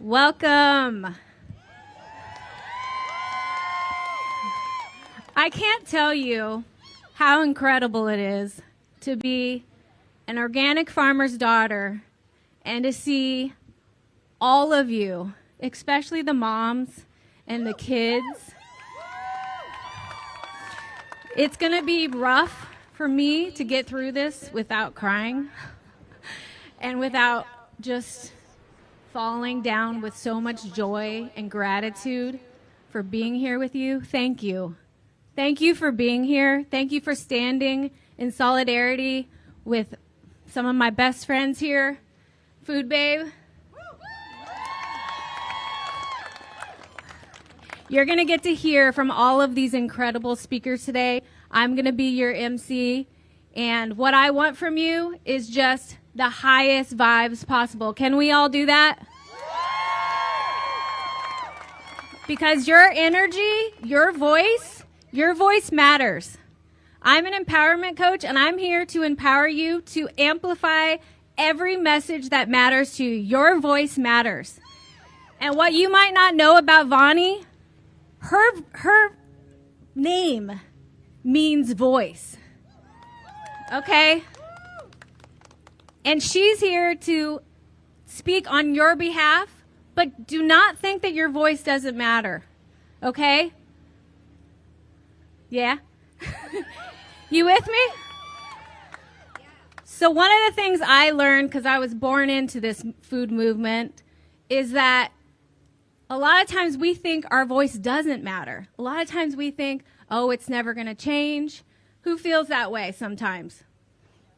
Welcome. I can't tell you how incredible it is to be an organic farmer's daughter and to see all of you, especially the moms and the kids. It's going to be rough for me to get through this without crying and without just falling down with so much joy and gratitude for being here with you. Thank you. Thank you for being here. Thank you for standing in solidarity with some of my best friends here. Food Babe. You're going to get to hear from all of these incredible speakers today. I'm going to be your MC, and what I want from you is just the highest vibes possible. Can we all do that? Because your energy, your voice matters. I'm an empowerment coach, and I'm here to empower you to amplify every message that matters to you. Your voice matters. And what you might not know about Vani, her name means voice. Okay? And she's here to speak on your behalf, but do not think that your voice doesn't matter. Okay? Yeah? You with me? So one of the things I learned, because I was born into this food movement, is that a lot of times we think our voice doesn't matter. A lot of times we think, oh, it's never going to change. Who feels that way sometimes?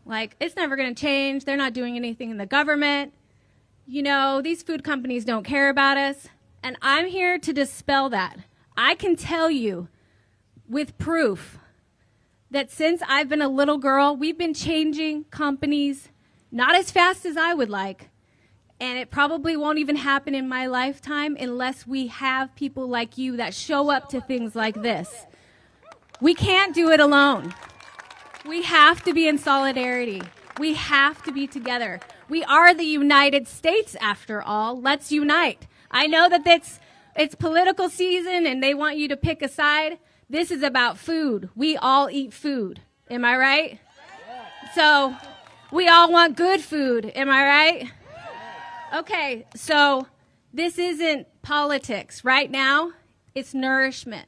Like, it's never going to change. They're not doing anything in the government. You know, these food companies don't care about us. And I'm here to dispel that. I can tell you with proof that since I've been a little girl, we've been changing companies, not as fast as I would like. And it probably won't even happen in my lifetime unless we have people like you that show up to things like this. We can't do it alone. We have to be in solidarity. We have to be together. We are the United States, after all. Let's unite. I know that it's political season and they want you to pick a side. This is about food. We all eat food. Am I right? So we all want good food. Am I right? Okay, so this isn't politics. Right now, it's nourishment.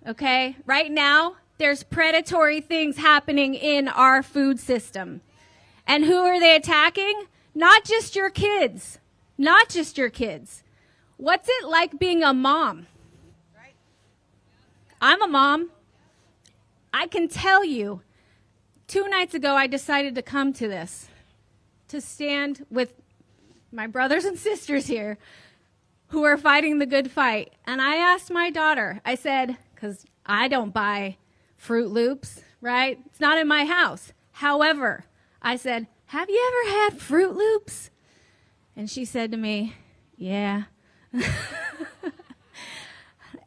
Okay? Right now, there's predatory things happening in our food system. And who are they attacking? Not just your kids. Not just your kids. What's it like being a mom? I'm a mom. I can tell you, 2 nights ago, I decided to come to this, to stand with my brothers and sisters here who are fighting the good fight. And I asked my daughter, I said, because I don't buy Fruit Loops, right? It's not in my house. However, I said, have you ever had Fruit Loops? And she said to me, yeah.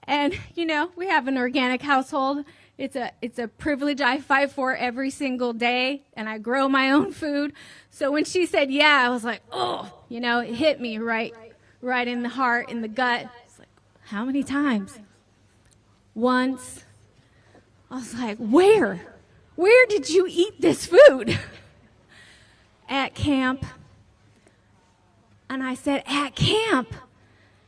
And, you know, we have an organic household. It's a privilege I fight for every single day, and I grow my own food. So when she said, yeah, I was like, oh, you know, it hit me right in the heart, in the gut. It's like, how many times? Once. I was like, where? Where did you eat this food? At camp. And I said, at camp?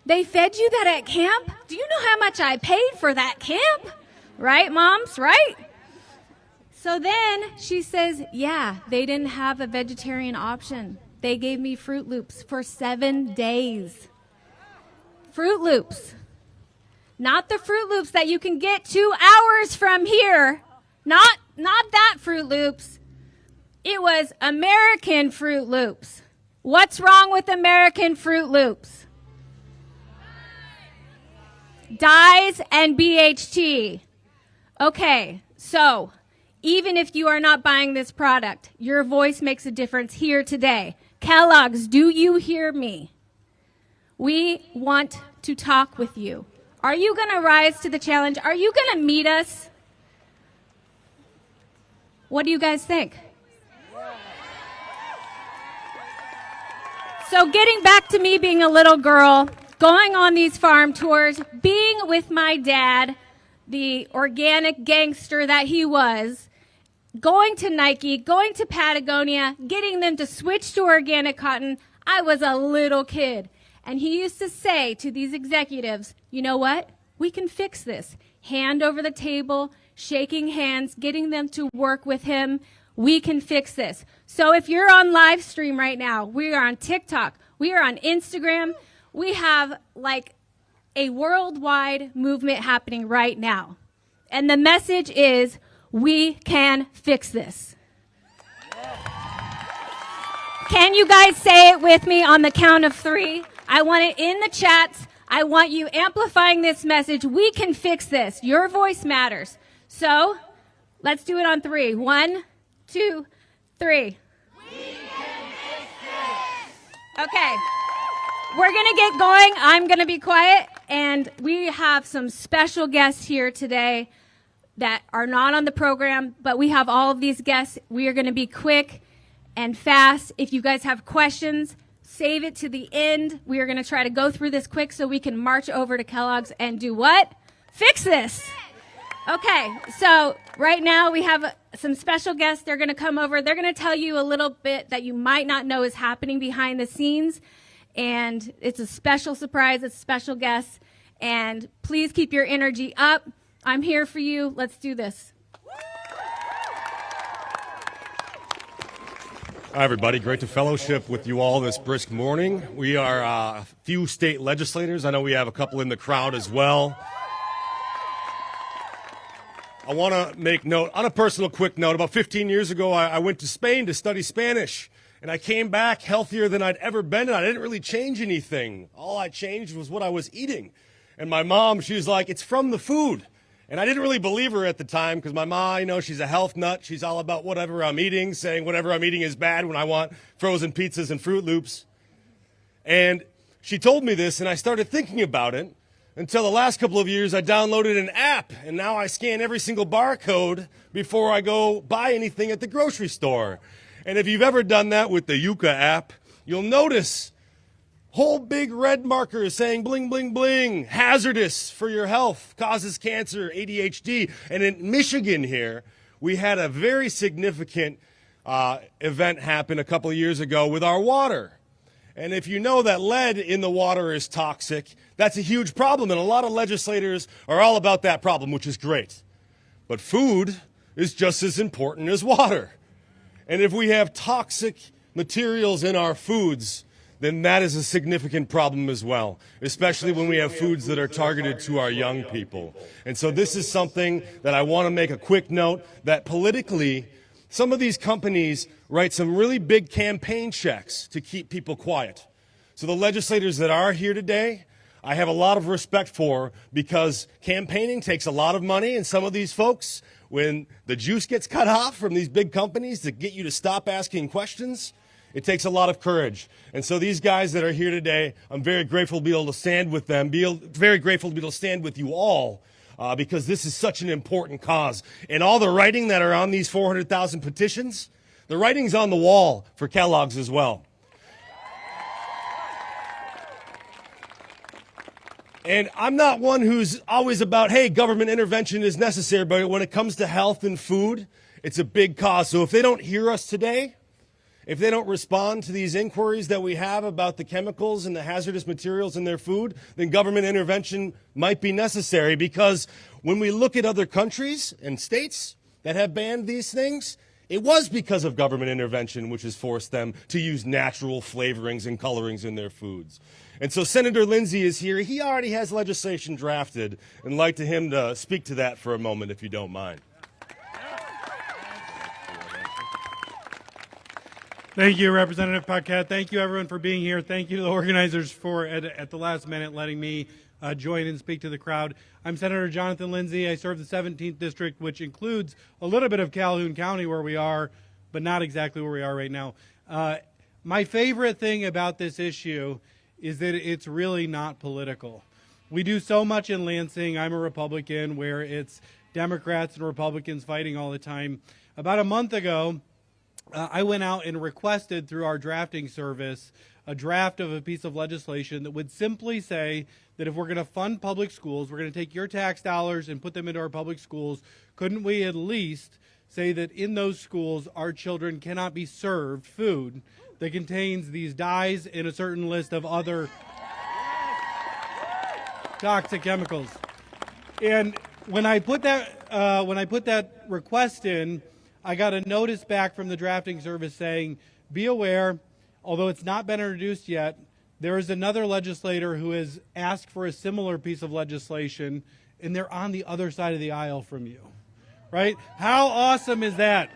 They fed you that at camp? Do you know how much I paid for that camp? Right, moms, right? So then she says, yeah, they didn't have a vegetarian option. They gave me Fruit Loops for 7 days. Fruit Loops. Not the Fruit Loops that you can get 2 hours from here. Not that Fruit Loops. It was American Fruit Loops. What's wrong with American Fruit Loops? Dyes and BHT. Okay, so even if you are not buying this product, your voice makes a difference here today. Kellogg's, do you hear me? We want to talk with you. Are you going to rise to the challenge? Are you going to meet us? What do you guys think? So getting back to me being a little girl, going on these farm tours, being with my dad, the organic gangster that he was, going to Nike, going to Patagonia, getting them to switch to organic cotton. I was a little kid. And he used to say to these executives, you know what? We can fix this. Hand over the table, shaking hands, getting them to work with him. We can fix this. So if you're on live stream right now, we are on TikTok, we are on Instagram, we have like a worldwide movement happening right now. And the message is, we can fix this. Can you guys say it with me on the count of 3? I want it in the chats. I want you amplifying this message. We can fix this. Your voice matters. So let's do it on 3. 1, 2, 3. We can fix this. Okay. We're going to get going. I'm going to be quiet. And we have some special guests here today that are not on the program, but we have all of these guests. We are going to be quick and fast. If you guys have questions, save it to the end. We are going to try to go through this quick so we can march over to Kellogg's and do what? Fix this. Okay, so right now we have some special guests. They're going to come over. They're going to tell you a little bit that you might not know is happening behind the scenes. And it's a special surprise. It's special guests. And please keep your energy up. I'm here for you. Let's do this. Hi, everybody. Great to fellowship with you all this brisk morning. We are a few state legislators. I know we have a couple in the crowd as well. I want to make note, on a personal quick note, about 15 years ago, I went to Spain to study Spanish, and I came back healthier than I'd ever been, and I didn't really change anything. All I changed was what I was eating. And my mom, she was like, it's from the food. And I didn't really believe her at the time because my mom, you know, she's a health nut. She's all about whatever I'm eating, saying whatever I'm eating is bad when I want frozen pizzas and Fruit Loops. And she told me this, and I started thinking about it until the last couple of years I downloaded an app, and now I scan every single barcode before I go buy anything at the grocery store. And if you've ever done that with the Yuka app, you'll notice whole big red markers saying bling, bling, bling, hazardous for your health, causes cancer, ADHD. And in Michigan here, we had a very significant event happen a couple of years ago with our water. And if you know that lead in the water is toxic, that's a huge problem. And a lot of legislators are all about that problem, which is great. But food is just as important as water. And if we have toxic materials in our foods, then that is a significant problem as well, especially when we have foods that are targeted to our young people. And so this is something that I want to make a quick note that politically, some of these companies write some really big campaign checks to keep people quiet. So the legislators that are here today, I have a lot of respect for because campaigning takes a lot of money, and some of these folks, when the juice gets cut off from these big companies to get you to stop asking questions, it takes a lot of courage. And so these guys that are here today, I'm very grateful to be able to stand with them, very grateful to be able to stand with you all because this is such an important cause. And all the writing that are on these 400,000 petitions, the writing's on the wall for Kellogg's as well. And I'm not one who's always about, hey, government intervention is necessary, but when it comes to health and food, it's a big cause. So if they don't hear us today, if they don't respond to these inquiries that we have about the chemicals and the hazardous materials in their food, then government intervention might be necessary because when we look at other countries and states that have banned these things, it was because of government intervention which has forced them to use natural flavorings and colorings in their foods. And so Senator Lindsay is here. He already has legislation drafted, and I'd like to him to speak to that for a moment if you don't mind. Thank you, Representative Paquette. Thank you, everyone, for being here. Thank you to the organizers for, at the last minute, letting me join and speak to the crowd. I'm Senator Jonathan Lindsay. I serve the 17th District, which includes a little bit of Calhoun County where we are, but not exactly where we are right now. My favorite thing about this issue is that it's really not political. We do so much in Lansing. I'm a Republican, where it's Democrats and Republicans fighting all the time. About a month ago, I went out and requested through our drafting service a draft of a piece of legislation that would simply say that if we're going to fund public schools, we're going to take your tax dollars and put them into our public schools, couldn't we at least say that in those schools our children cannot be served food that contains these dyes and a certain list of other toxic chemicals? And when I put that request in, I got a notice back from the drafting service saying, be aware, although it's not been introduced yet, there is another legislator who has asked for a similar piece of legislation, and they're on the other side of the aisle from you, right? How awesome is that?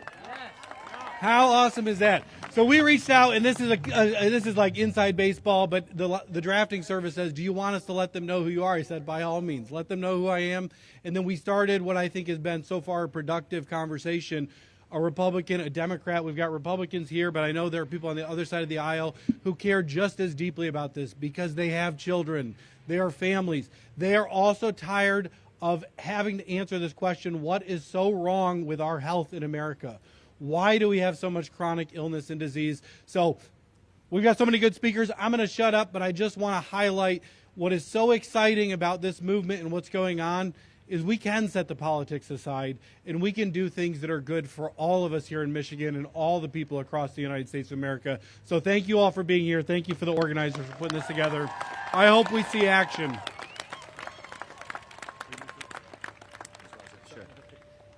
How awesome is that? So we reached out, and this is like inside baseball, but the drafting service says, do you want us to let them know who you are? I said, by all means, let them know who I am. And then we started what I think has been so far a productive conversation. A Republican, a Democrat. We've got Republicans here, but I know there are people on the other side of the aisle who care just as deeply about this because they have children. They are families. They are also tired of having to answer this question, what is so wrong with our health in America? Why do we have so much chronic illness and disease? So we've got so many good speakers. I'm going to shut up, but I just want to highlight what is so exciting about this movement and what's going on is we can set the politics aside and we can do things that are good for all of us here in Michigan and all the people across the United States of America. So thank you all for being here. Thank you for the organizers for putting this together. I hope we see action.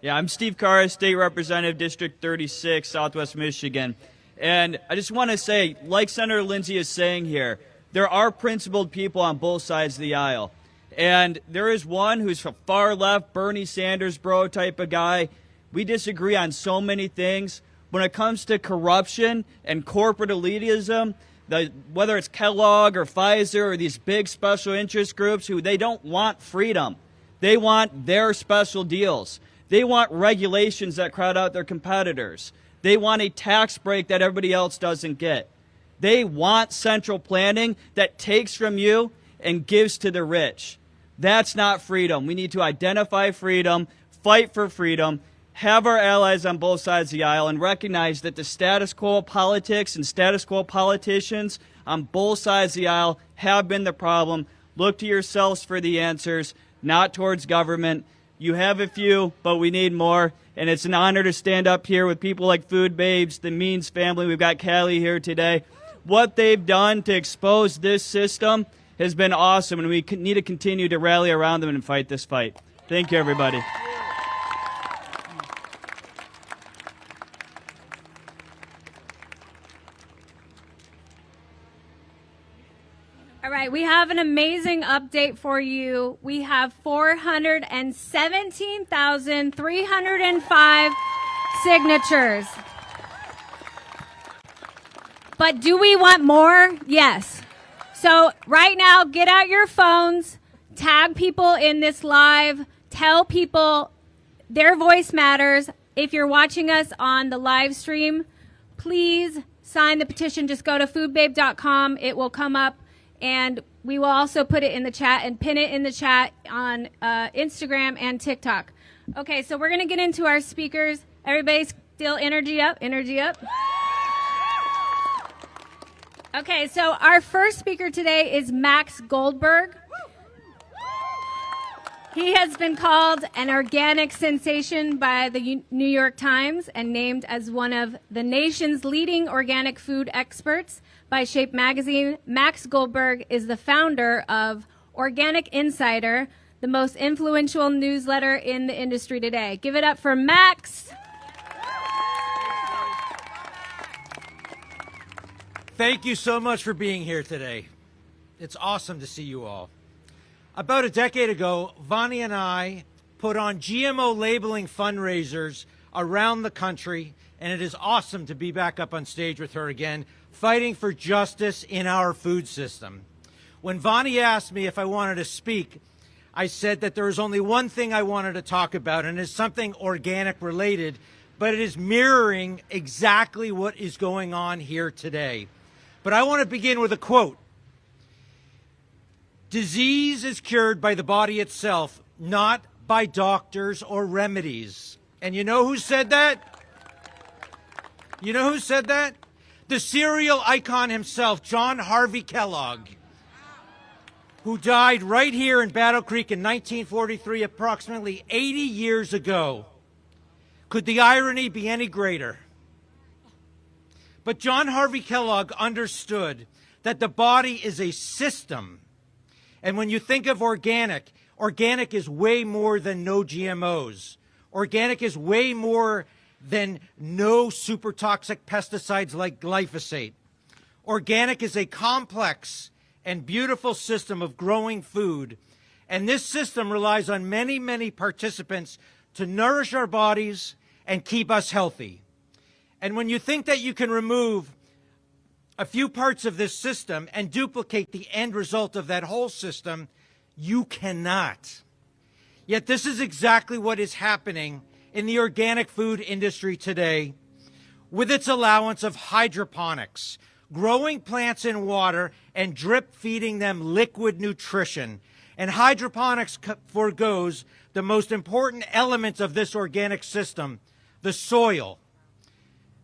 Yeah, I'm Steve Carr, State Representative, District 36, Southwest Michigan. And I just want to say, like Senator Lindsay is saying here, there are principled people on both sides of the aisle. And there is one who's a far left, Bernie Sanders bro type of guy. We disagree on so many things. When it comes to corruption and corporate elitism, whether it's Kellogg or Pfizer or these big special interest groups who they don't want freedom. They want their special deals. They want regulations that crowd out their competitors. They want a tax break that everybody else doesn't get. They want central planning that takes from you and gives to the rich. That's not freedom. We need to identify freedom, fight for freedom, have our allies on both sides of the aisle, and recognize that the status quo politics and status quo politicians on both sides of the aisle have been the problem. Look to yourselves for the answers, not towards government. You have a few, but we need more. And it's an honor to stand up here with people like Food Babes, the Means family. We've got Callie here today. What they've done to expose this system has been awesome, and we need to continue to rally around them and fight this fight. Thank you, everybody. All right, we have an amazing update for you. We have 417,305 signatures. But do we want more? Yes. So right now, get out your phones, tag people in this live, tell people their voice matters. If you're watching us on the live stream, please sign the petition. Just go to foodbabe.com. It will come up, and we will also put it in the chat and pin it in the chat on Instagram and TikTok. Okay, so we're going to get into our speakers. Everybody still energy up, energy up. Okay, so our first speaker today is Max Goldberg. He has been called an organic sensation by the New York Times and named as one of the nation's leading organic food experts by Shape Magazine. Max Goldberg is the founder of Organic Insider, the most influential newsletter in the industry today. Give it up for Max. Thank you so much for being here today. It's awesome to see you all. About a decade ago, Vani and I put on GMO labeling fundraisers around the country, and it is awesome to be back up on stage with her again, fighting for justice in our food system. When Vani asked me if I wanted to speak, I said that there is only one thing I wanted to talk about, and it's something organic related, but it is mirroring exactly what is going on here today. But I want to begin with a quote. Disease is cured by the body itself, not by doctors or remedies. And you know who said that? You know who said that? The cereal icon himself, John Harvey Kellogg, who died right here in Battle Creek in 1943, approximately 80 years ago. Could the irony be any greater? But John Harvey Kellogg understood that the body is a system. And when you think of organic, organic is way more than no GMOs. Organic is way more than no super toxic pesticides like glyphosate. Organic is a complex and beautiful system of growing food. And this system relies on many, many participants to nourish our bodies and keep us healthy. And when you think that you can remove a few parts of this system and duplicate the end result of that whole system, you cannot. Yet this is exactly what is happening in the organic food industry today with its allowance of hydroponics, growing plants in water and drip feeding them liquid nutrition. And hydroponics forgoes the most important element of this organic system, the soil.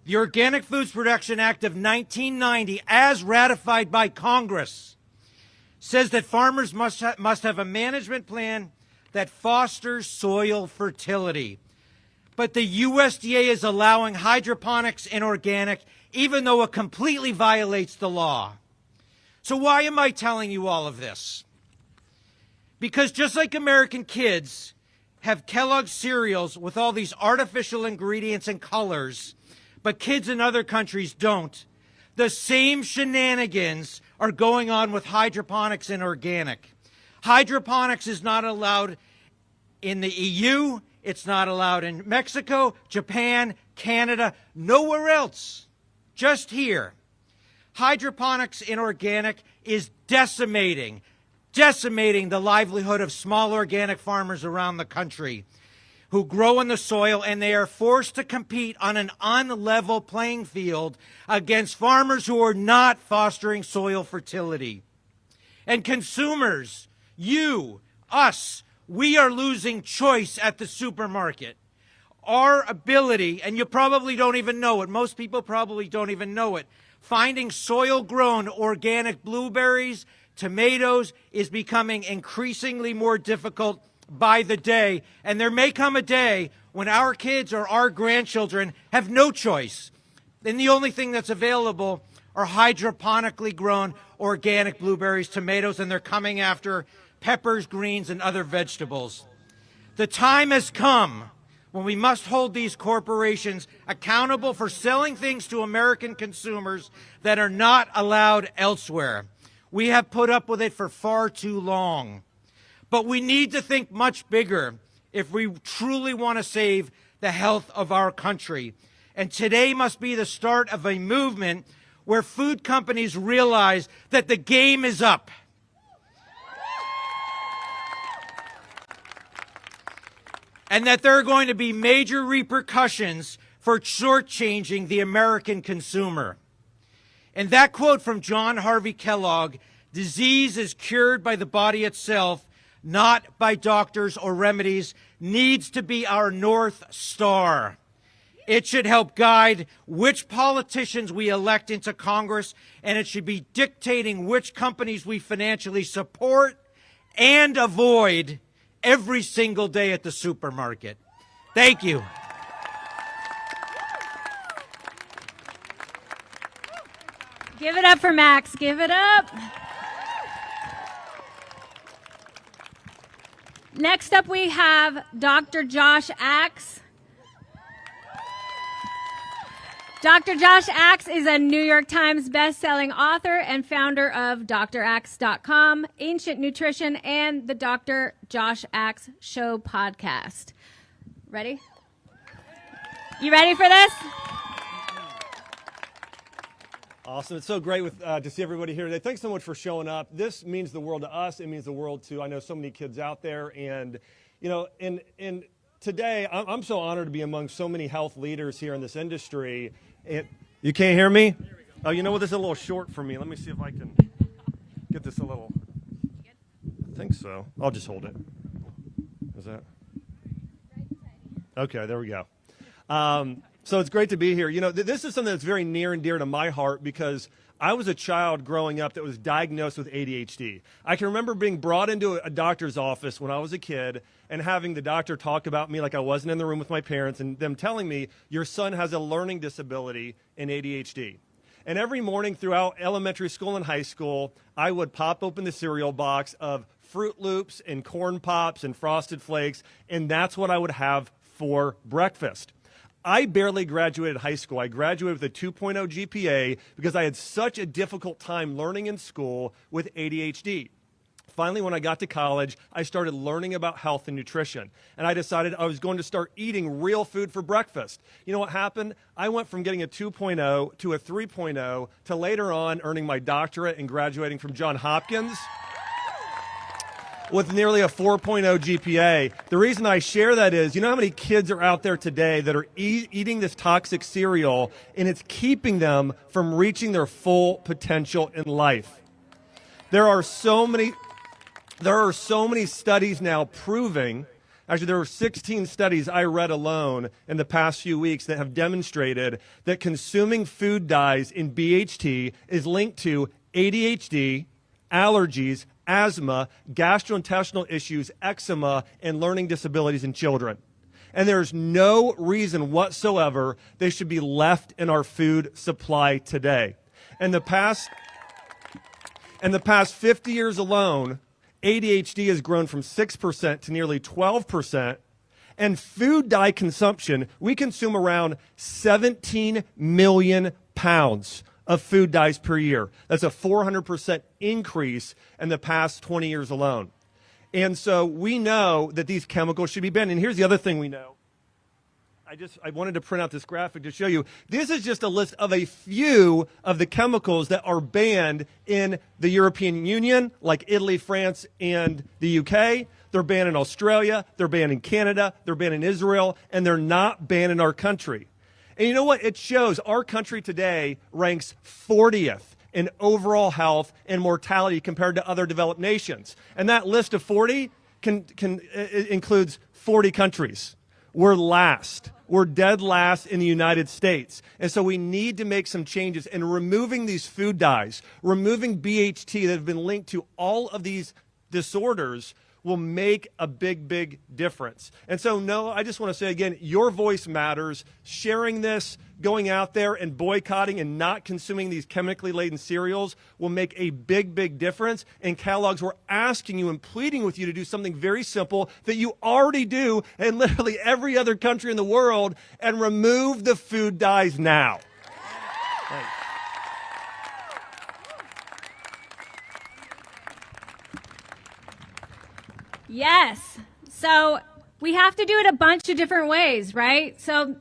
The Organic Foods Production Act of 1990, as ratified by Congress, says that farmers must have a management plan that fosters soil fertility. But the USDA is allowing hydroponics in organic, even though it completely violates the law. So why am I telling you all of this? Because just like American kids have Kellogg cereals with all these artificial ingredients and colors, but kids in other countries don't, the same shenanigans are going on with hydroponics and organic. Hydroponics is not allowed in the EU. It's not allowed in Mexico, Japan, Canada, nowhere else, just here. Hydroponics in organic is decimating the livelihood of small organic farmers around the country who grow in the soil, and they are forced to compete on an unlevel playing field against farmers who are not fostering soil fertility. And consumers, you, us, we are losing choice at the supermarket. Our ability, and you probably don't even know it, most people probably don't even know it, finding soil-grown organic blueberries, tomatoes is becoming increasingly more difficult by the day. And there may come a day when our kids or our grandchildren have no choice. And the only thing that's available are hydroponically grown organic blueberries, tomatoes, and they're coming after peppers, greens, and other vegetables. The time has come when we must hold these corporations accountable for selling things to American consumers that are not allowed elsewhere. We have put up with it for far too long. But we need to think much bigger if we truly want to save the health of our country. And today must be the start of a movement where food companies realize that the game is up. And that there are going to be major repercussions for shortchanging the American consumer. And that quote from John Harvey Kellogg, "Disease is cured by the body itself, not by doctors or remedies," needs to be our North Star. It should help guide which politicians we elect into Congress, and it should be dictating which companies we financially support and avoid every single day at the supermarket. Thank you. Give it up for Max. Give it up. Next up, we have Dr. Josh Axe. Dr. Josh Axe is a New York Times best-selling author and founder of draxe.com, Ancient Nutrition, and the Dr. Josh Axe Show podcast. Ready? You ready for this? Awesome. It's so great to see everybody here today. Thanks so much for showing up. This means the world to us. It means the world to, I know, so many kids out there. And, you know, in today, I'm so honored to be among so many health leaders here in this industry. You can't hear me? Oh, you know what? This is a little short for me. Let me see if I can get this a little. I think so. I'll just hold it. Is that? Okay, there we go. So it's great to be here. You know, this is something that's very near and dear to my heart because I was a child growing up that was diagnosed with ADHD. I can remember being brought into a doctor's office when I was a kid and having the doctor talk about me like I wasn't in the room with my parents and them telling me, your son has a learning disability in ADHD. And every morning throughout elementary school and high school, I would pop open the cereal box of Fruit Loops and Corn Pops and Frosted Flakes, and that's what I would have for breakfast. I barely graduated high school. I graduated with a 2.0 GPA because I had such a difficult time learning in school with ADHD. Finally, when I got to college, I started learning about health and nutrition. And I decided I was going to start eating real food for breakfast. You know what happened? I went from getting a 2.0 to a 3.0 to later on earning my doctorate and graduating from Johns Hopkins with nearly a 4.0 GPA. The reason I share that is, you know how many kids are out there today that are eating this toxic cereal and it's keeping them from reaching their full potential in life? There are so many studies now proving, actually there were 16 studies I read alone in the past few weeks that have demonstrated that consuming food dyes in BHT is linked to ADHD, allergies, asthma, gastrointestinal issues, eczema, and learning disabilities in children. And there's no reason whatsoever they should be left in our food supply today. In the past 50 years alone, ADHD has grown from 6% to nearly 12%. And food dye consumption, we consume around 17 million pounds of food dyes per year. That's a 400% increase in the past 20 years alone. And so we know that these chemicals should be banned. And here's the other thing we know. I wanted to print out this graphic to show you. This is just a list of a few of the chemicals that are banned in the European Union, like Italy, France, and the UK. They're banned in Australia, they're banned in Canada, they're banned in Israel, and they're not banned in our country. And you know what? It shows our country today ranks 40th in overall health and mortality compared to other developed nations. And that list of 40 includes 40 countries. We're last. We're dead last in the United States. And so we need to make some changes in removing these food dyes, removing BHT that have been linked to all of these disorders will make a big, big difference. And so, no, I just want to say again, your voice matters. Sharing this, going out there and boycotting and not consuming these chemically laden cereals will make a big, big difference. And Kellogg's, we're asking you and pleading with you to do something very simple that you already do in literally every other country in the world and remove the food dyes now. Thanks. Yes. So we have to do it a bunch of different ways, right? So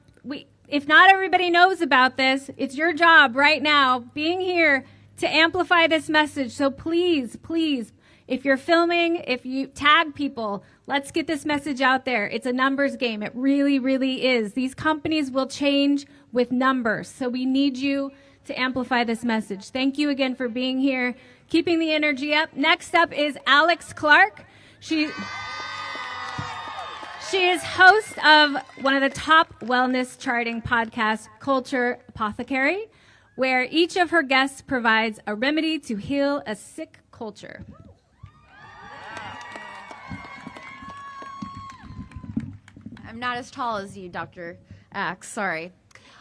if not everybody knows about this, it's your job right now, being here, to amplify this message. So please, please, if you're filming, if you tag people, let's get this message out there. It's a numbers game. It really, really is. These companies will change with numbers. So we need you to amplify this message. Thank you again for being here, keeping the energy up. Next up is Alex Clark. She is host of one of the top wellness charting podcasts, Culture Apothecary, where each of her guests provides a remedy to heal a sick culture. I'm not as tall as you, Dr. Axe. Sorry.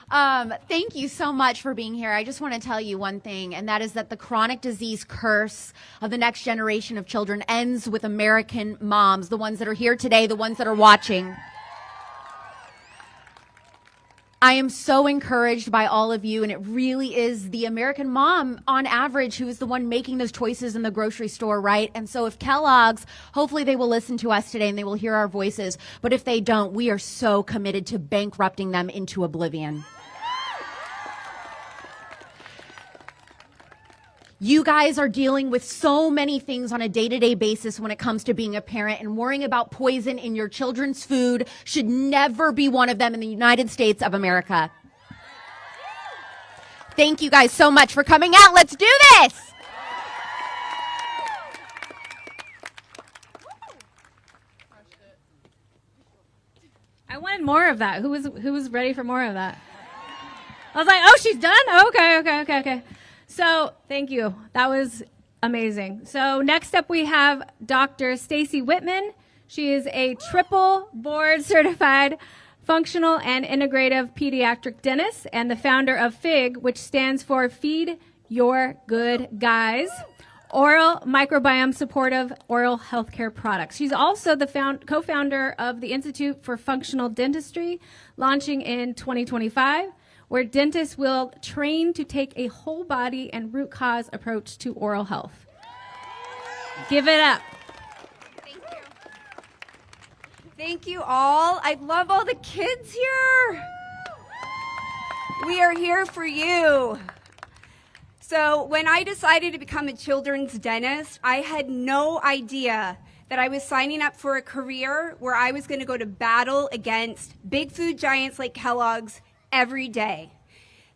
Thank you so much for being here. I just want to tell you one thing, and that is that the chronic disease curse of the next generation of children ends with American moms, the ones that are here today, the ones that are watching. I am so encouraged by all of you, and it really is the American mom, on average, who is the one making those choices in the grocery store, right? And so if Kellogg's, hopefully they will listen to us today and they will hear our voices. But if they don't, we are so committed to bankrupting them into oblivion. You guys are dealing with so many things on a day-to-day basis when it comes to being a parent, and worrying about poison in your children's food should never be one of them in the United States of America. Thank you guys so much for coming out. Let's do this. I wanted more of that. Who was ready for more of that? I was like, oh, she's done? Okay. So thank you. That was amazing. So next up we have Dr. Stacy Whitman. She is a triple board certified functional and integrative pediatric dentist and the founder of FIG, which stands for Feed Your Good Guys, oral microbiome supportive oral healthcare products. She's also the co-founder of the Institute for Functional Dentistry, launching in 2025, where dentists will train to take a whole body and root cause approach to oral health. Give it up. Thank you all. I love all the kids here. We are here for you. So when I decided to become a children's dentist, I had no idea that I was signing up for a career where I was going to go to battle against big food giants like Kellogg's every day.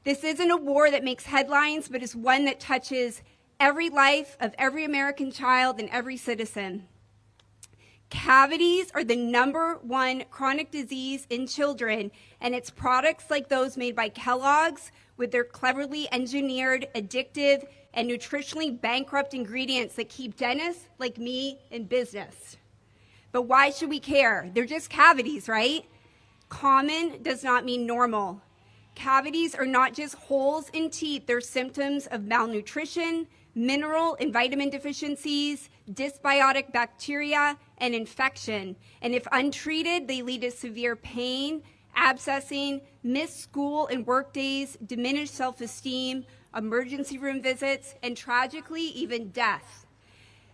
This isn't a war that makes headlines, but is one that touches every life of every American child and every citizen. Cavities are the #1 chronic disease in children, and it's products like those made by Kellogg's with their cleverly engineered, addictive, and nutritionally bankrupt ingredients that keep dentists like me in business. But why should we care? They're just cavities, right? Common does not mean normal. Cavities are not just holes in teeth, they're symptoms of malnutrition, mineral and vitamin deficiencies, dysbiotic bacteria, and infection. And if untreated, they lead to severe pain, abscessing, missed school and work days, diminished self-esteem, emergency room visits, and tragically, even death.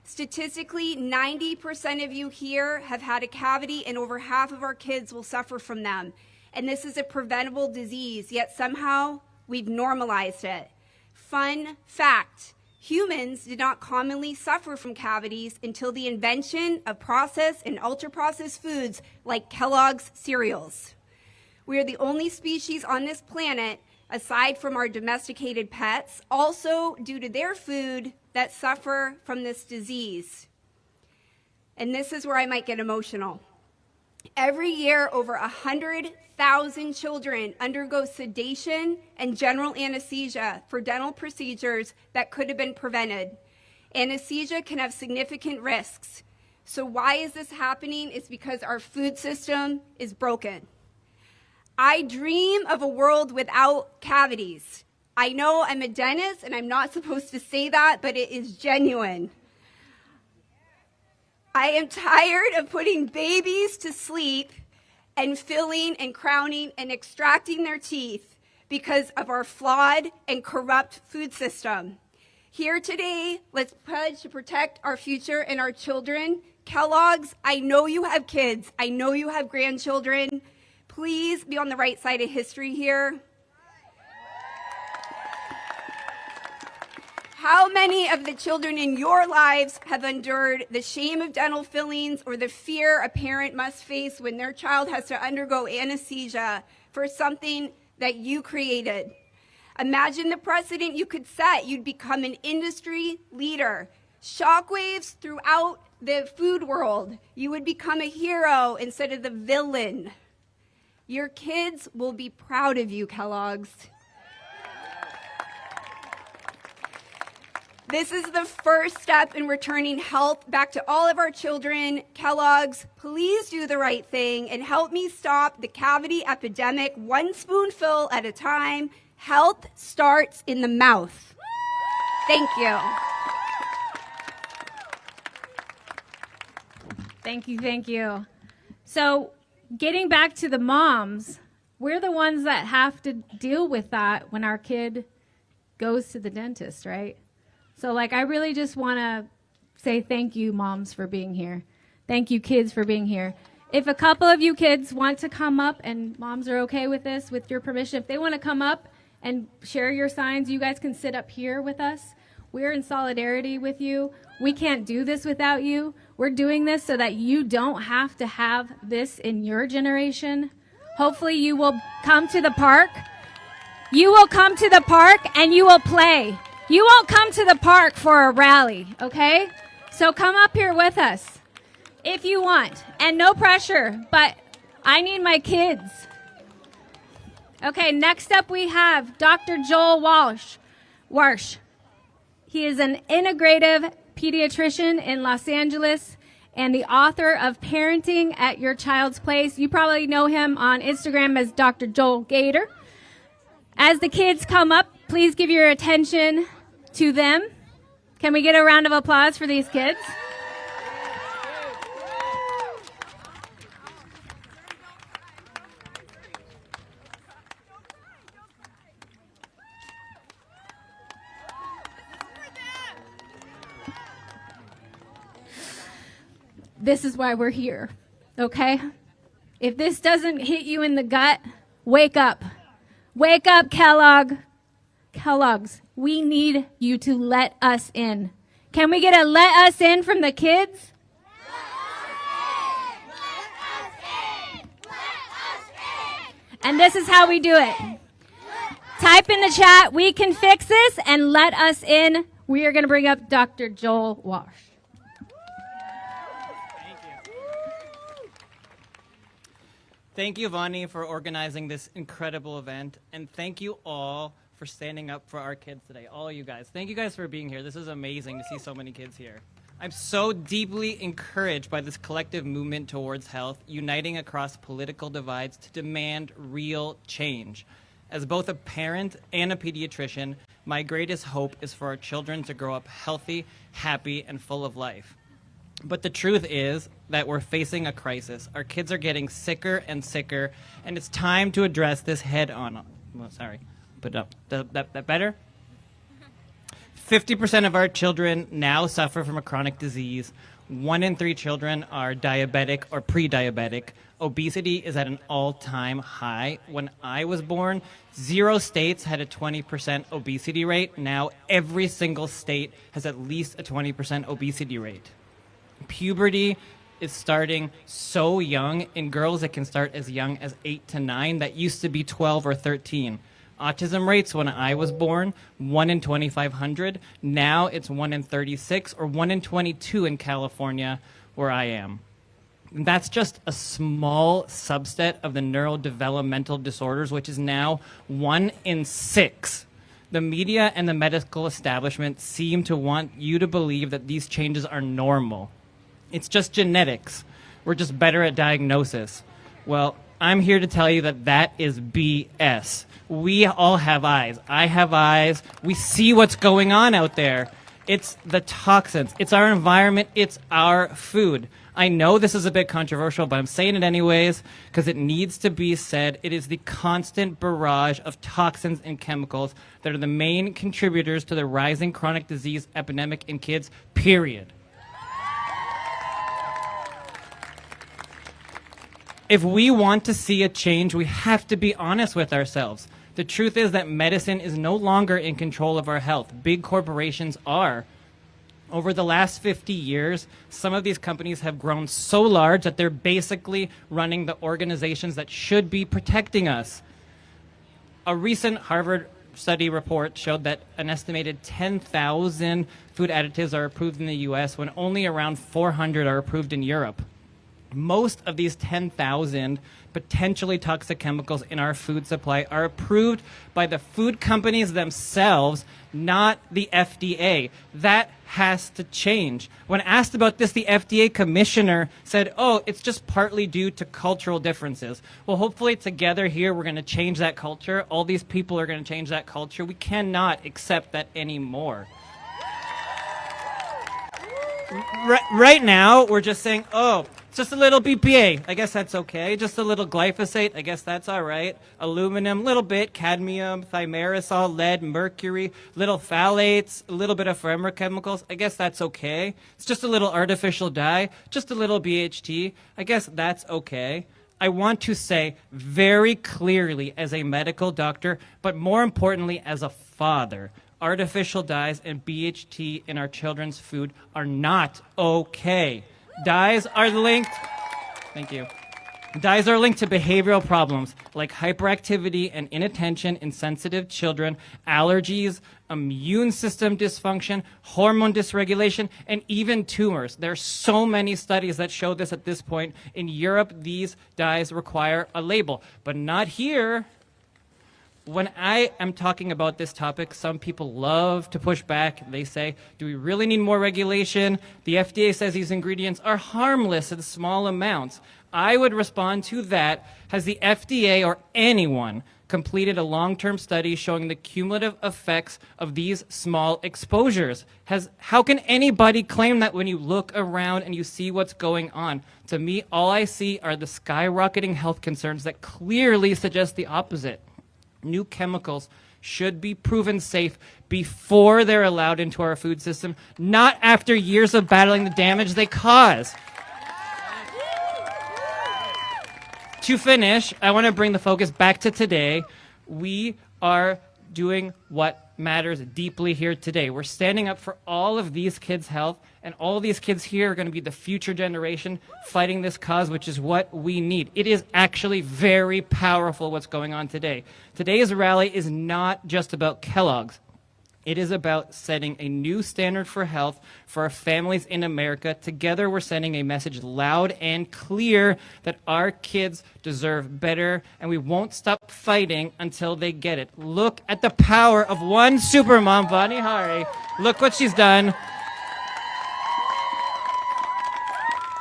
Statistically, 90% of you here have had a cavity, and over half of our kids will suffer from them. And this is a preventable disease, yet somehow we've normalized it. Fun fact. Humans did not commonly suffer from cavities until the invention of processed and ultra-processed foods like Kellogg's cereals. We are the only species on this planet, aside from our domesticated pets, also due to their food, that suffer from this disease. And this is where I might get emotional. Every year, over 100,000 children undergo sedation and general anesthesia for dental procedures that could have been prevented. Anesthesia can have significant risks. So why is this happening? It's because our food system is broken. I dream of a world without cavities. I know I'm a dentist and I'm not supposed to say that, but it is genuine. I am tired of putting babies to sleep and filling and crowning and extracting their teeth because of our flawed and corrupt food system. Here today, let's pledge to protect our future and our children. Kellogg's, I know you have kids. I know you have grandchildren. Please be on the right side of history here. How many of the children in your lives have endured the shame of dental fillings or the fear a parent must face when their child has to undergo anesthesia for something that you created? Imagine the precedent you could set. You'd become an industry leader. Shockwaves throughout the food world. You would become a hero instead of the villain. Your kids will be proud of you, Kellogg's. This is the first step in returning health back to all of our children. Kellogg's, please do the right thing and help me stop the cavity epidemic one spoonful at a time. Health starts in the mouth. Thank you. Thank you. So getting back to the moms, we're the ones that have to deal with that when our kid goes to the dentist, right? So, I really just want to say thank you, moms, for being here. Thank you, kids, for being here. If a couple of you kids want to come up, and moms are okay with this, with your permission, if they want to come up and share your signs, you guys can sit up here with us. We're in solidarity with you. We can't do this without you. We're doing this so that you don't have to have this in your generation. Hopefully you will come to the park. You will come to the park and you will play. You won't come to the park for a rally, okay? So come up here with us if you want. And no pressure, but I need my kids. Okay, next up we have Dr. Joel Warsh. He is an integrative pediatrician in Los Angeles and the author of Parenting at Your Child's Place. You probably know him on Instagram as Dr. Joel Gator. As the kids come up, please give your attention to them. Can we get a round of applause for these kids? This is why we're here, okay? If this doesn't hit you in the gut, wake up. Wake up, Kellogg's. We need you to let us in. Can we get a let us in from the kids? And this is how we do it. Type in the chat, we can fix this, and let us in. We are going to bring up Dr. Joel Warsh. Thank you, Vani, for organizing this incredible event, and thank you all for standing up for our kids today, all you guys. Thank you guys for being here. This is amazing to see so many kids here. I'm so deeply encouraged by this collective movement towards health, uniting across political divides to demand real change. As both a parent and a pediatrician, my greatest hope is for our children to grow up healthy, happy, and full of life. But the truth is that we're facing a crisis. Our kids are getting sicker and sicker, and it's time to address this head on. Well, sorry, put up. That better? 50% of our children now suffer from a chronic disease. 1 in 3 children are diabetic or pre-diabetic. Obesity is at an all-time high. When I was born, 0 states had a 20% obesity rate. Now every single state has at least a 20% obesity rate. Puberty is starting so young. In girls, it can start as young as 8 to 9. That used to be 12 or 13. Autism rates when I was born, 1 in 2,500. Now it's 1 in 36 or 1 in 22 in California, where I am. And that's just a small subset of the neurodevelopmental disorders, which is now 1 in 6. The media and the medical establishment seem to want you to believe that these changes are normal. It's just genetics. We're just better at diagnosis. Well, I'm here to tell you that that is BS. We all have eyes. I have eyes. We see what's going on out there. It's the toxins. It's our environment. It's our food. I know this is a bit controversial, but I'm saying it anyways because it needs to be said. It is the constant barrage of toxins and chemicals that are the main contributors to the rising chronic disease epidemic in kids, period. If we want to see a change, we have to be honest with ourselves. The truth is that medicine is no longer in control of our health. Big corporations are. Over the last 50 years, some of these companies have grown so large that they're basically running the organizations that should be protecting us. A recent Harvard study report showed that an estimated 10,000 food additives are approved in the US when only around 400 are approved in Europe. Most of these 10,000 potentially toxic chemicals in our food supply are approved by the food companies themselves, not the FDA. That has to change. When asked about this, the FDA commissioner said, oh, it's just partly due to cultural differences. Well, hopefully together here we're going to change that culture. All these people are going to change that culture. We cannot accept that anymore. Right now, we're just saying, oh, just a little BPA. I guess that's okay. Just a little glyphosate. I guess that's all right. Aluminum, little bit. Cadmium, thimerosal, lead, mercury, little phthalates, a little bit of forever chemicals. I guess that's okay. It's just a little artificial dye. Just a little BHT. I guess that's okay. I want to say very clearly as a medical doctor, but more importantly as a father, artificial dyes and BHT in our children's food are not okay. Dyes are linked, thank you. Dyes are linked to behavioral problems like hyperactivity and inattention in sensitive children, allergies, immune system dysfunction, hormone dysregulation, and even tumors. There are so many studies that show this at this point. In Europe, these dyes require a label, but not here. When I am talking about this topic, some people love to push back. They say, do we really need more regulation? The FDA says these ingredients are harmless in small amounts. I would respond to that. Has the FDA or anyone completed a long-term study showing the cumulative effects of these small exposures? How can anybody claim that when you look around and you see what's going on? To me, all I see are the skyrocketing health concerns that clearly suggest the opposite. New chemicals should be proven safe before they're allowed into our food system, not after years of battling the damage they cause. To finish, I want to bring the focus back to today. We are doing what matters deeply here today. We're standing up for all of these kids' health, and all these kids here are going to be the future generation fighting this cause, which is what we need. It is actually very powerful what's going on today. Today's rally is not just about Kellogg's. It is about setting a new standard for health for our families in America. Together, we're sending a message loud and clear that our kids deserve better, and we won't stop fighting until they get it. Look at the power of one supermom, Vani Hari. Look what she's done.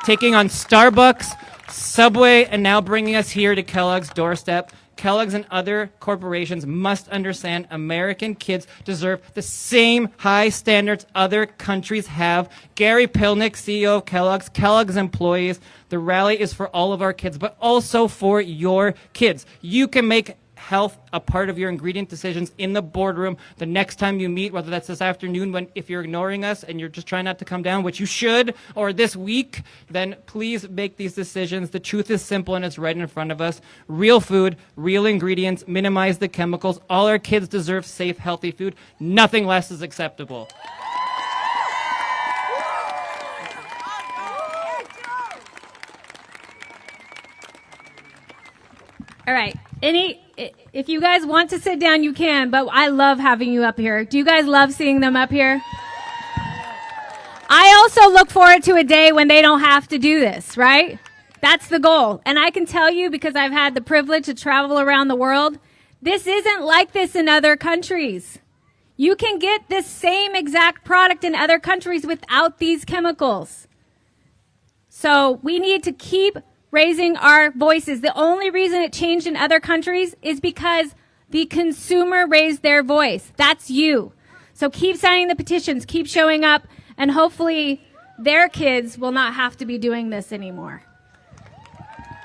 Taking on Starbucks, Subway, and now bringing us here to Kellogg's doorstep. Kellogg's and other corporations must understand American kids deserve the same high standards other countries have. Gary Pilnick, CEO of Kellogg's employees, the rally is for all of our kids, but also for your kids. You can make health a part of your ingredient decisions in the boardroom the next time you meet, whether that's this afternoon if you're ignoring us and you're just trying not to come down, which you should, or this week, then please make these decisions. The truth is simple and it's right in front of us. Real food, real ingredients, minimize the chemicals. All our kids deserve safe, healthy food. Nothing less is acceptable. All right. If you guys want to sit down, you can, but I love having you up here. Do you guys love seeing them up here? I also look forward to a day when they don't have to do this, right? That's the goal. And I can tell you, because I've had the privilege to travel around the world, this isn't like this in other countries. You can get this same exact product in other countries without these chemicals. So we need to keep raising our voices. The only reason it changed in other countries is because the consumer raised their voice. That's you. So keep signing the petitions, keep showing up, and hopefully their kids will not have to be doing this anymore.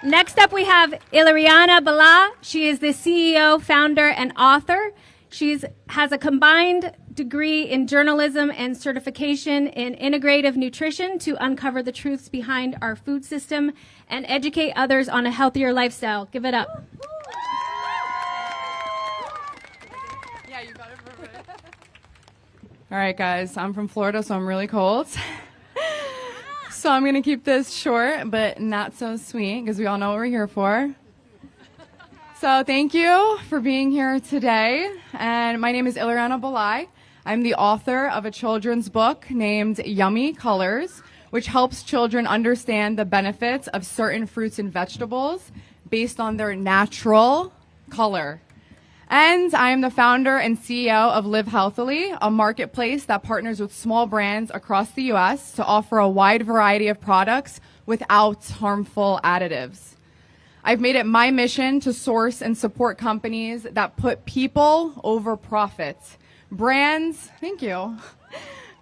Next up, we have Ileana Bala. She is the CEO, founder, and author. She has a combined degree in journalism and certification in integrative nutrition to uncover the truths behind our food system and educate others on a healthier lifestyle. Give it up. Yeah, you got it. All right, guys, I'm from Florida, so I'm really cold. So I'm going to keep this short, but not so sweet, because we all know what we're here for. So thank you for being here today. And my name is Ileana Balai. I'm the author of a children's book named Yummy Colors, which helps children understand the benefits of certain fruits and vegetables based on their natural color. And I am the founder and CEO of Live Healthily, a marketplace that partners with small brands across the U.S. to offer a wide variety of products without harmful additives. I've made it my mission to source and support companies that put people over profit. Brands, thank you.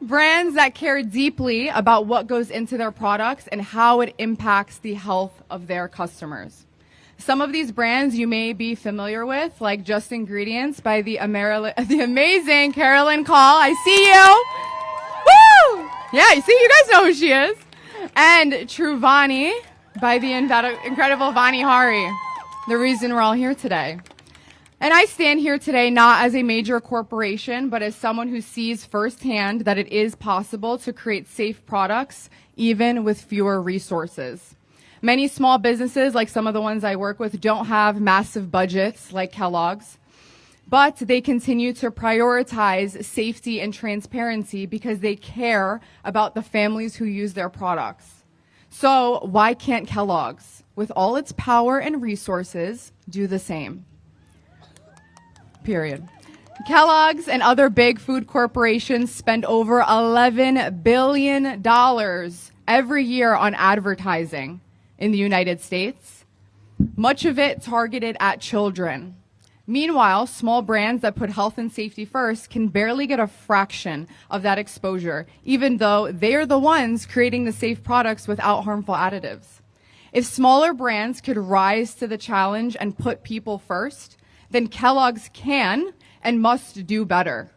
Brands that care deeply about what goes into their products and how it impacts the health of their customers. Some of these brands you may be familiar with, like Just Ingredients by the amazing Carolyn Call. I see you. Woo! Yeah, you see, you guys know who she is. And True Vani by the incredible Vani Hari, the reason we're all here today. And I stand here today not as a major corporation, but as someone who sees firsthand that it is possible to create safe products even with fewer resources. Many small businesses, like some of the ones I work with, don't have massive budgets like Kellogg's, but they continue to prioritize safety and transparency because they care about the families who use their products. So why can't Kellogg's, with all its power and resources, do the same? period. Kellogg's and other big food corporations spend over $11 billion every year on advertising in the United States, much of it targeted at children. Meanwhile, small brands that put health and safety first can barely get a fraction of that exposure, even though they're the ones creating the safe products without harmful additives. If smaller brands could rise to the challenge and put people first, then Kellogg's can and must do better.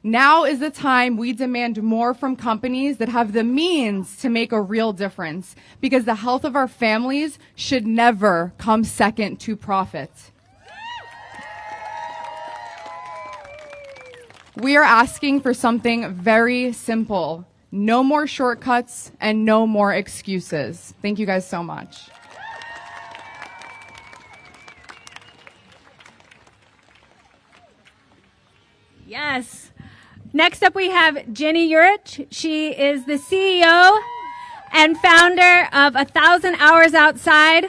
Now is the time we demand more from companies that have the means to make a real difference, because the health of our families should never come second to profit. We are asking for something very simple. No more shortcuts and no more excuses. Thank you guys so much. Yes. Next up, we have Jenny Urich. She is the CEO and founder of 1,000 Hours Outside,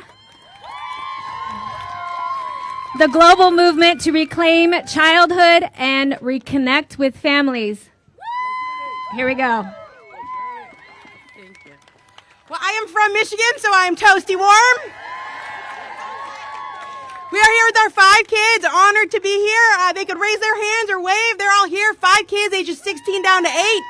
the global movement to reclaim childhood and reconnect with families. Here we go. Thank you. Well, I am from Michigan, so I am toasty warm. We are here with our 5 kids, honored to be here. They could raise their hands or wave. They're all here, 5 kids, ages 16 down to 8.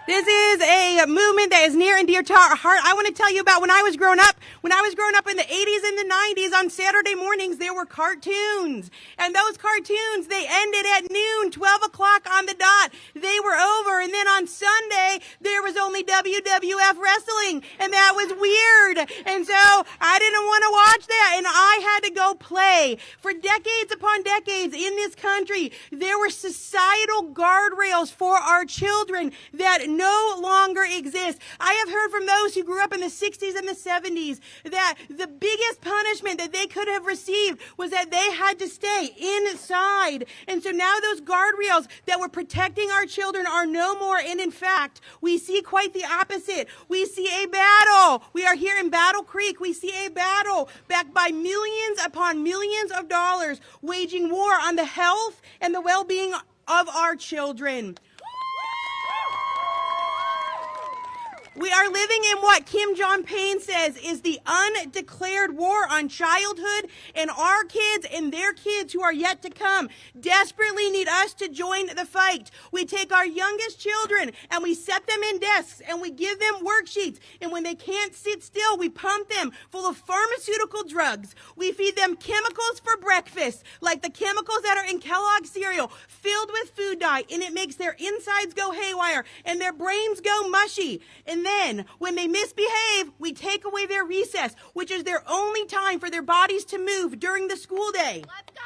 This is a movement that is near and dear to our heart. I want to tell you about when I was growing up. When I was growing up in the 80s and the 90s, on Saturday mornings, there were cartoons. And those cartoons, they ended at noon, 12 o'clock on the dot. They were over. And then on Sunday, there was only WWF wrestling. And that was weird. And so I didn't want to watch that. And I had to go play. For decades upon decades in this country, there were societal guardrails for our children that no longer exist. I have heard from those who grew up in the 60s and the 70s that the biggest punishment that they could have received was that they had to stay inside. And so now those guardrails that were protecting our children are no more. And in fact, we see quite the opposite. We see a battle. We are here in Battle Creek. We see a battle backed by millions upon millions of dollars, waging war on the health and the well-being of our children. We are living in what Kim Jong-un says is the undeclared war on childhood, and our kids and their kids who are yet to come desperately need us to join the fight. We take our youngest children and we set them in desks and we give them worksheets, and when they can't sit still, we pump them full of pharmaceutical drugs. We feed them chemicals for breakfast, like the chemicals that are in Kellogg cereal, filled with food dye, and it makes their insides go haywire and their brains go mushy. And then, when they misbehave, we take away their recess, which is their only time for their bodies to move during the school day. Let's go!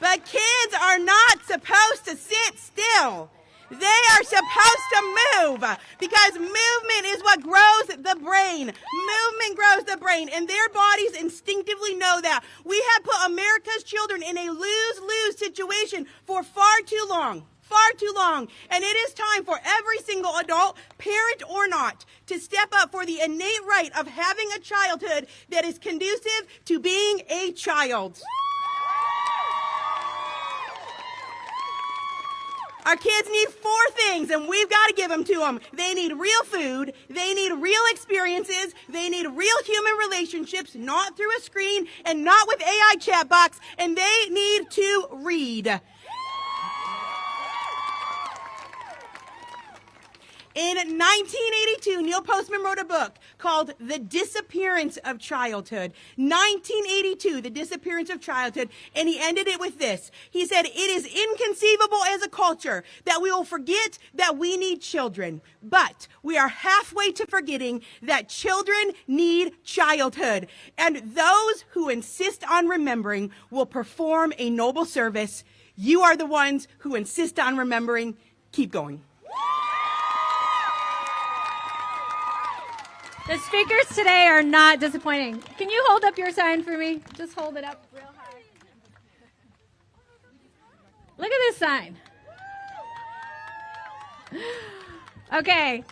But kids are not supposed to sit still. They are supposed to move, because movement is what grows the brain. Movement grows the brain, and their bodies instinctively know that. We have put America's children in a lose-lose situation for far too long. Far too long. And it is time for every single adult, parent or not, to step up for the innate right of having a childhood that is conducive to being a child. Our kids need 4 things, and we've got to give them to them. They need real food, they need real experiences, they need real human relationships, not through a screen and not with AI chatbots, and they need to read. In 1982, Neil Postman wrote a book called The Disappearance of Childhood. 1982, The Disappearance of Childhood, and he ended it with this. He said, "It is inconceivable as a culture that we will forget that we need children, but we are halfway to forgetting that children need childhood, and those who insist on remembering will perform a noble service. You are the ones who insist on remembering. Keep going." The speakers today are not disappointing. Can you hold up your sign for me? Just hold it up real high. Look at this sign. Okay,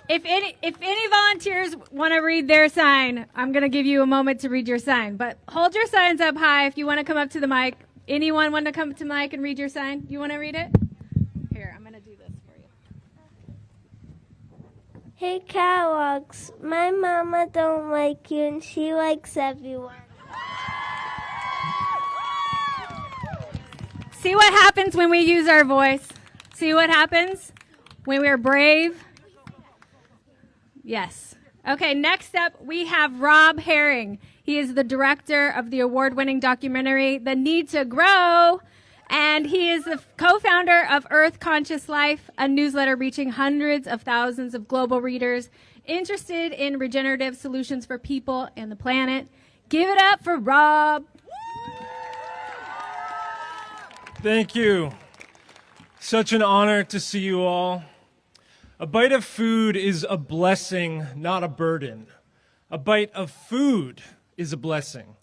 If any volunteers want to read their sign, I'm going to give you a moment to read your sign. But hold your signs up high if you want to come up to the mic. Anyone want to come to the mic and read your sign? You want to read it? Here, I'm going to do this for you. Hey, Kellogg's, my mama don't like you and she likes everyone. See what happens when we use our voice? See what happens when we're brave? Yes. Okay, next up we have Rob Herring. He is the director of the award-winning documentary, The Need to Grow, and he is the co-founder of Earth Conscious Life, a newsletter reaching hundreds of thousands of global readers interested in regenerative solutions for people and the planet. Give it up for Rob. Thank you. Such an honor to see you all. A bite of food is a blessing, not a burden. A bite of food is a blessing.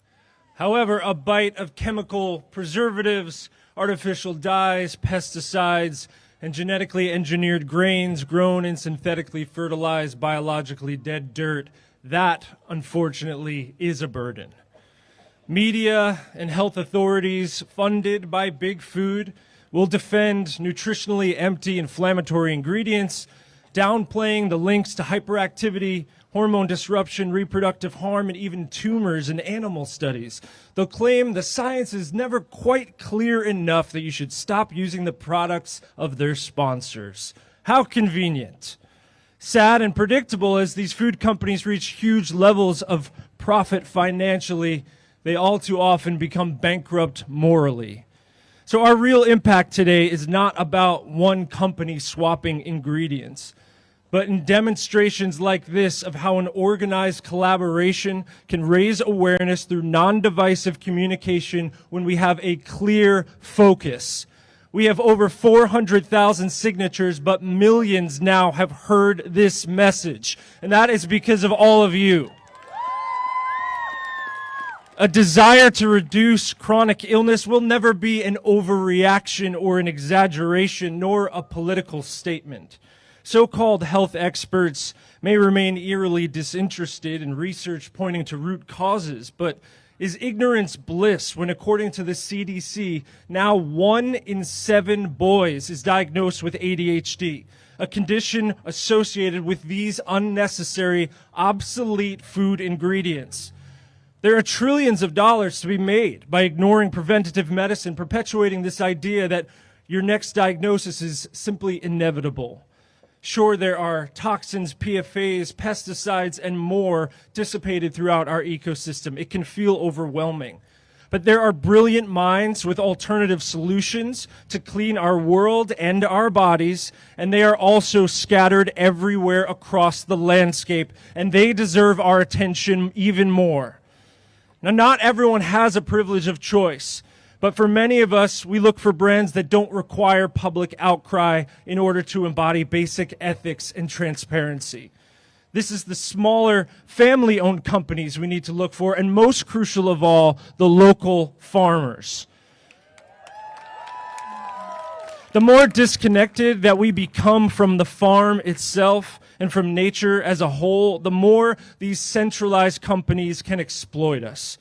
However, a bite of chemical preservatives, artificial dyes, pesticides, and genetically engineered grains grown in synthetically fertilized, biologically dead dirt, that, unfortunately, is a burden. Media and health authorities funded by big food will defend nutritionally empty inflammatory ingredients, downplaying the links to hyperactivity, hormone disruption, reproductive harm, and even tumors in animal studies. They'll claim the science is never quite clear enough that you should stop using the products of their sponsors. How convenient. Sad and predictable as these food companies reach huge levels of profit financially, they all too often become bankrupt morally. So our real impact today is not about one company swapping ingredients, but in demonstrations like this of how an organized collaboration can raise awareness through non-divisive communication when we have a clear focus. We have over 400,000 signatures, but millions now have heard this message, and that is because of all of you. A desire to reduce chronic illness will never be an overreaction or an exaggeration, nor a political statement. So-called health experts may remain eerily disinterested in research pointing to root causes, but is ignorance bliss when, according to the CDC, now 1 in 7 boys is diagnosed with ADHD, a condition associated with these unnecessary, obsolete food ingredients. There are trillions of dollars to be made by ignoring preventative medicine, perpetuating this idea that your next diagnosis is simply inevitable. Sure, there are toxins, PFAs, pesticides, and more dissipated throughout our ecosystem. It can feel overwhelming. But there are brilliant minds with alternative solutions to clean our world and our bodies, and they are also scattered everywhere across the landscape, and they deserve our attention even more. Now, not everyone has a privilege of choice, but for many of us, we look for brands that don't require public outcry in order to embody basic ethics and transparency. This is the smaller family-owned companies we need to look for, and most crucial of all, the local farmers. The more disconnected that we become from the farm itself and from nature as a whole, the more these centralized companies can exploit us.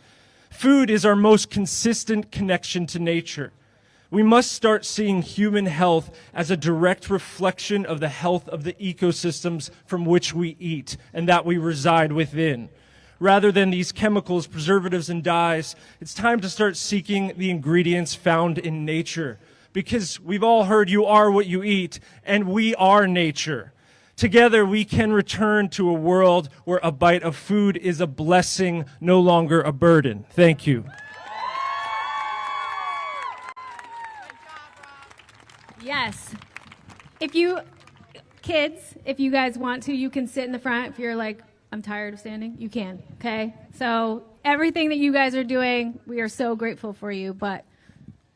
Food is our most consistent connection to nature. We must start seeing human health as a direct reflection of the health of the ecosystems from which we eat and that we reside within. Rather than these chemicals, preservatives, and dyes, it's time to start seeking the ingredients found in nature. Because we've all heard you are what you eat, and we are nature. Together, we can return to a world where a bite of food is a blessing, no longer a burden. Thank you. Yes. If you guys want to, you can sit in the front. If you're like, I'm tired of standing, you can, okay? So everything that you guys are doing, we are so grateful for you, but,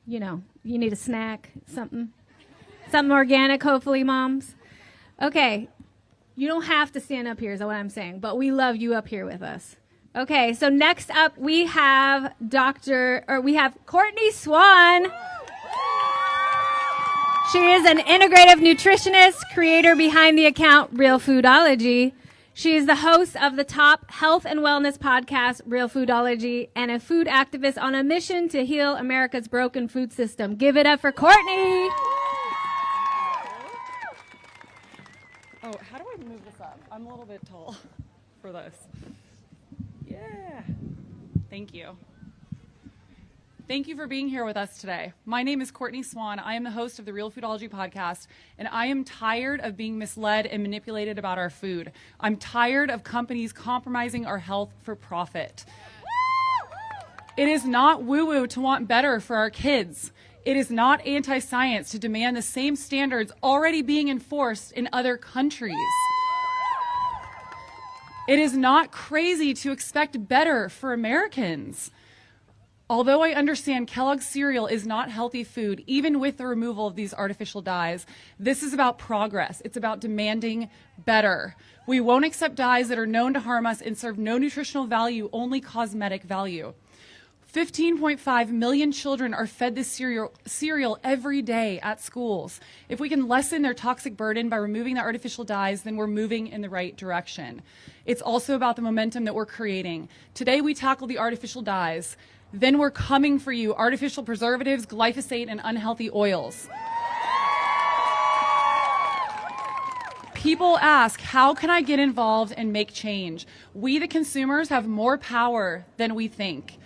you know, you need a snack, something organic, hopefully, moms. Okay, you don't have to stand up here is what I'm saying, but we love you up here with us. Okay, so next up we have Courtney Swan. She is an integrative nutritionist, creator behind the account Real Foodology. She is the host of the top health and wellness podcast, Real Foodology, and a food activist on a mission to heal America's broken food system. Give it up for Courtney. Oh, how do I move this up? I'm a little bit tall for this. Yeah. Thank you. Thank you for being here with us today. My name is Courtney Swan. I am the host of the Real Foodology podcast, and I am tired of being misled and manipulated about our food. I'm tired of companies compromising our health for profit. It is not woo-woo to want better for our kids. It is not anti-science to demand the same standards already being enforced in other countries. It is not crazy to expect better for Americans. Although I understand Kellogg's cereal is not healthy food, even with the removal of these artificial dyes, this is about progress. It's about demanding better. We won't accept dyes that are known to harm us and serve no nutritional value, only cosmetic value. 15.5 million children are fed this cereal every day at schools. If we can lessen their toxic burden by removing the artificial dyes, then we're moving in the right direction. It's also about the momentum that we're creating. Today we tackle the artificial dyes. Then we're coming for you, artificial preservatives, glyphosate, and unhealthy oils. People ask, how can I get involved and make change? We, the consumers, have more power than we think.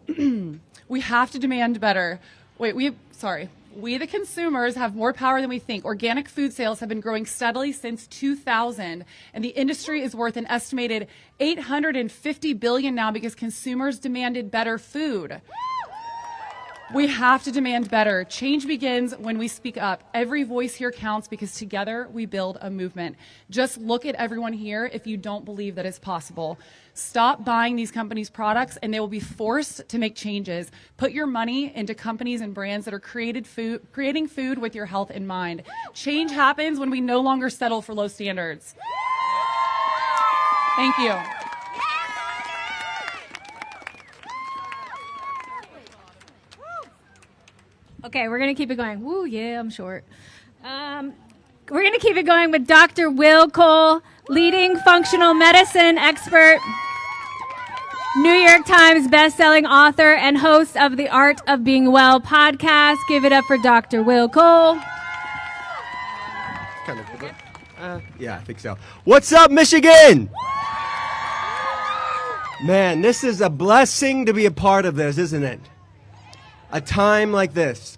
We have to demand better. We, the consumers, have more power than we think. Organic food sales have been growing steadily since 2000, and the industry is worth an estimated $850 billion now because consumers demanded better food. We have to demand better. Change begins when we speak up. Every voice here counts because together we build a movement. Just look at everyone here if you don't believe that it's possible. Stop buying these companies' products and they will be forced to make changes. Put your money into companies and brands that are creating food with your health in mind. Change happens when we no longer settle for low standards. Thank you. Okay, we're going to keep it going. Woo, yeah, I'm short. We're going to keep it going with Dr. Will Cole, leading functional medicine expert, New York Times bestselling author, and host of the Art of Being Well podcast. Give it up for Dr. Will Cole. Kind of good. Yeah, I think so. What's up, Michigan? Man, this is a blessing to be a part of this, isn't it? A time like this.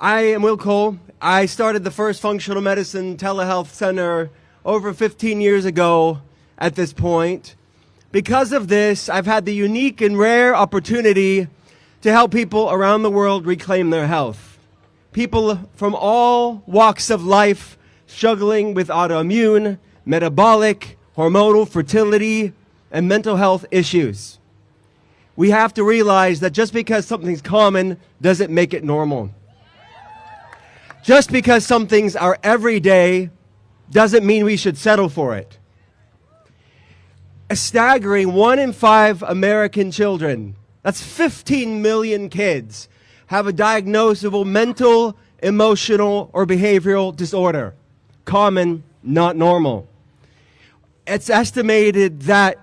I am Will Cole. I started the first functional medicine telehealth center over 15 years ago at this point. Because of this, I've had the unique and rare opportunity to help people around the world reclaim their health. People from all walks of life struggling with autoimmune, metabolic, hormonal, fertility, and mental health issues. We have to realize that just because something's common doesn't make it normal. Just because some things are everyday doesn't mean we should settle for it. A staggering 1 in 5 American children, that's 15 million kids, have a diagnosable mental, emotional, or behavioral disorder. Common, not normal. It's estimated that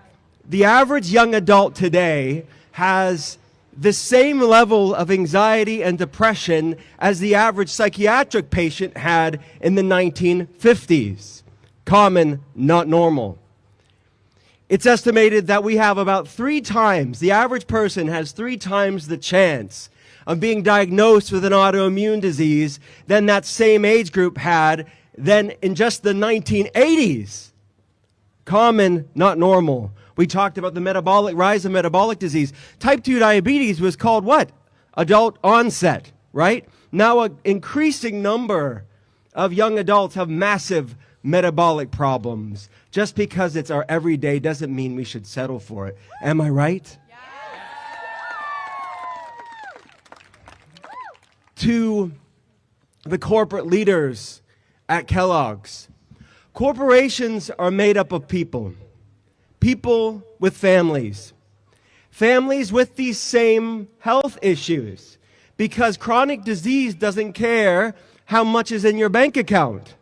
the average young adult today has the same level of anxiety and depression as the average psychiatric patient had in the 1950s. Common, not normal. It's estimated that we have about 3 times, the average person has 3 times the chance of being diagnosed with an autoimmune disease than that same age group had than in just the 1980s. Common, not normal. We talked about the rise of metabolic disease. Type 2 diabetes was called what? Adult onset, right? Now an increasing number of young adults have massive metabolic problems. Just because it's our everyday doesn't mean we should settle for it. Am I right? To the corporate leaders at Kellogg's. Corporations are made up of people. People with families. Families with these same health issues. Because chronic disease doesn't care how much is in your bank account.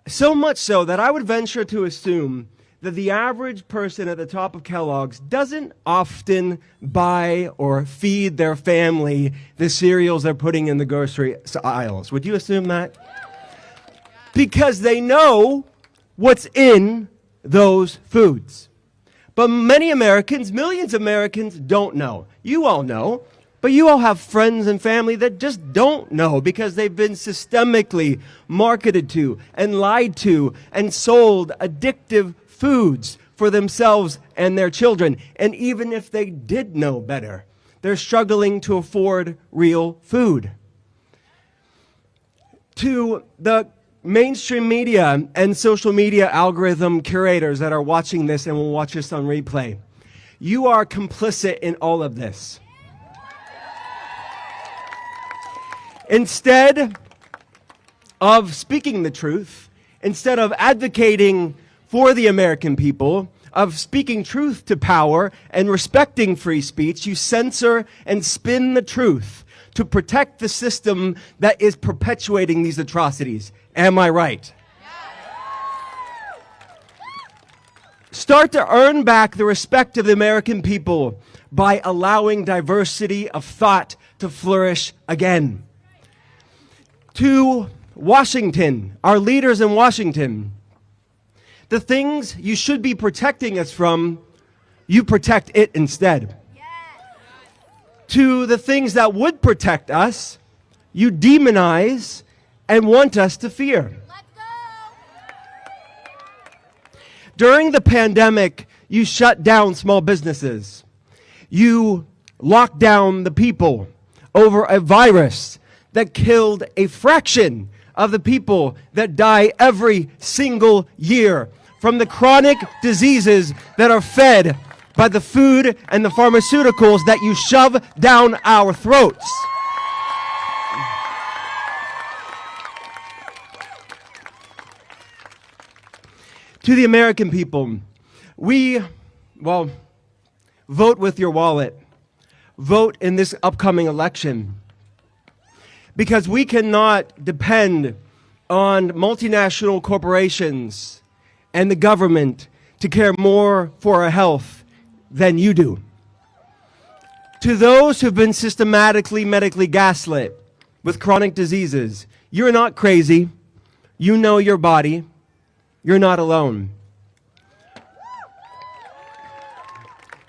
So much so that I would venture to assume that the average person at the top of Kellogg's doesn't often buy or feed their family the cereals they're putting in the grocery aisles. Would you assume that? Because they know what's in those foods. But many Americans, millions of Americans, don't know. You all know, but you all have friends and family that just don't know because they've been systemically marketed to and lied to and sold addictive foods for themselves and their children. And even if they did know better, they're struggling to afford real food. To the mainstream media and social media algorithm curators that are watching this and will watch this on replay, you are complicit in all of this. Instead of speaking the truth, instead of advocating for the American people, of speaking truth to power and respecting free speech, you censor and spin the truth to protect the system that is perpetuating these atrocities. Am I right? Start to earn back the respect of the American people by allowing diversity of thought to flourish again. To Washington, our leaders in Washington, the things you should be protecting us from, you protect it instead. To the things that would protect us, you demonize and want us to fear. During the pandemic, you shut down small businesses. You locked down the people over a virus that killed a fraction of the people that die every single year from the chronic diseases that are fed by the food and the pharmaceuticals that you shove down our throats. To the American people, vote with your wallet. Vote in this upcoming election. Because we cannot depend on multinational corporations and the government to care more for our health than you do. To those who've been systematically medically gaslit with chronic diseases, you're not crazy. You know your body. You're not alone.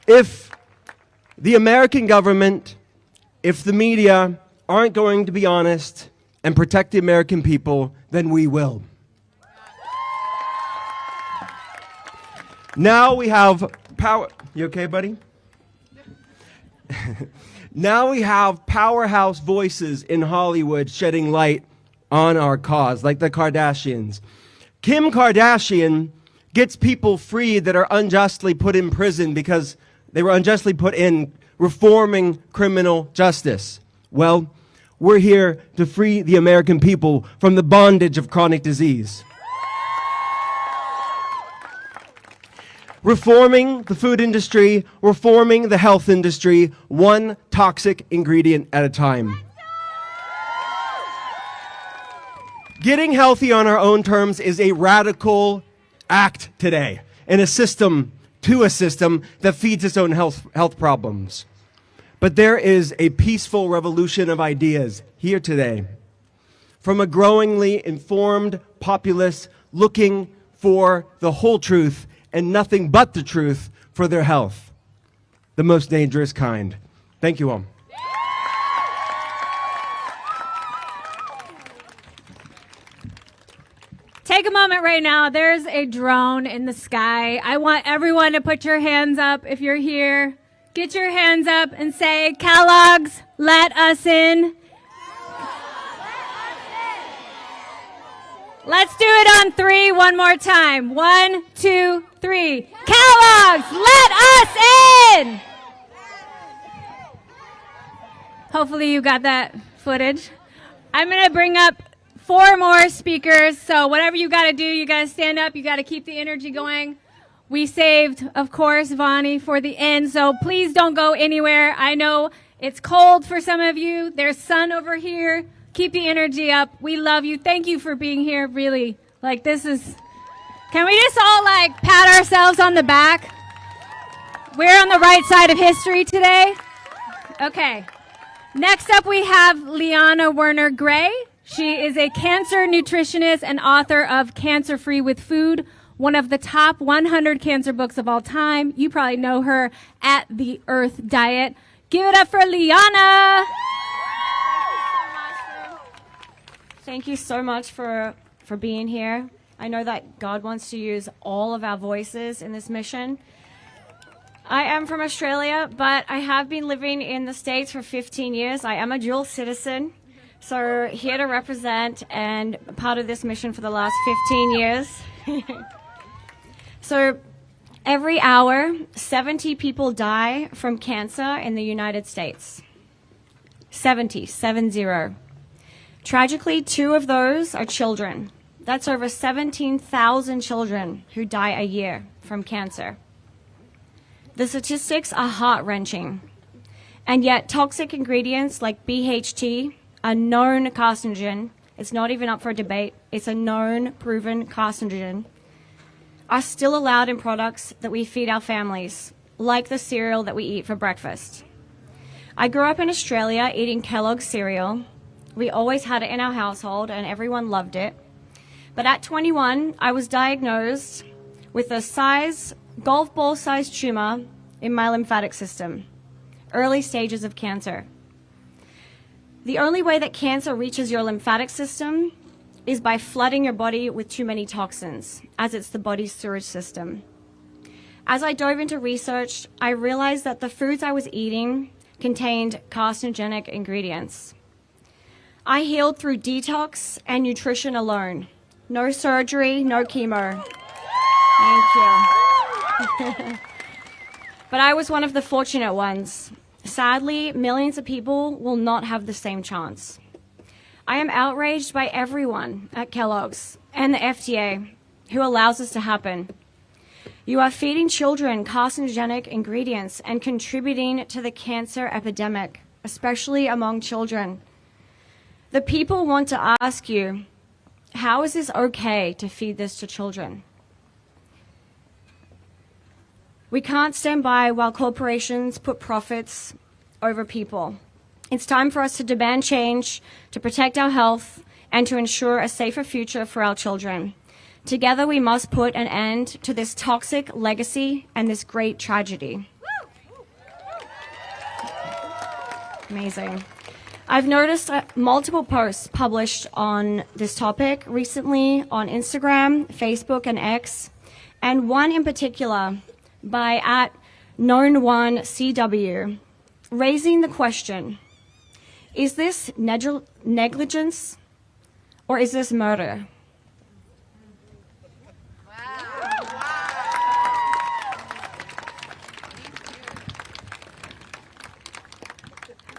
If the American government, if the media aren't going to be honest and protect the American people, then we will. Now we have power. You okay, buddy? Now we have powerhouse voices in Hollywood shedding light on our cause, like the Kardashians. Kim Kardashian gets people freed that are unjustly put in prison because they were unjustly put in reforming criminal justice. Well, we're here to free the American people from the bondage of chronic disease. Reforming the food industry, reforming the health industry, one toxic ingredient at a time. Getting healthy on our own terms is a radical act today in a system that feeds its own health problems. But there is a peaceful revolution of ideas here today from a growingly informed populace looking for the whole truth and nothing but the truth for their health, the most dangerous kind. Thank you all. Take a moment right now. There's a drone in the sky. I want everyone to put your hands up if you're here. Get your hands up and say, Kellogg's, let us in. Let's do it on 3 one more time. 1, 2, 3. Kellogg's, let us in. Hopefully you got that footage. I'm going to bring up 4 more speakers. So whatever you got to do, you got to stand up. You got to keep the energy going. We saved, of course, Vani for the end. So please don't go anywhere. I know it's cold for some of you. There's sun over here. Keep the energy up. We love you. Thank you for being here. Really, like, this is, can we just all like pat ourselves on the back? We're on the right side of history today. Okay. Next up, we have Liana Werner Gray. She is a cancer nutritionist and author of Cancer Free with Food, one of the top 100 cancer books of all time. You probably know her at the Earth Diet. Give it up for Liana. Thank you so much for being here. I know that God wants to use all of our voices in this mission. I am from Australia, but I have been living in the States for 15 years. I am a dual citizen, so here to represent and part of this mission for the last 15 years. So every hour, 70 people die from cancer in the United States. 70. Tragically, 2 of those are children. That's over 17,000 children who die a year from cancer. The statistics are heart-wrenching. And yet toxic ingredients like BHT, a known carcinogen, it's not even up for debate, it's a known, proven carcinogen, are still allowed in products that we feed our families, like the cereal that we eat for breakfast. I grew up in Australia eating Kellogg cereal. We always had it in our household and everyone loved it. But at 21, I was diagnosed with a golf ball-sized tumor in my lymphatic system, early stages of cancer. The only way that cancer reaches your lymphatic system is by flooding your body with too many toxins, as it's the body's sewage system. As I dove into research, I realized that the foods I was eating contained carcinogenic ingredients. I healed through detox and nutrition alone. No surgery, no chemo. Thank you. But I was one of the fortunate ones. Sadly, millions of people will not have the same chance. I am outraged by everyone at Kellogg's and the FDA who allows this to happen. You are feeding children carcinogenic ingredients and contributing to the cancer epidemic, especially among children. The people want to ask you, how is this okay to feed this to children? We can't stand by while corporations put profits over people. It's time for us to demand change, to protect our health, and to ensure a safer future for our children. Together, we must put an end to this toxic legacy and this great tragedy. Amazing. I've noticed multiple posts published on this topic recently on Instagram, Facebook, and X, and one in particular by @known1cw, raising the question, is this negligence or is this murder?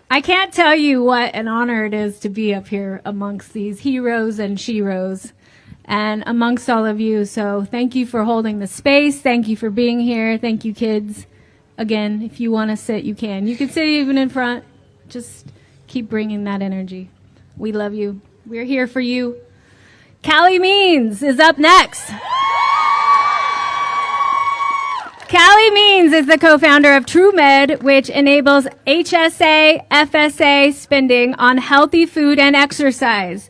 I can't tell you what an honor it is to be up here amongst these heroes and sheroes and amongst all of you. So thank you for holding the space. Thank you for being here. Thank you, kids. Again, if you want to sit, you can. You can sit even in front. Just keep bringing that energy. We love you. We're here for you. Callie Means is up next. Callie Means is the co-founder of TrueMed, which enables HSA, FSA spending on healthy food and exercise.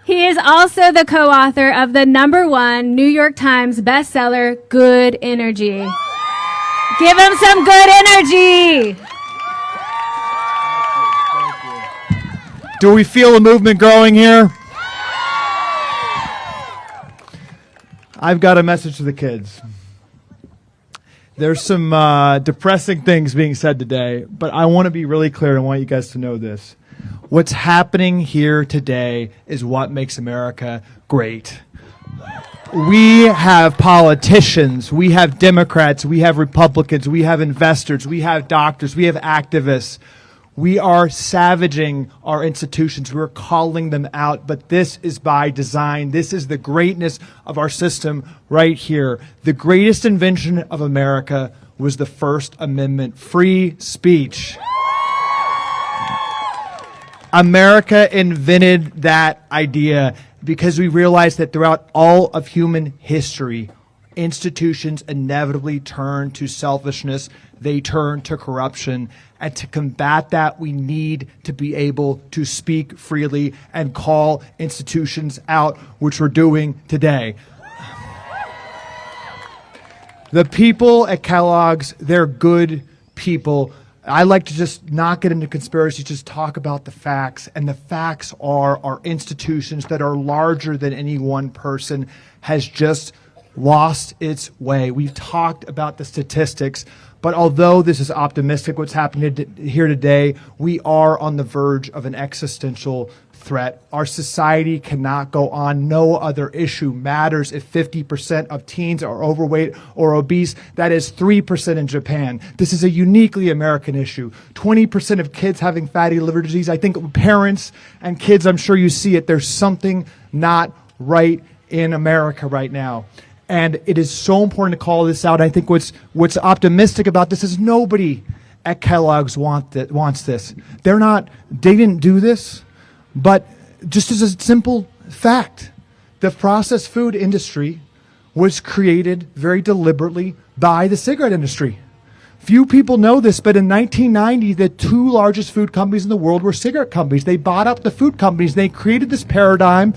He is also the co-author of the #1 New York Times bestseller, Good Energy. Give him some good energy. Do we feel a movement growing here? I've got a message to the kids. There's some depressing things being said today, but I want to be really clear and I want you guys to know this. What's happening here today is what makes America great. We have politicians, we have Democrats, we have Republicans, we have investors, we have doctors, we have activists. We are savaging our institutions. We're calling them out, but this is by design. This is the greatness of our system right here. The greatest invention of America was the First Amendment, free speech. America invented that idea because we realized that throughout all of human history, institutions inevitably turn to selfishness. They turn to corruption. And to combat that, we need to be able to speak freely and call institutions out, which we're doing today. The people at Kellogg's, they're good people. I like to just not get into conspiracy, just talk about the facts. And the facts are our institutions that are larger than any one person has just lost its way. We've talked about the statistics, but although this is optimistic, what's happening here today, we are on the verge of an existential threat. Our society cannot go on. No other issue matters. If 50% of teens are overweight or obese, that is 3% in Japan. This is a uniquely American issue. 20% of kids having fatty liver disease. I think parents and kids, I'm sure you see it. There's something not right in America right now. And it is so important to call this out. I think what's optimistic about this is nobody at Kellogg's wants this. They didn't do this, but just as a simple fact, the processed food industry was created very deliberately by the cigarette industry. Few people know this, but in 1990, the two largest food companies in the world were cigarette companies. They bought up the food companies. They created this paradigm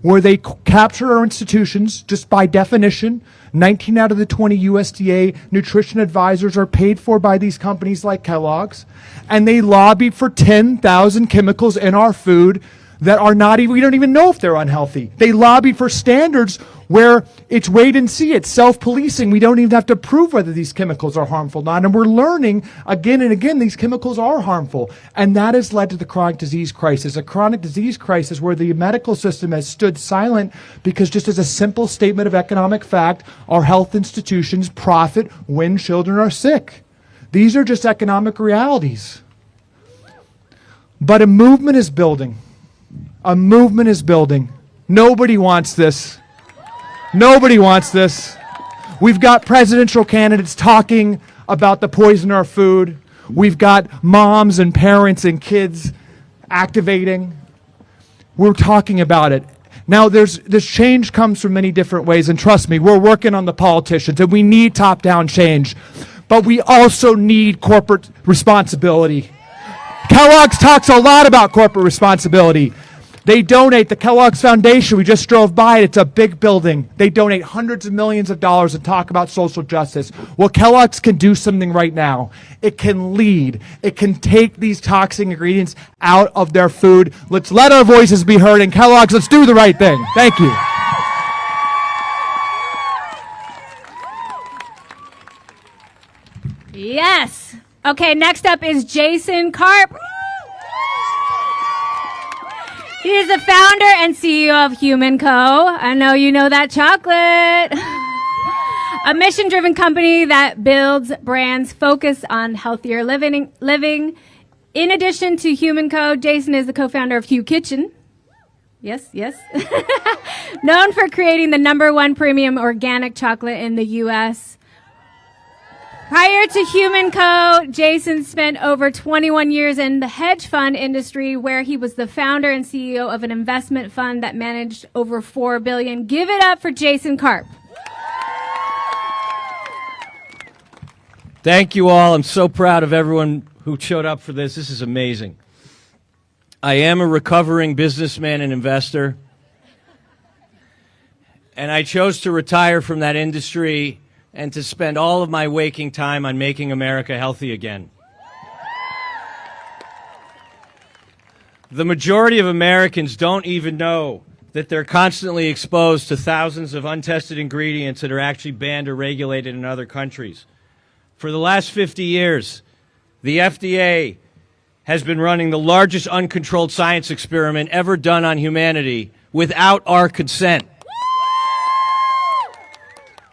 where they capture our institutions just by definition. 19 out of the 20 USDA nutrition advisors are paid for by these companies like Kellogg's. And they lobby for 10,000 chemicals in our food that are not even, we don't even know if they're unhealthy. They lobby for standards where it's wait and see, it's self-policing. We don't even have to prove whether these chemicals are harmful or not. And we're learning again and again these chemicals are harmful. And that has led to the chronic disease crisis, a chronic disease crisis where the medical system has stood silent because just as a simple statement of economic fact, our health institutions profit when children are sick. These are just economic realities. But a movement is building. A movement is building. Nobody wants this. Nobody wants this. We've got presidential candidates talking about the poison in our food. We've got moms and parents and kids activating. We're talking about it. Now, this change comes from many different ways, and trust me, we're working on the politicians, and we need top-down change. But we also need corporate responsibility. Kellogg's talks a lot about corporate responsibility. They donate, the Kellogg's Foundation, we just drove by it, it's a big building. They donate hundreds of millions of dollars and talk about social justice. Well, Kellogg's can do something right now. It can lead. It can take these toxic ingredients out of their food. Let's let our voices be heard, and Kellogg's, let's do the right thing. Thank you. Yes. Okay, next up is Jason Karp. He is the founder and CEO of Human Co. I know you know that chocolate. A mission-driven company that builds brands focused on healthier living. In addition to Human Co., Jason is the co-founder of Hugh Kitchen. Yes. Known for creating the #1 premium organic chocolate in the U.S. Prior to Human Co., Jason spent over 21 years in the hedge fund industry, where he was the founder and CEO of an investment fund that managed over $4 billion. Give it up for Jason Karp. Thank you all. I'm so proud of everyone who showed up for this. This is amazing. I am a recovering businessman and investor, and I chose to retire from that industry and to spend all of my waking time on making America healthy again. The majority of Americans don't even know that they're constantly exposed to thousands of untested ingredients that are actually banned or regulated in other countries. For the last 50 years, the FDA has been running the largest uncontrolled science experiment ever done on humanity without our consent.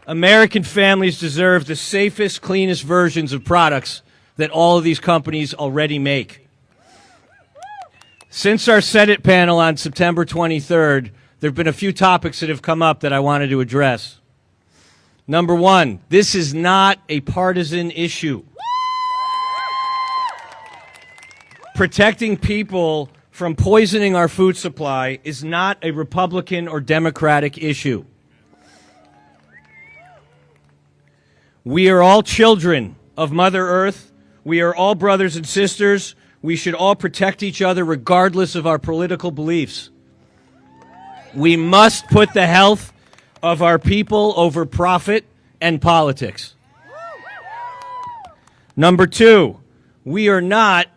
American families deserve the safest, cleanest versions of products that all of these companies already make. Since our Senate panel on September 23rd, there have been a few topics that have come up that I wanted to address. Number one, this is not a partisan issue. Protecting people from poisoning our food supply is not a Republican or Democratic issue. We are all children of Mother Earth. We are all brothers and sisters. We should all protect each other regardless of our political beliefs. We must put the health of our people over profit and politics. Number two, we are not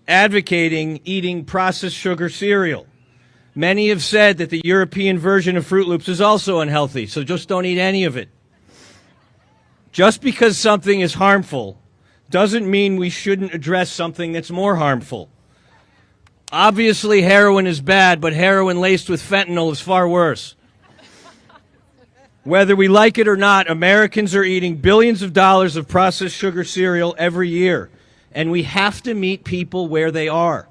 advocating eating processed sugar cereal. Many have said that the European version of Fruit Loops is also unhealthy, so just don't eat any of it. Just because something is harmful doesn't mean we shouldn't address something that's more harmful. Obviously, heroin is bad, but heroin laced with fentanyl is far worse. Whether we like it or not, Americans are eating billions of dollars of processed sugar cereal every year, and we have to meet people where they are.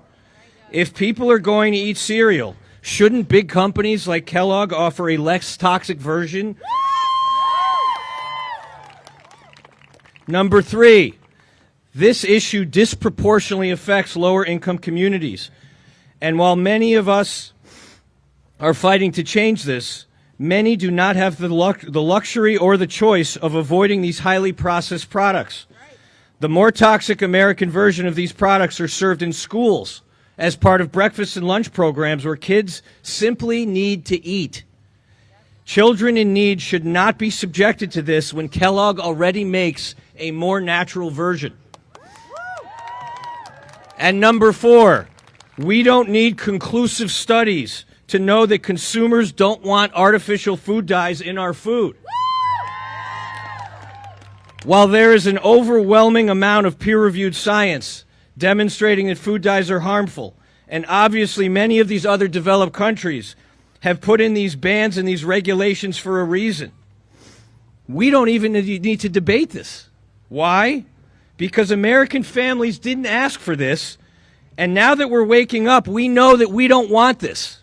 If people are going to eat cereal, shouldn't big companies like Kellogg offer a less toxic version? Number three, this issue disproportionately affects lower income communities. And while many of us are fighting to change this, many do not have the luxury or the choice of avoiding these highly processed products. The more toxic American version of these products are served in schools as part of breakfast and lunch programs where kids simply need to eat. Children in need should not be subjected to this when Kellogg already makes a more natural version. And number four, we don't need conclusive studies to know that consumers don't want artificial food dyes in our food. While there is an overwhelming amount of peer-reviewed science demonstrating that food dyes are harmful, and obviously many of these other developed countries have put in these bans and these regulations for a reason, we don't even need to debate this. Why? Because American families didn't ask for this, and now that we're waking up, we know that we don't want this.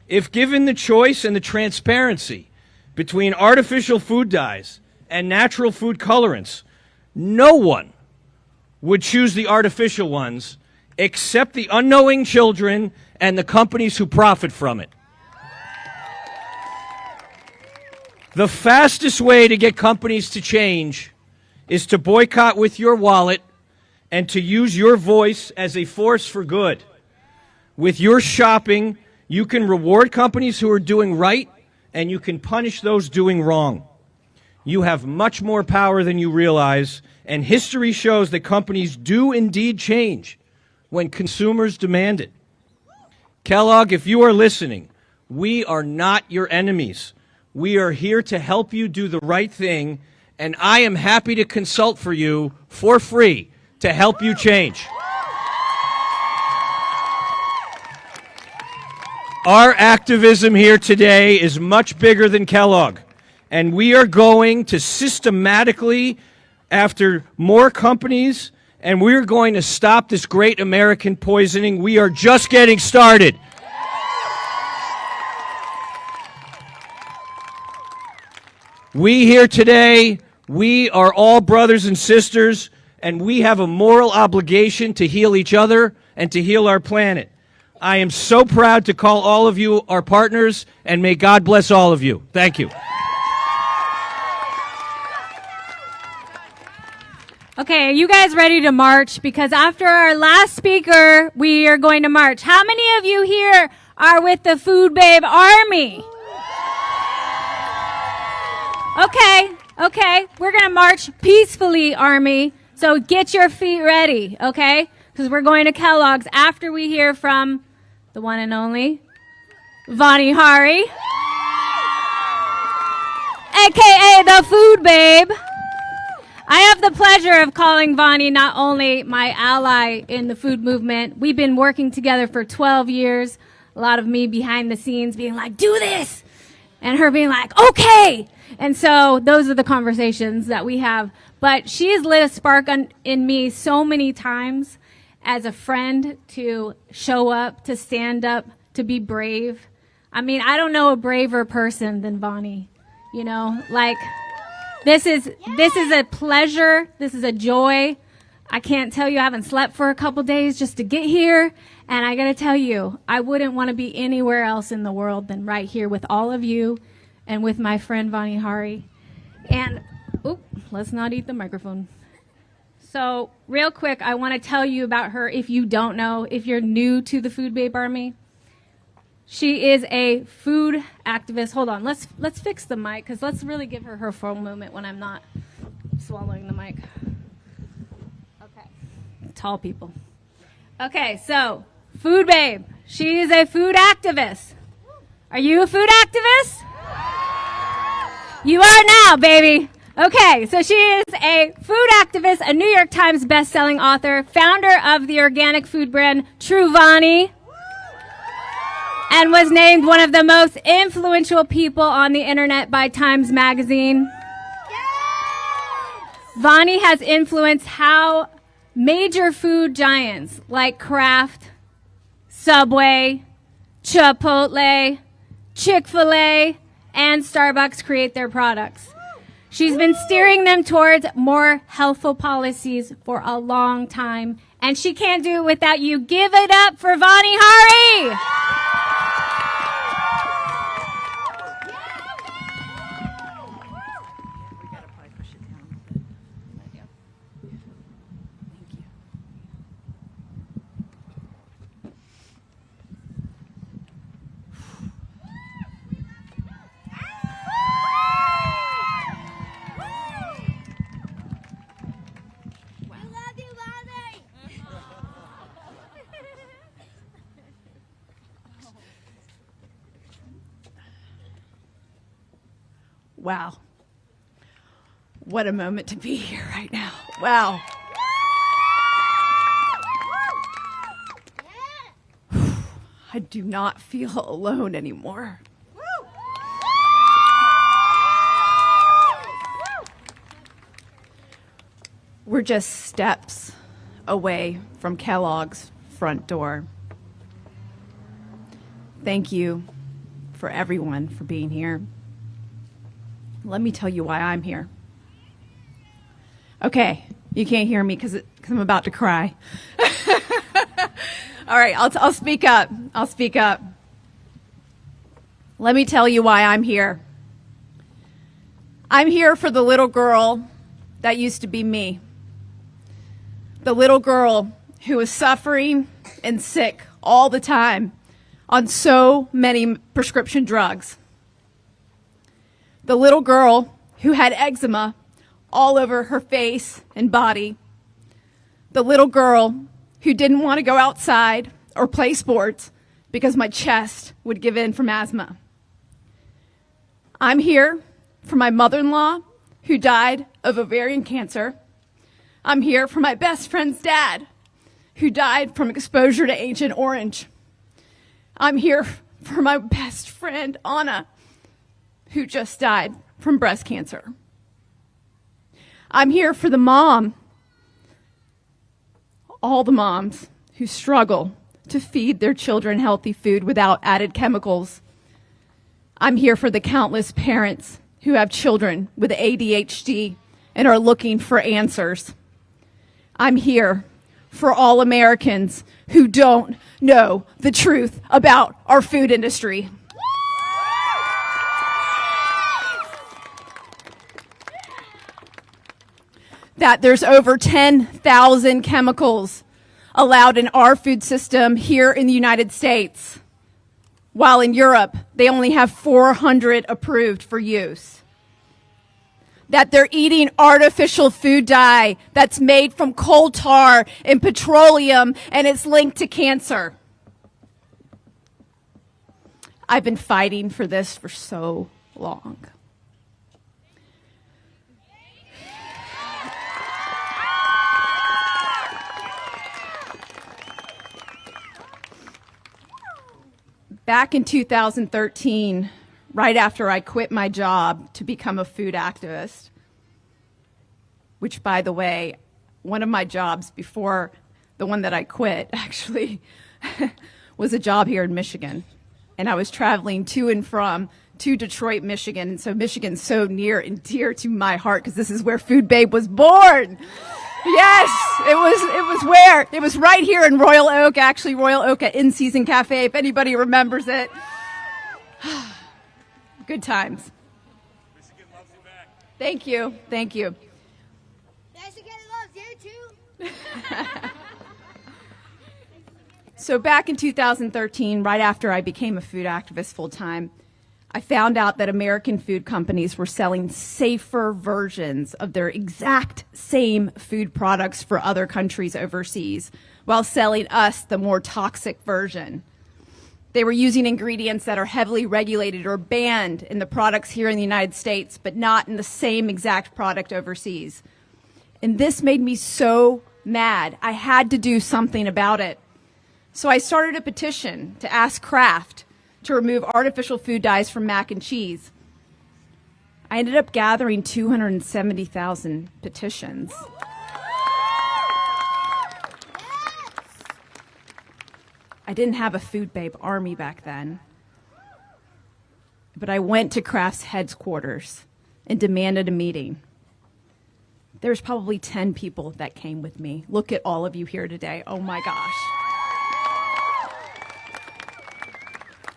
If given the choice and the transparency between artificial food dyes and natural food colorants, no one would choose the artificial ones except the unknowing children and the companies who profit from it. The fastest way to get companies to change is to boycott with your wallet and to use your voice as a force for good. With your shopping, you can reward companies who are doing right, and you can punish those doing wrong. You have much more power than you realize, and history shows that companies do indeed change when consumers demand it. Kellogg, if you are listening, we are not your enemies. We are here to help you do the right thing, and I am happy to consult for you for free to help you change. Our activism here today is much bigger than Kellogg, and we are going to systematically after more companies, and we're going to stop this great American poisoning. We are just getting started. We here today, we are all brothers and sisters, and we have a moral obligation to heal each other and to heal our planet. I am so proud to call all of you our partners, and may God bless all of you. Thank you. Okay, are you guys ready to march? Because after our last speaker, we are going to march. How many of you here are with the Food Babe Army? Okay, we're going to march peacefully, Army. So get your feet ready, okay? Because we're going to Kellogg's after we hear from the one and only Vani Hari, a.k.a. the Food Babe. I have the pleasure of calling Vani not only my ally in the food movement. We've been working together for 12 years. A lot of me behind the scenes being like, do this. And her being like, okay. And so those are the conversations that we have. But she has lit a spark in me so many times as a friend to show up, to stand up, to be brave. I mean, I don't know a braver person than Vani. You know, like, this is a pleasure. This is a joy. I can't tell you, I haven't slept for a couple days just to get here. And I got to tell you, I wouldn't want to be anywhere else in the world than right here with all of you and with my friend Vani Hari. And, let's not eat the microphone. So, real quick, I want to tell you about her if you don't know, if you're new to the Food Babe Army. She is a food activist. Hold on, let's fix the mic, because let's really give her her full moment when I'm not swallowing the mic. Okay, tall people. Okay, so, Food Babe. She is a food activist. Are you a food activist? You are now, baby. Okay, so she is a food activist, a New York Times best-selling author, founder of the organic food brand True Vani, and was named one of the most influential people on the internet by Times Magazine. Vani has influenced how major food giants like Kraft, Subway, Chipotle, Chick-fil-A, and Starbucks create their products. She's been steering them towards more healthful policies for a long time, and she can't do it without you. Give it up for Vani Hari! Wow. What a moment to be here right now. Wow. I do not feel alone anymore. We're just steps away from Kellogg's front door. Thank you for everyone for being here. Let me tell you why I'm here. Okay, you can't hear me because I'm about to cry. All right, I'll speak up. I'll speak up. Let me tell you why I'm here. I'm here for the little girl that used to be me. The little girl who was suffering and sick all the time on so many prescription drugs. The little girl who had eczema all over her face and body. The little girl who didn't want to go outside or play sports because my chest would give in from asthma. I'm here for my mother-in-law who died of ovarian cancer. I'm here for my best friend's dad who died from exposure to Agent Orange. I'm here for my best friend, Anna, who just died from breast cancer. I'm here for the mom, all the moms who struggle to feed their children healthy food without added chemicals. I'm here for the countless parents who have children with ADHD and are looking for answers. I'm here for all Americans who don't know the truth about our food industry. That there's over 10,000 chemicals allowed in our food system here in the United States, while in Europe, they only have 400 approved for use. That they're eating artificial food dye that's made from coal tar and petroleum, and it's linked to cancer. I've been fighting for this for so long. Back in 2013, right after I quit my job to become a food activist, which, by the way, one of my jobs before the one that I quit actually was a job here in Michigan. And I was traveling to and from to Detroit, Michigan. And so Michigan's so near and dear to my heart because this is where Food Babe was born. Yes, it was where? It was right here in Royal Oak, actually Royal Oak at In Season Cafe, if anybody remembers it. Good times. Michigan loves you back. Thank you. Thank you. Michigan loves you too. So back in 2013, right after I became a food activist full time, I found out that American food companies were selling safer versions of their exact same food products for other countries overseas, while selling us the more toxic version. They were using ingredients that are heavily regulated or banned in the products here in the United States, but not in the same exact product overseas. And this made me so mad. I had to do something about it. So I started a petition to ask Kraft to remove artificial food dyes from mac and cheese. I ended up gathering 270,000 petitions. I didn't have a food babe army back then. But I went to Kraft's headquarters and demanded a meeting. There's probably 10 people that came with me. Look at all of you here today. Oh my gosh.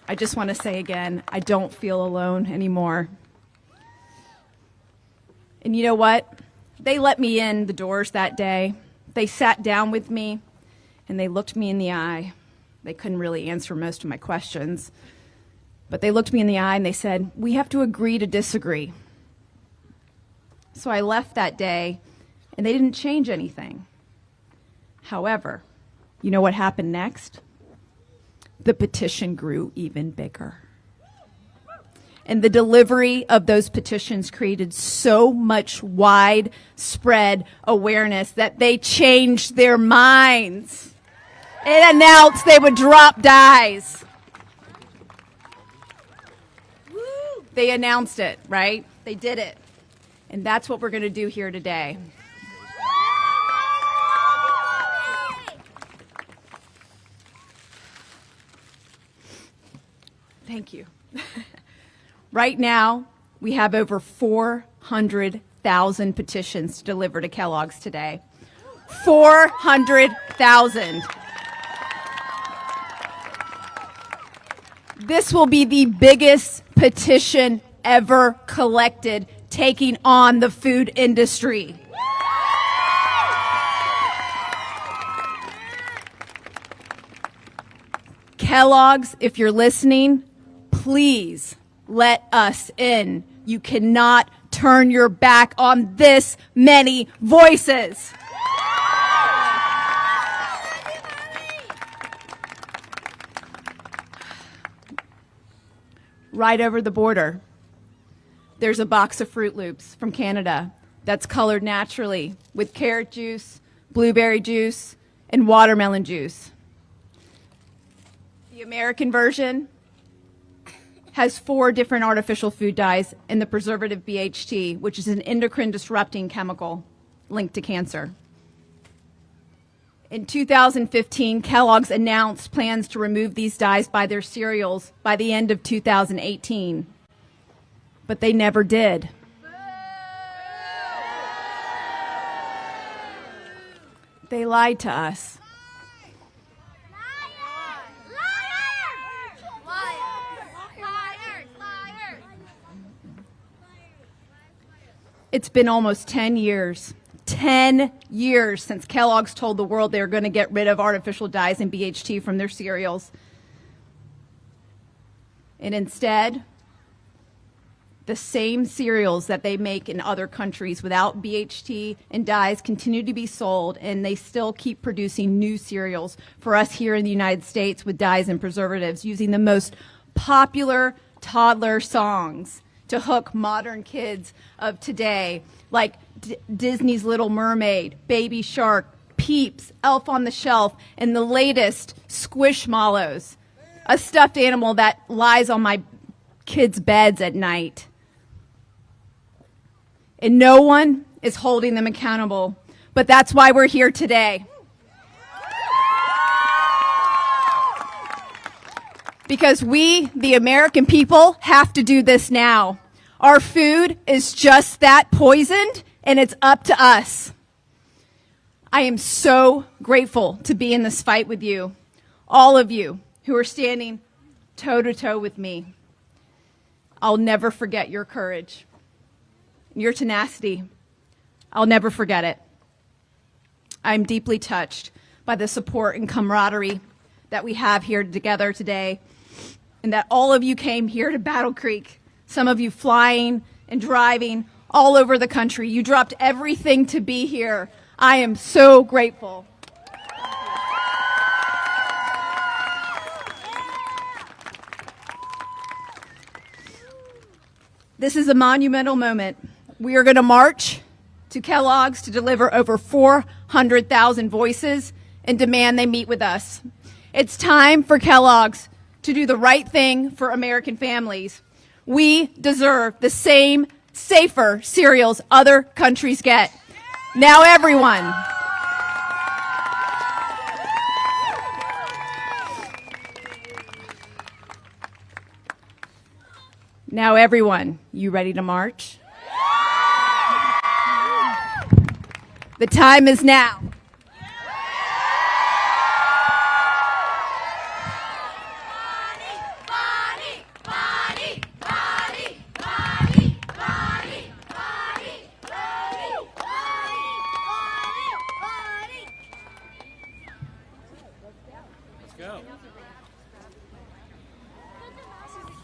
I just want to say again, I don't feel alone anymore. And you know what? They let me in the doors that day. They sat down with me and they looked me in the eye. They couldn't really answer most of my questions, but they looked me in the eye and they said, "We have to agree to disagree." So I left that day and they didn't change anything. However, you know what happened next? The petition grew even bigger. And the delivery of those petitions created so much widespread awareness that they changed their minds and announced they would drop dyes. They announced it, right? They did it. And that's what we're going to do here today. Thank you. Right now, we have over 400,000 petitions to deliver to Kellogg's today. 400,000. This will be the biggest petition ever collected, taking on the food industry. Kellogg's, if you're listening, please let us in. You cannot turn your back on this many voices. Right over the border, there's a box of Fruit Loops from Canada that's colored naturally with carrot juice, blueberry juice, and watermelon juice. The American version has 4 different artificial food dyes and the preservative BHT, which is an endocrine disrupting chemical linked to cancer. In 2015, Kellogg's announced plans to remove these dyes by their cereals by the end of 2018, but they never did. They lied to us. It's been almost 10 years. 10 years since Kellogg's told the world they're going to get rid of artificial dyes and BHT from their cereals. And instead, the same cereals that they make in other countries without BHT and dyes continue to be sold, and they still keep producing new cereals for us here in the United States with dyes and preservatives, using the most popular toddler songs to hook modern kids of today, like Disney's Little Mermaid, Baby Shark, Peeps, Elf on the Shelf, and the latest Squishmallows, a stuffed animal that lies on my kids' beds at night. And no one is holding them accountable, but that's why we're here today. Because we, the American people, have to do this now. Our food is just that poisoned, and it's up to us. I am so grateful to be in this fight with you, all of you who are standing toe to toe with me. I'll never forget your courage, your tenacity. I'll never forget it. I'm deeply touched by the support and camaraderie that we have here together today, and that all of you came here to Battle Creek, some of you flying and driving all over the country. You dropped everything to be here. I am so grateful. This is a monumental moment. We are going to march to Kellogg's to deliver over 400,000 voices and demand they meet with us. It's time for Kellogg's to do the right thing for American families. We deserve the same safer cereals other countries get. Now everyone. Now everyone, you ready to march? The time is now.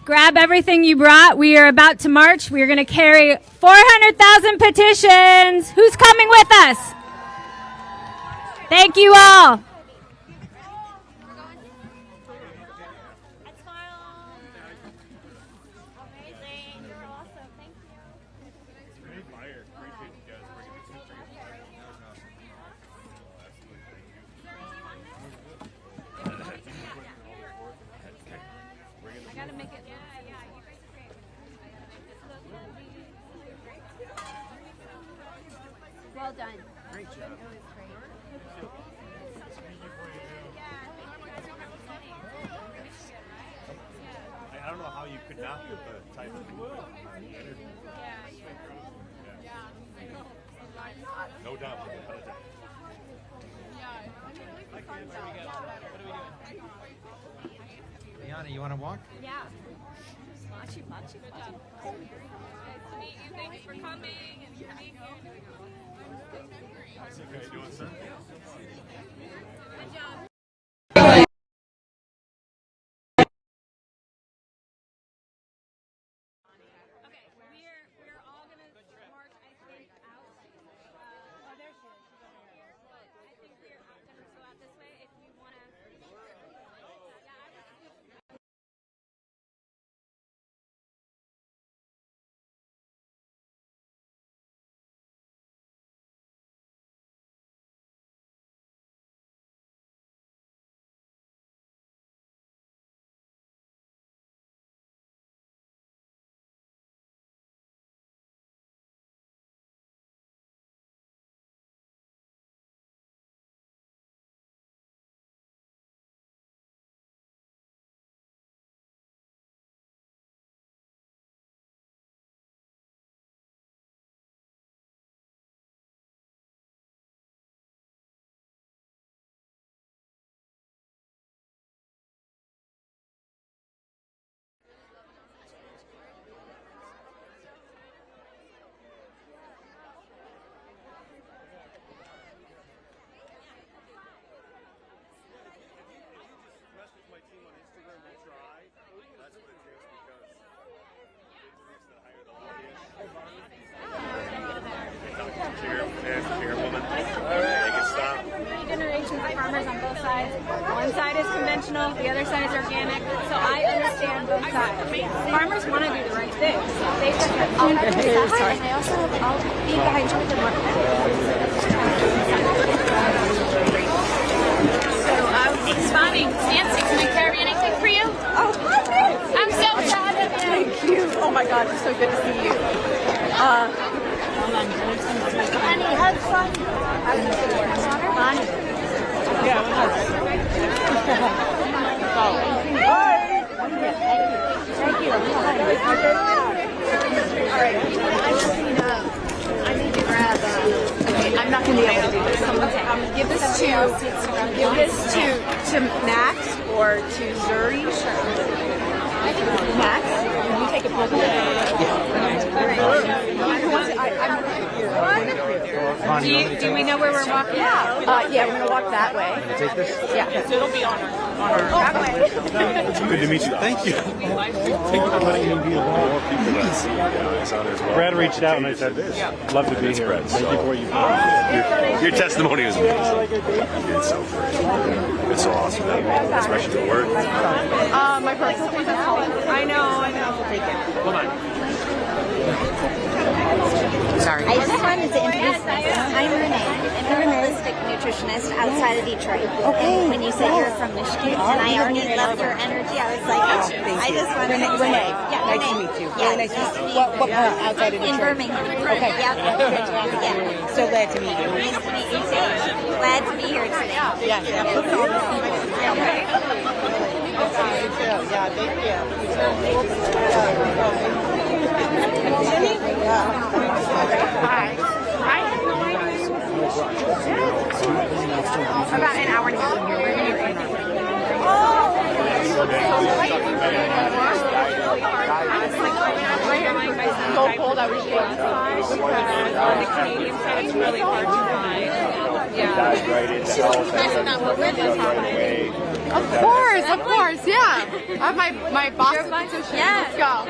Grab everything you brought. We are about to march. We are going to carry 400,000 petitions. Who's coming with us? Thank you all. Well done. Great job. I don't know how you could not with the type of energy. No doubt. Liana, you want to walk? Yeah. Machi. Nice to meet you. Thank you for coming and for being here. How you doing, sir? Good job. Regeneration of farmers on both sides. One side is conventional, the other side is organic. So I understand both sides. Farmers want to do the right thing. They just have to and I also I'll be behind you with the market. So it's Vani. Nancy, can I carry anything for you? Oh, hi, Nancy. I'm so proud of you. Thank you. Oh my God, it's so good to see you. Honey, hug Vani. Vani. Yeah. Thank you. All right. I need to grab. Okay, I'm not going to be able to do this. give this to Max or to Zuri? Max, can you take a picture? Do we know where we're walking? Yeah, we're gonna walk that way. Take this? Yeah, so it'll be on our that way. Good to meet you. Thank you. Thank you for letting me be along. More people that see you guys on as well. Brad reached out and I said, love to be here. Thank you for what you do. Your testimony is amazing. It's so great. It's so awesome, especially the word. My personal favorite. I know. Take it. Hold on. Sorry. I just wanted to introduce myself. I'm Renee. I'm a holistic nutritionist outside of Detroit. Okay. When you said you're from Michigan, and I already loved your energy, I was like, I just wanted to say. Renee. Yeah, nice to meet you. Really nice to meet you. What part outside of Detroit? In Birmingham. Okay. Yeah. So glad to meet you. Nice to meet you too. Glad to be here today. Yes. Look at all the people. Yeah, thank you. Hi. About an hour and a half from here. We're going to be so cold. I wish you were outside because on the Canadian side it's really hard to find. Yeah. Of course, yeah. I have my Boston petition. Yeah. Let's go.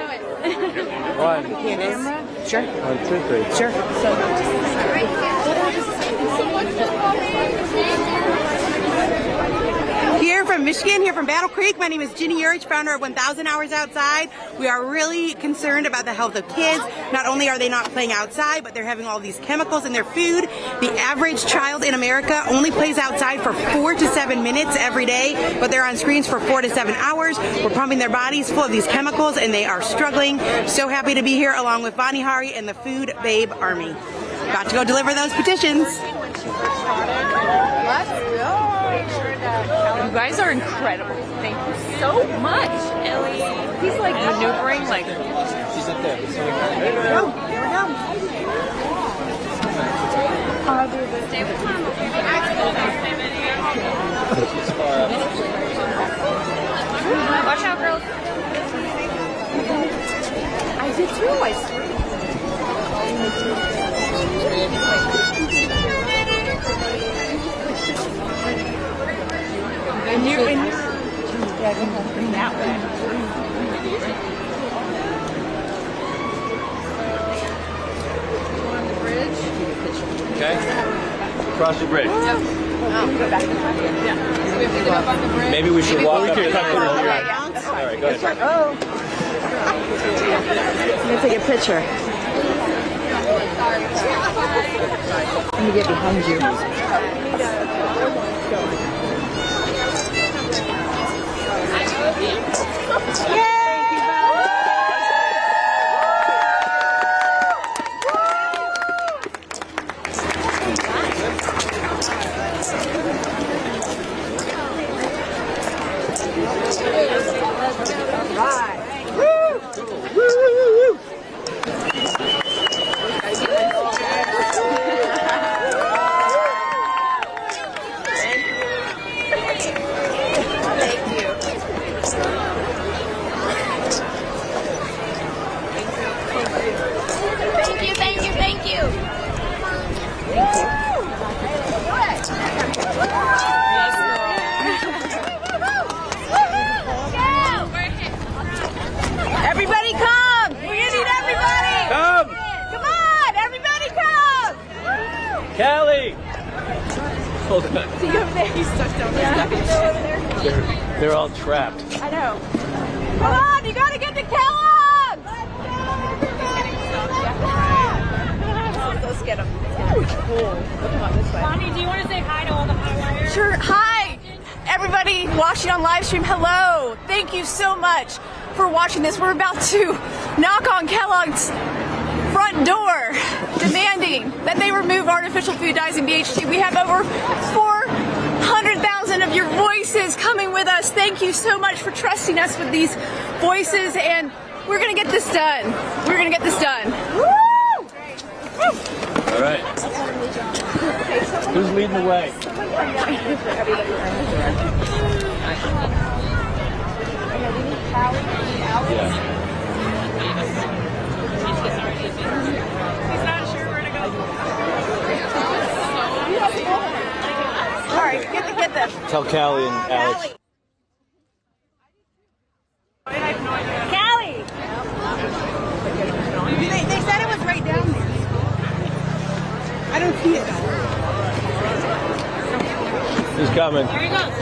One. Camera? Sure. 1, 2, 3. Sure. Here from Michigan, here from Battle Creek, my name is Ginny Urich, founder of 1000 Hours Outside. We are really concerned about the health of kids. Not only are they not playing outside, but they're having all these chemicals in their food. The average child in America only plays outside for 4 to 7 minutes every day, but they're on screens for 4 to 7 hours. We're pumping their bodies full of these chemicals, and they are struggling. So happy to be here along with Vani Hari and the Food Babe Army. About to go deliver those petitions. Let's go. You guys are incredible. Thank you so much, Ellie. He's like maneuvering like. She's up there. Here we go. Here we go. Stay with Mom. Watch out, girls. I did too. I swear. And you bring that way. On the bridge. Okay. Cross the bridge. Yep. Go back. Yeah. So we have to get up on the bridge. Maybe we should walk up to the All right, go ahead. Oh. I'm going to take a picture. Let me get behind you. Everybody come! We need everybody! Come! Come on! Everybody come! Callie! Hold on. See you over there. He's stuck down there. They're all trapped. I know. Come on! You gotta get to Kellogg! Let's get them. Ooh, cool. Look on this way. Bonnie, do you want to say hi to all the high wires? Sure. Hi, everybody watching on live stream. Hello. Thank you so much for watching this. We're about to knock on Kellogg's front door, demanding that they remove artificial food dyes and DHT. We have over 400,000 of your voices coming with us. Thank you so much for trusting us with these voices, and we're gonna get this done. We're gonna get this done. Woo! Woo! All right. Who's leading the way? He's not sure where to go. All right, get this. Tell Callie and Alex. Callie! They said it was right down there. I don't see it though. Who's coming? Here he goes.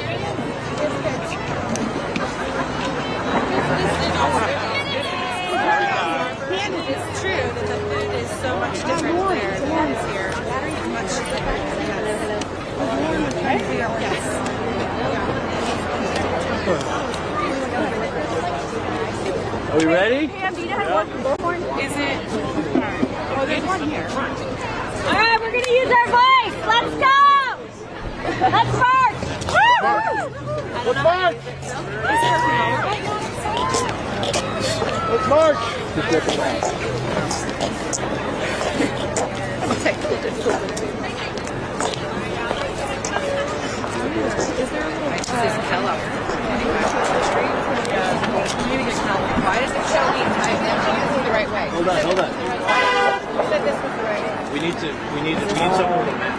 It's true that the food is so much different there than it is here. Much Are we ready? Pam, do you know how to work the bullhorn? Is it? Oh, there's one here. All right, we're going to use our voice. Let's go. Let's march. Let's march! Let's march! technical difficulty. Is there a little this is Kellogg. Why does it show me type? This is the right way. Hold on. You said this was the right way. We need someone with a map.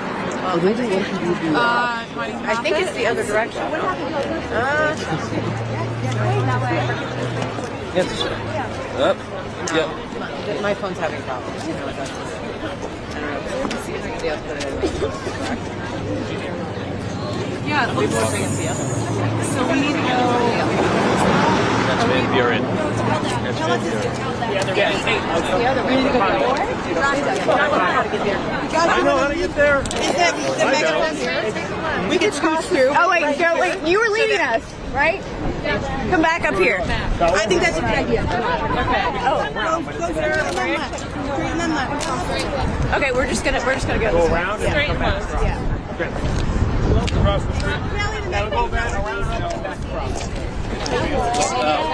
I think it's the other direction. Yes. Up. Yep. My phone's having problems. You know, I don't know. Let's see if I can be able to put it in. Yeah, it looks like it's the other one. So we need to go. That's Van Buren. That's Van Buren. The other way. We need to go north? I know how to get there. Is that the megaphone here? We could cross through. Oh, wait, you were leading us, right? Come back up here. I think that's a good idea. Okay, we're just gonna go around and come back across. Yeah. Okay. Across the street. Now go back around and back across.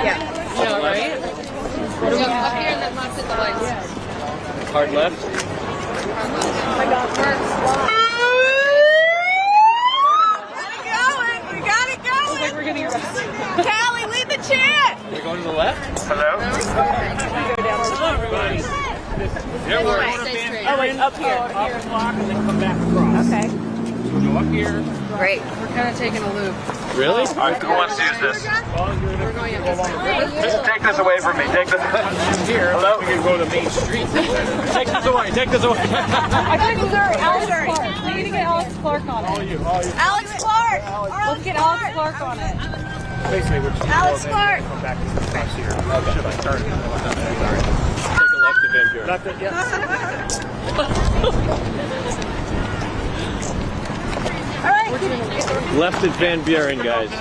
Yeah. No, right? Up here and then left at the lights. Hard left. Oh my God, first. We got it going. Looks like we're gonna get arrested. Callie, lead the chant. We're going to the left. Hello. Hello, everybody. Here we're going to Van Buren. Oh, wait, up here. Off the block and then come back across. Okay. So we'll go up here. Great. We're kind of taking a loop. Really? All right, who wants to use this? Take this away from me. Take this. Here. Hello. We can go to Main Street. Take this away. Take this away. I think Missouri. Alex Clark. We need to get Alex Clark on it. All you. Alex Clark. Let's get Alex Clark on it. Basically, we're just Alex Clark. Come back across here. Okay. Should I turn? Sorry. Take a left to Van Buren. Left it. Yeah. All right. Left at Van Buren, guys. We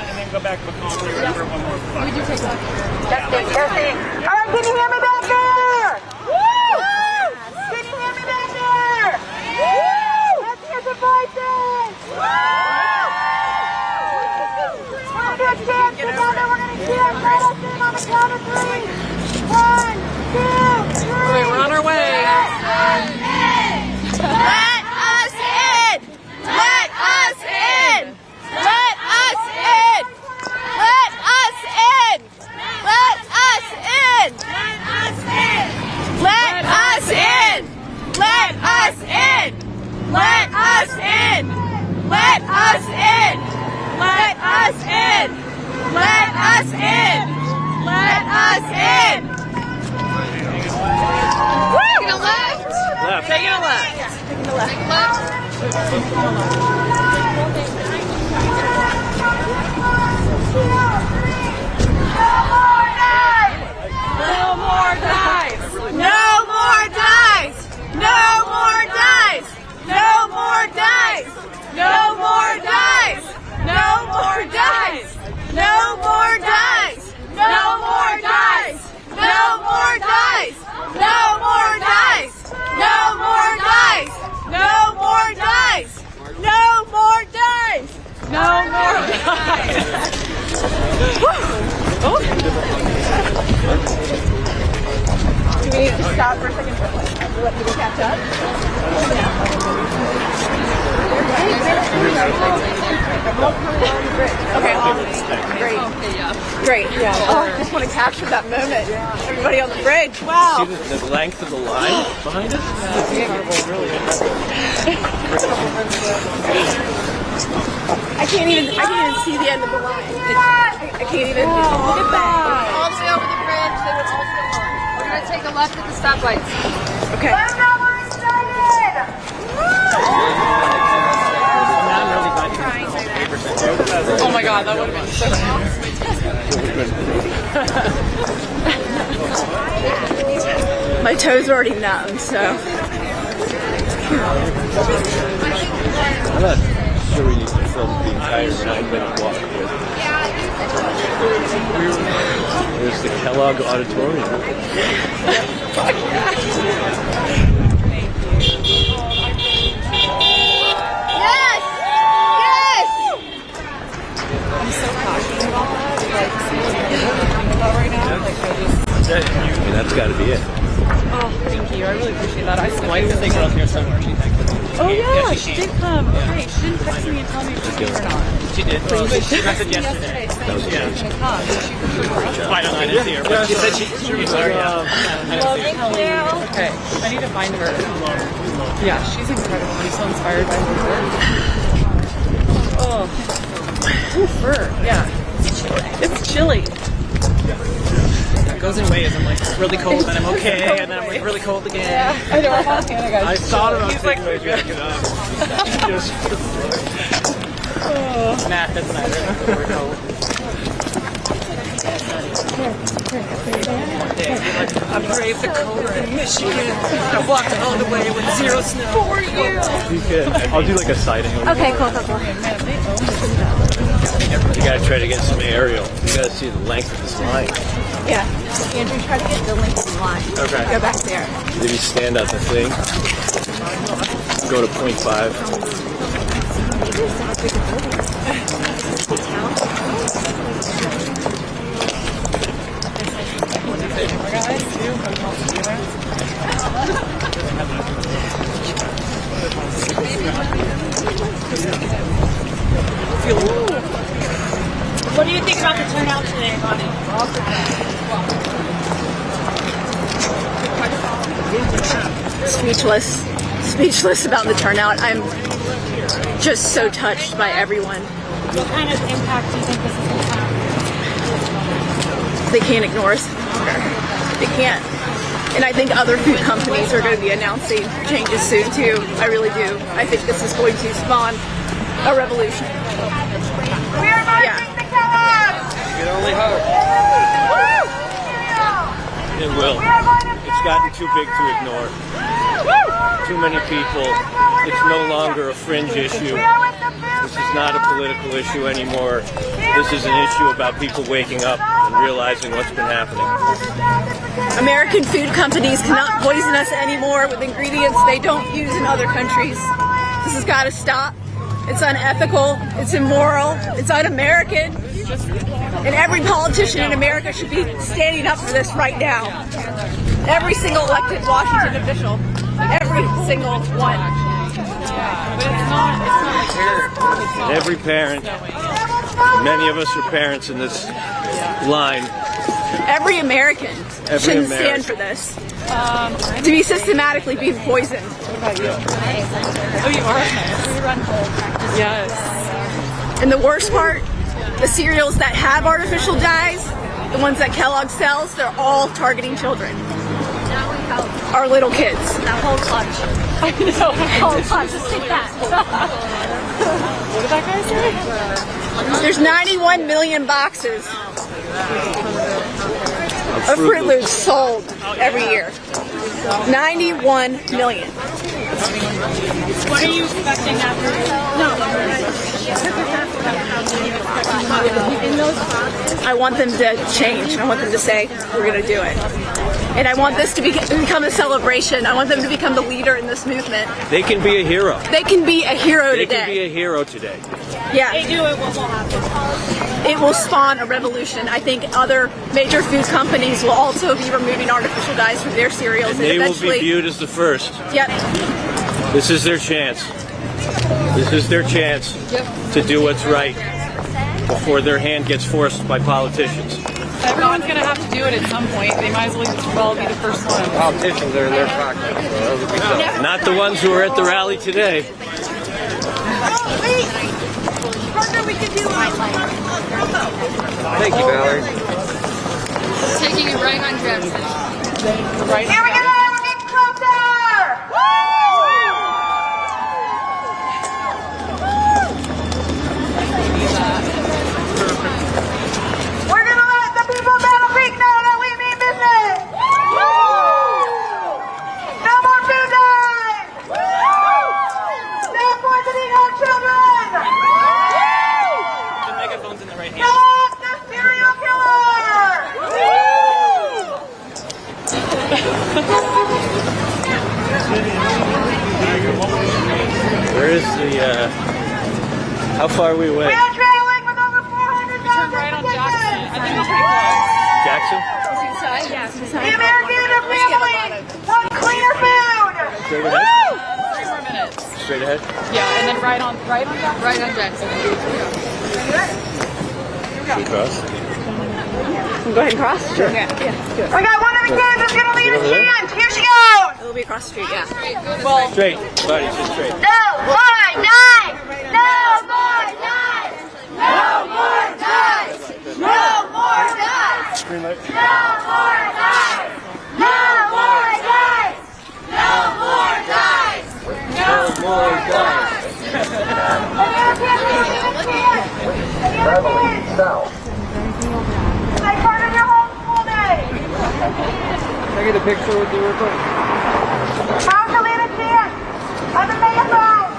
do take left. Testing. All right, can you hear me back there? Woo! Can you hear me back there? Woo! Let's hear some voices. Woo! We're going to chant together. We're going to chant. Let us in on the count of 3. 1, 2, 3. Wait, we're on our way. Let us in. Let us in. Let us in. Let us in. Let us in. Let us in. Let us in. Let us in. Let us in. Let us in. Let us in. Let us in. Taking a left. Left. Taking a left. Taking a left. No more dies! No more dies! No more dies! No more dies! No more dies! No more dies! No more dies! No more dies! No more dies! No more dies! No more dies! No more dies! No more dies! No more dies! we need to stop for a second to let people catch up? Okay, awesome. Great. Yeah. Oh, I just want to capture that moment. Everybody on the bridge. Wow. See the length of the line behind us? I can't even see the end of the line. I can't even. Look at that. All the way over the bridge. They would all stay on. We're gonna take a left at the stoplights. Okay. Oh my God, that would have been so nice. My toes are already numb, so. I'm not sure we need to film the entire 9-minute walk here. There's the Kellogg Auditorium. That's got to be it. Oh, thank you. I really appreciate that. I wife is like around here somewhere. Oh yeah, she did come. Great. She didn't text me and tell me if she came or not. She did. She messaged yesterday. That was good. I didn't see her, but she said she was there. Well, thank you. Okay, I need to find her. Yeah, she's incredible. I'm so inspired by her work. Oh, fur. Yeah, it's chilly. It goes in waves. I'm like, it's really cold, then I'm okay, and then I'm like, really cold again. Yeah, I know. Montana guys. I thought about taking my jacket off. Matt, that's not really cold. I braved the cold in Michigan. I walked all the way with zero snow. For you. I'll do like a sighting. Okay, cool. You gotta try to get some aerial. You gotta see the length of this line. Yeah. Andrew, try to get the length of the line. Okay. Go back there. Then you stand up the thing. Go to 0.5. What do you think about the turnout today, Vani? Speechless about the turnout. I'm just so touched by everyone. What kind of impact do you think this is going to have? They can't ignore us. They can't. And I think other food companies are going to be announcing changes soon too. I really do. I think this is going to spawn a revolution. We are going to take the Kellogg! You can only hope. It will. It's gotten too big to ignore. Too many people. It's no longer a fringe issue. This is not a political issue anymore. This is an issue about people waking up and realizing what's been happening. American food companies cannot poison us anymore with ingredients they don't use in other countries. This has got to stop. It's unethical. It's immoral. It's un-American. And every politician in America should be standing up for this right now. Every single elected Washington official. Every single one. And every parent, many of us are parents in this line. Every American shouldn't stand for this. To be systematically being poisoned. What about you? Oh, you are? We run whole practice. Yes. And the worst part, the cereals that have artificial dyes, the ones that Kellogg sells, they're all targeting children. Our little kids. That whole clutch. I know. Whole clutch. Just take that. What did that guy say? There's 91 million boxes of Fruit Loops sold every year. 91 million. What are you expecting after? I want them to change. I want them to say, we're going to do it. And I want this to become a celebration. I want them to become the leader in this movement. They can be a hero. They can be a hero They today. can be a hero today. Yeah. They do it, what will happen? It will spawn a revolution. I think other major food companies will also be removing artificial dyes from their cereals. And they will eventually, be viewed as the first. Yep. This is their chance. This is their chance to do what's right before their hand gets forced by politicians. Everyone's going to have to do it at some point. They might as well be the first one. Politicians are in their pocket. Not the ones who are at the rally today. Thank you, Valerie. Taking it right on Jackson. Right. Here we go! We're getting closer! We're gonna let the people of Battle Creek know that we mean business! No more food dyes! No poisoning our children! The megaphone's in the right hand. Stop the serial killer! Where is the, how far are we away? We are trailing with over 400,000 right on Jackson. I think we're pretty close. Jackson? The American family wants cleaner food! Straight ahead? Woo! 3 more minutes. Straight ahead? Yeah, and then right on Jackson. Right on Jackson. Should we cross? Go ahead and cross? Sure. Yeah. We got one of the kids that's gonna lead us in! Here she goes! It'll be across the street, yeah. Well, Straight. Buddy, just straight. No more knives! No more knives! No more knives! No more knives! Green light. No more knives! No more knives! No more knives! No more knives! Take part in your homeschool day! Can I get a picture with you real quick? How's the lead a chance? On the megaphone!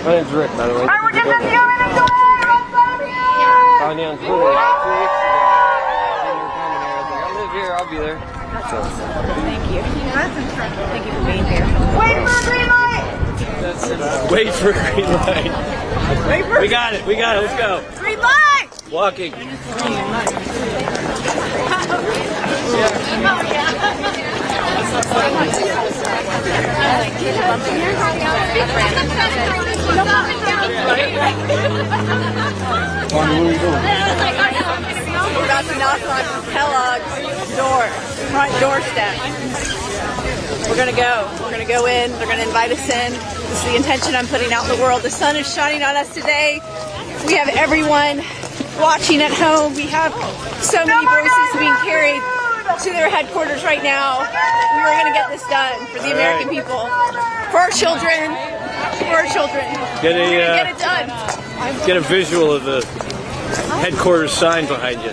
My name's Rick, by the way. Alright, we're just a few minutes away! Let's let him in! Found you on Twitter 2 weeks ago. I live here, I'll be there. Thank you. That's incredible. Thank you for being here. Wait for a green light! Wait for a green light. We got it, let's go. Green light! Walking. We're about to knock on Kellogg's front doorstep. We're gonna go. We're gonna go in. They're gonna invite us in. This is the intention I'm putting out in the world. The sun is shining on us today. We have everyone watching at home. We have so many voices being carried to their headquarters right now. We are gonna get this done for the American people, for our children, for our children. Get We're gonna get it done. Get a visual of the headquarters sign behind you.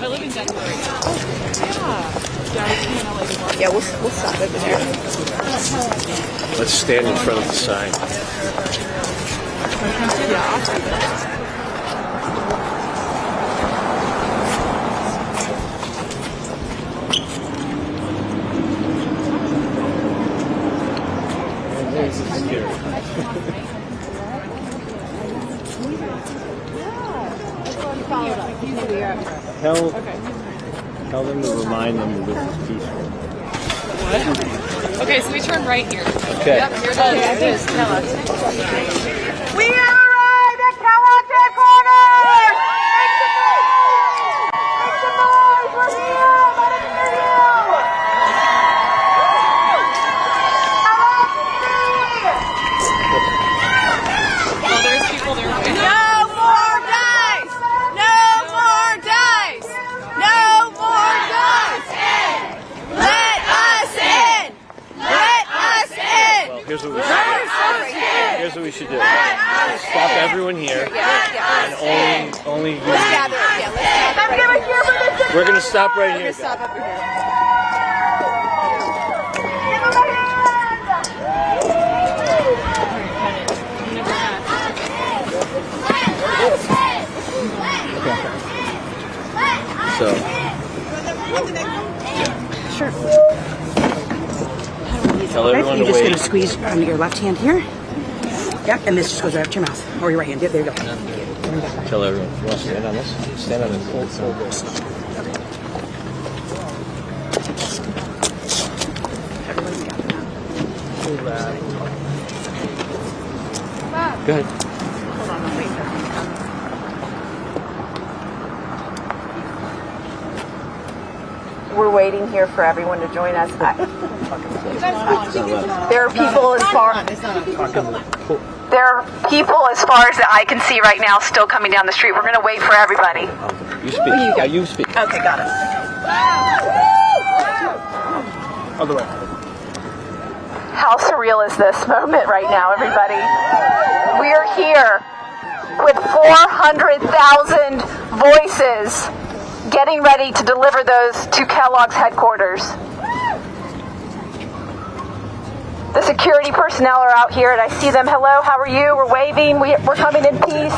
Yeah, we'll stop over there. Let's stand in front of the sign. Tell them to remind them that this is peaceful. okay, so we turn right here. Okay. Yep, here's it is. Kellogg's. We have arrived at Kellogg's headquarters! Make some noise! Make some noise! We're here! Let us hear you! Well, there's people there. No more dice! No more dice! No more dice! Let us in! Let us in! Well, here's what we should do. Here's what we should do. Stop everyone here, and only you. Let's gather. Yeah, let's gather. Right. We're gonna stop right here. Stop over here. So. Sure. Tell everyone You're to just wait. going to squeeze on your left hand here. Yep, and this just goes right up to your mouth. Or your right hand. Yep, there you go. Tell everyone. You want to stand on this? Stand on this. Go ahead. Hold on, I'll wait for him to come. We're waiting here for everyone to join us. There are people as far as the eye can see right now still coming down the street. We're going to wait for everybody. You speak. Yeah, you speak. Okay, got it. Other way. How surreal is this moment right now, everybody? We are here with 400,000 voices getting ready to deliver those to Kellogg's headquarters. The security personnel are out here, and I see them. Hello, how are you? We're waving. We're coming in peace.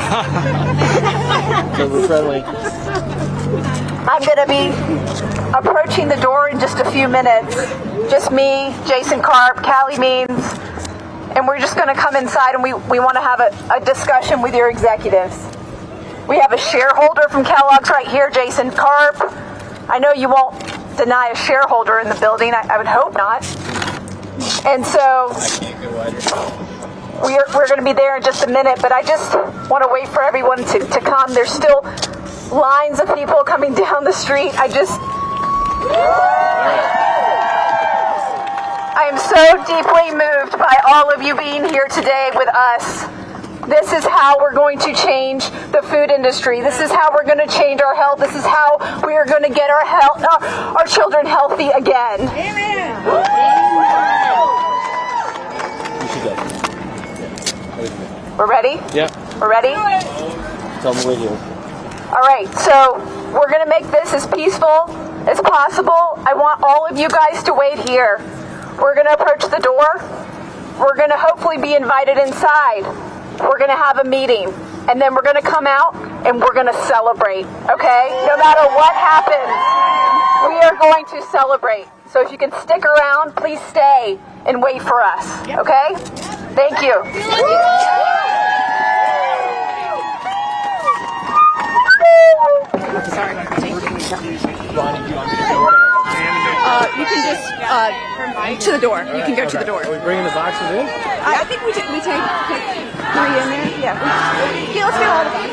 So we're friendly. I'm going to be approaching the door in just a few minutes. Just me, Jason Karp, Callie Means, and we're just going to come inside, and we want to have a discussion with your executives. We have a shareholder from Kellogg's right here, Jason Karp. I know you won't deny a shareholder in the building. I would hope not. And so we're going to be there in just a minute, but I just want to wait for everyone to come. There's still lines of people coming down the street. I am so deeply moved by all of you being here today with us. This is how we're going to change the food industry. This is how we're going to change our health. This is how we are going to get our children healthy again. Amen. We're ready? Yeah. We're ready? Tell them to wait here. All right, so we're going to make this as peaceful as possible. I want all of you guys to wait here. We're going to approach the door. We're going to hopefully be invited inside. We're going to have a meeting, and then we're going to come out and we're going to celebrate, okay? No matter what happens, we are going to celebrate. So if you can stick around, please stay and wait for us, okay? Thank you. Sorry. You can just to the door. You can go to the door. Are we bringing the boxes in? I think we take 3 in there. Yeah. Yeah, let's get all of them.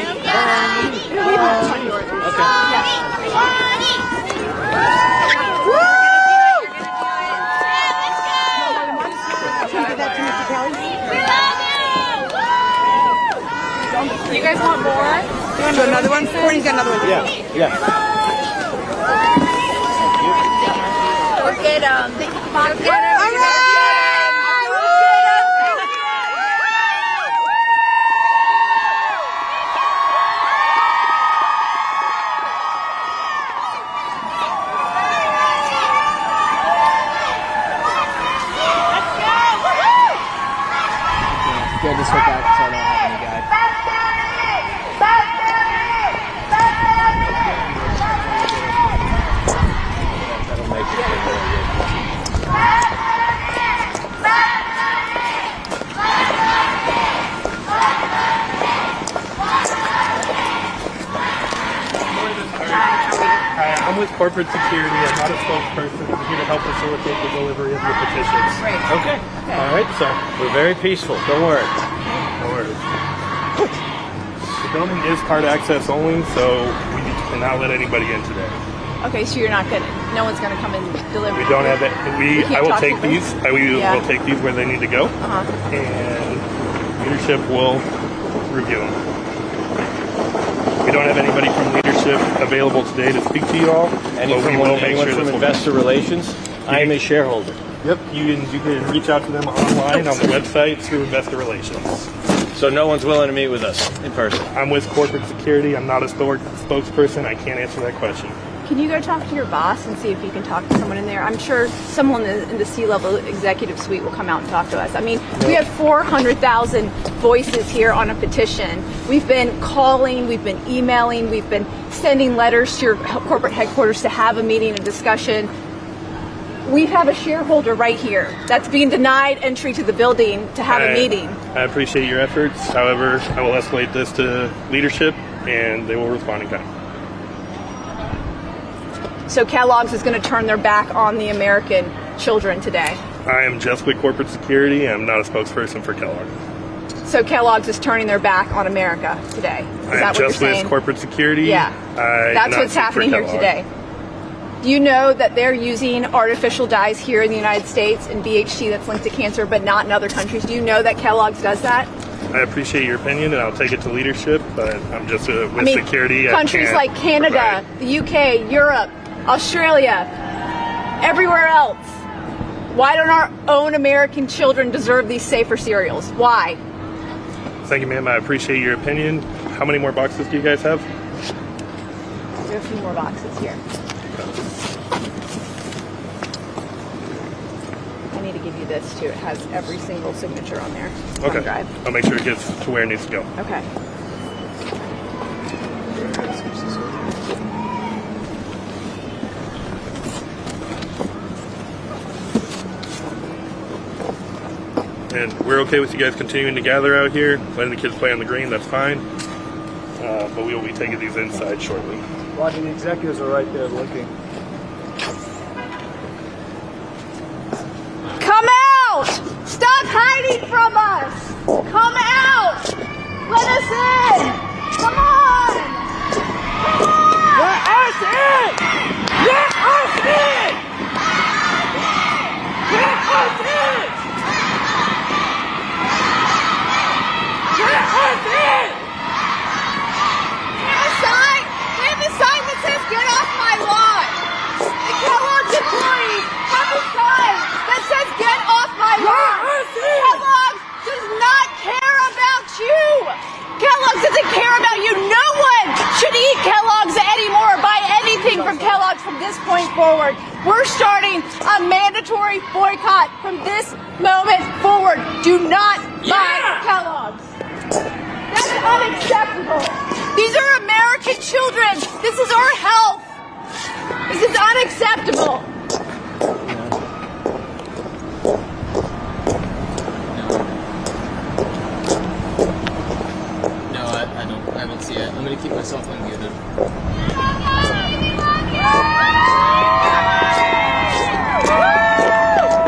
You guys want more? You want to do another one? Courtney's got another one. Yeah. We'll get them. All right. Get this hook out so I don't have any guide. That'll make it really good. Hi, I'm with corporate security. I'm not a spokesperson. I'm here to help facilitate the delivery of your petitions. Okay. All right, so we're very peaceful. Don't worry. No worries. The building is card access only, so we cannot let anybody in today. Okay, so you're not gonna. No one's gonna come and deliver. We don't have it. I will take these. We Yeah. will take these where they need to go, and leadership will review them. We don't have anybody from leadership available today to speak to you all. Anyone from investor relations? I am a shareholder. Yep, you can reach out to them online on the website through investor relations. So no one's willing to meet with us in person? I'm with corporate security. I'm not a spokesperson. I can't answer that question. Can you go talk to your boss and see if you can talk to someone in there? I'm sure someone in the C-level executive suite will come out and talk to us. I mean, we have 400,000 voices here on a petition. We've been calling, we've been emailing, we've been sending letters to your corporate headquarters to have a meeting, a discussion. we have a shareholder right here that's being denied entry to the building to have a meeting. I appreciate your efforts. However, I will escalate this to leadership, and they will respond in kind. So Kellogg's is going to turn their back on the American children today. I am just with corporate security. I'm not a spokesperson for Kellogg. So Kellogg's is turning their back on America today. Is I am that what just you're with saying? corporate security. Yeah, I that's not what's speak for happening here Kellogg. today. Do you know that they're using artificial dyes here in the United States and BHT that's linked to cancer, but not in other countries? Do you know that Kellogg's does that? I appreciate your opinion, and I'll take it to leadership, but I'm just with security. Countries I like can't Canada, the UK, Europe, Australia, everywhere else. Why don't our own American children deserve these safer cereals? Why? Thank you, ma'am. I appreciate your opinion. How many more boxes do you guys have? We have a few more boxes here. I need to give you this too. It has every single signature on there. Okay. Drive. I'll make sure it gets to where it needs to go. Okay. And we're okay with you guys continuing to gather out here, letting the kids play on the green, that's fine. But we will be taking these inside shortly. Roger, the executives are right there looking. Come out! Stop hiding from us! Come out! Let us in! Come on! Come on! Let us in! Let us in! Let us in! Let us in! We have a sign that says, "Get off my lawn." The Kellogg's employees have a sign that says, "Get off my lawn." Kellogg's does not care about you. Kellogg's doesn't care about you. No one should eat Kellogg's anymore or buy anything from Kellogg's from this point forward. We're starting a mandatory boycott from this moment forward. Do not buy Kellogg's. That's unacceptable. These are American children. This is our health. This is unacceptable. No, I don't see it. I'm gonna keep myself unmuted.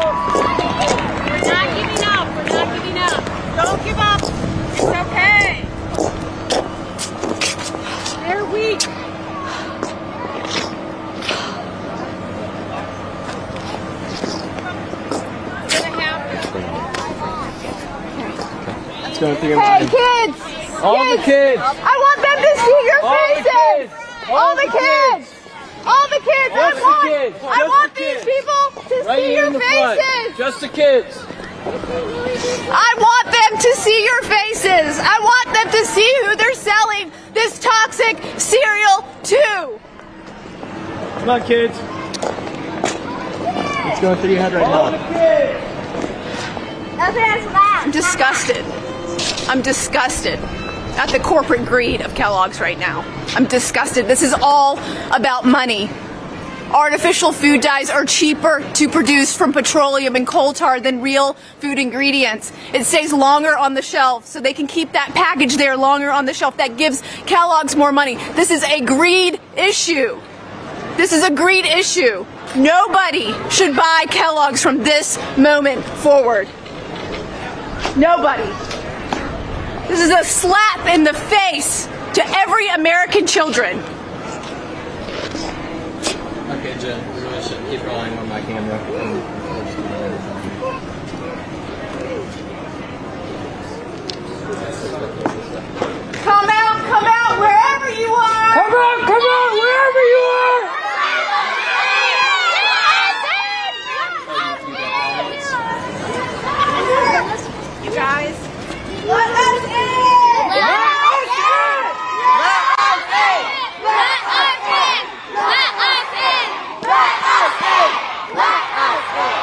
We're not giving up. We're not giving up. Don't give up. It's okay. They're weak. Hey, kids! All the kids! I want them to see your All the faces! kids! All the kids! All the kids! Just the kids! I Just want the these kids! people to Right see here your in the front. faces! Just the kids! I want them to see your faces! I want them to see who they're selling this toxic cereal to! Come on, kids. It's going through your head right now. I'm disgusted. I'm disgusted at the corporate greed of Kellogg's right now. I'm disgusted. This is all about money. Artificial food dyes are cheaper to produce from petroleum and coal tar than real food ingredients. It stays longer on the shelf, so they can keep that package there longer on the shelf. That gives Kellogg's more money. This is a greed issue. This is a greed issue. Nobody should buy Kellogg's from this moment forward. Nobody. This is a slap in the face to every American children. Okay, Jen, we really should keep relying on my camera. Come out, wherever you are! Come out, wherever you are! You guys, let us in! Let us in! Let us in! Let us in! Let us in! Let us in! Let us in!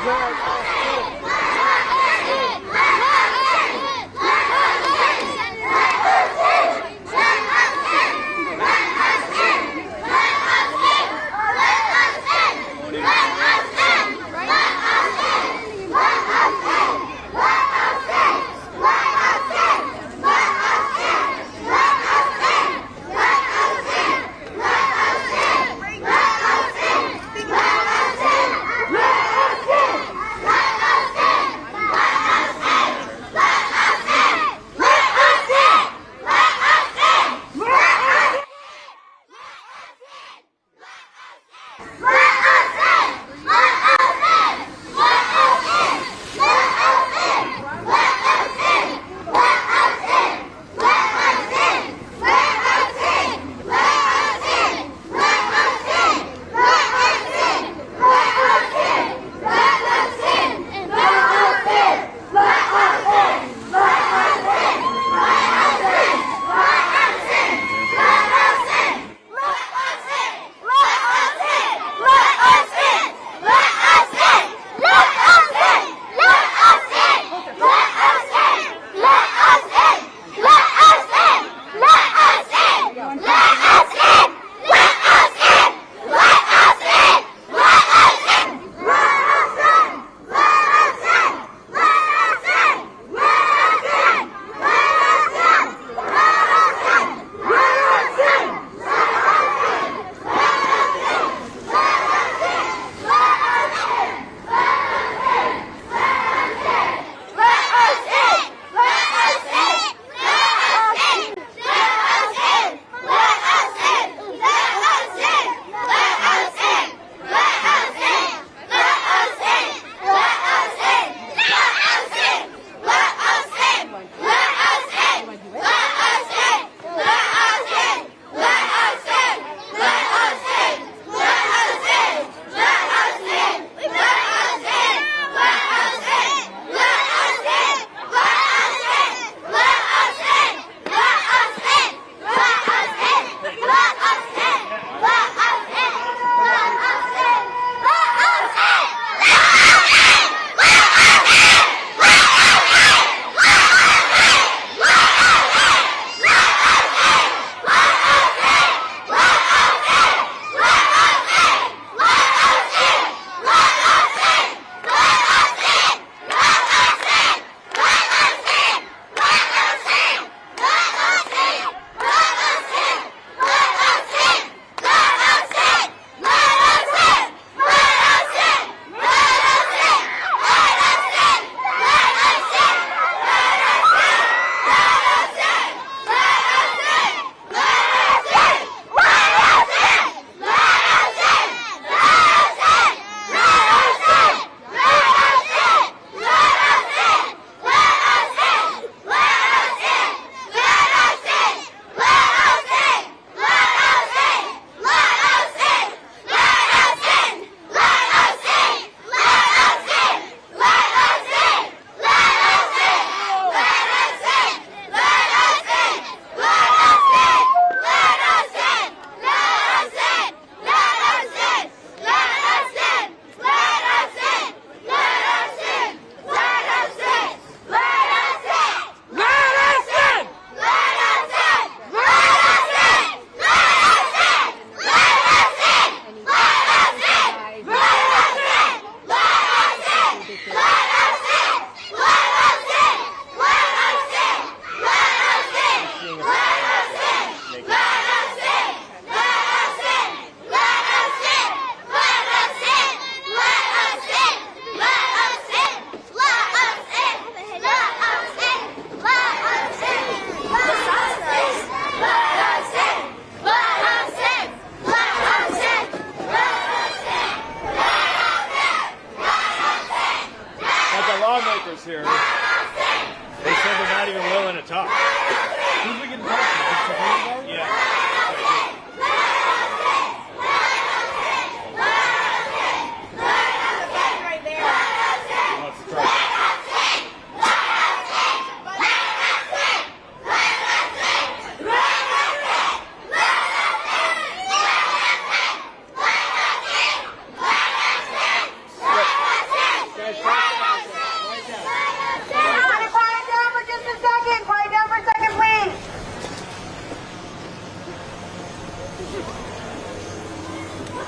Let us in!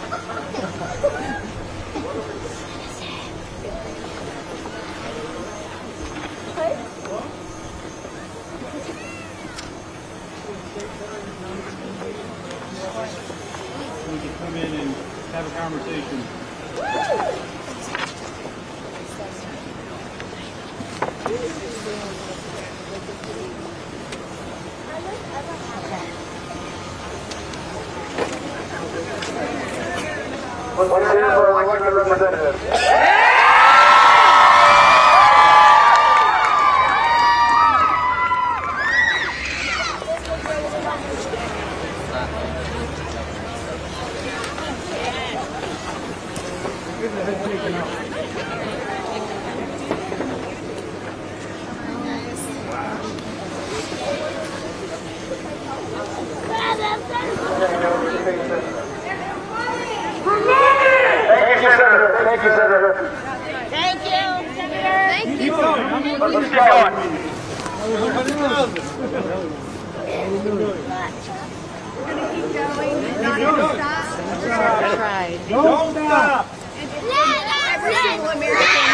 We can come in and have a conversation. Let's hear it for our elected representatives. Thank you, Senator. Thank you, Senator. Thank you, Senator. Thank you. Keep going. Let's keep going. Don't stop. Every single American.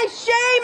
Shame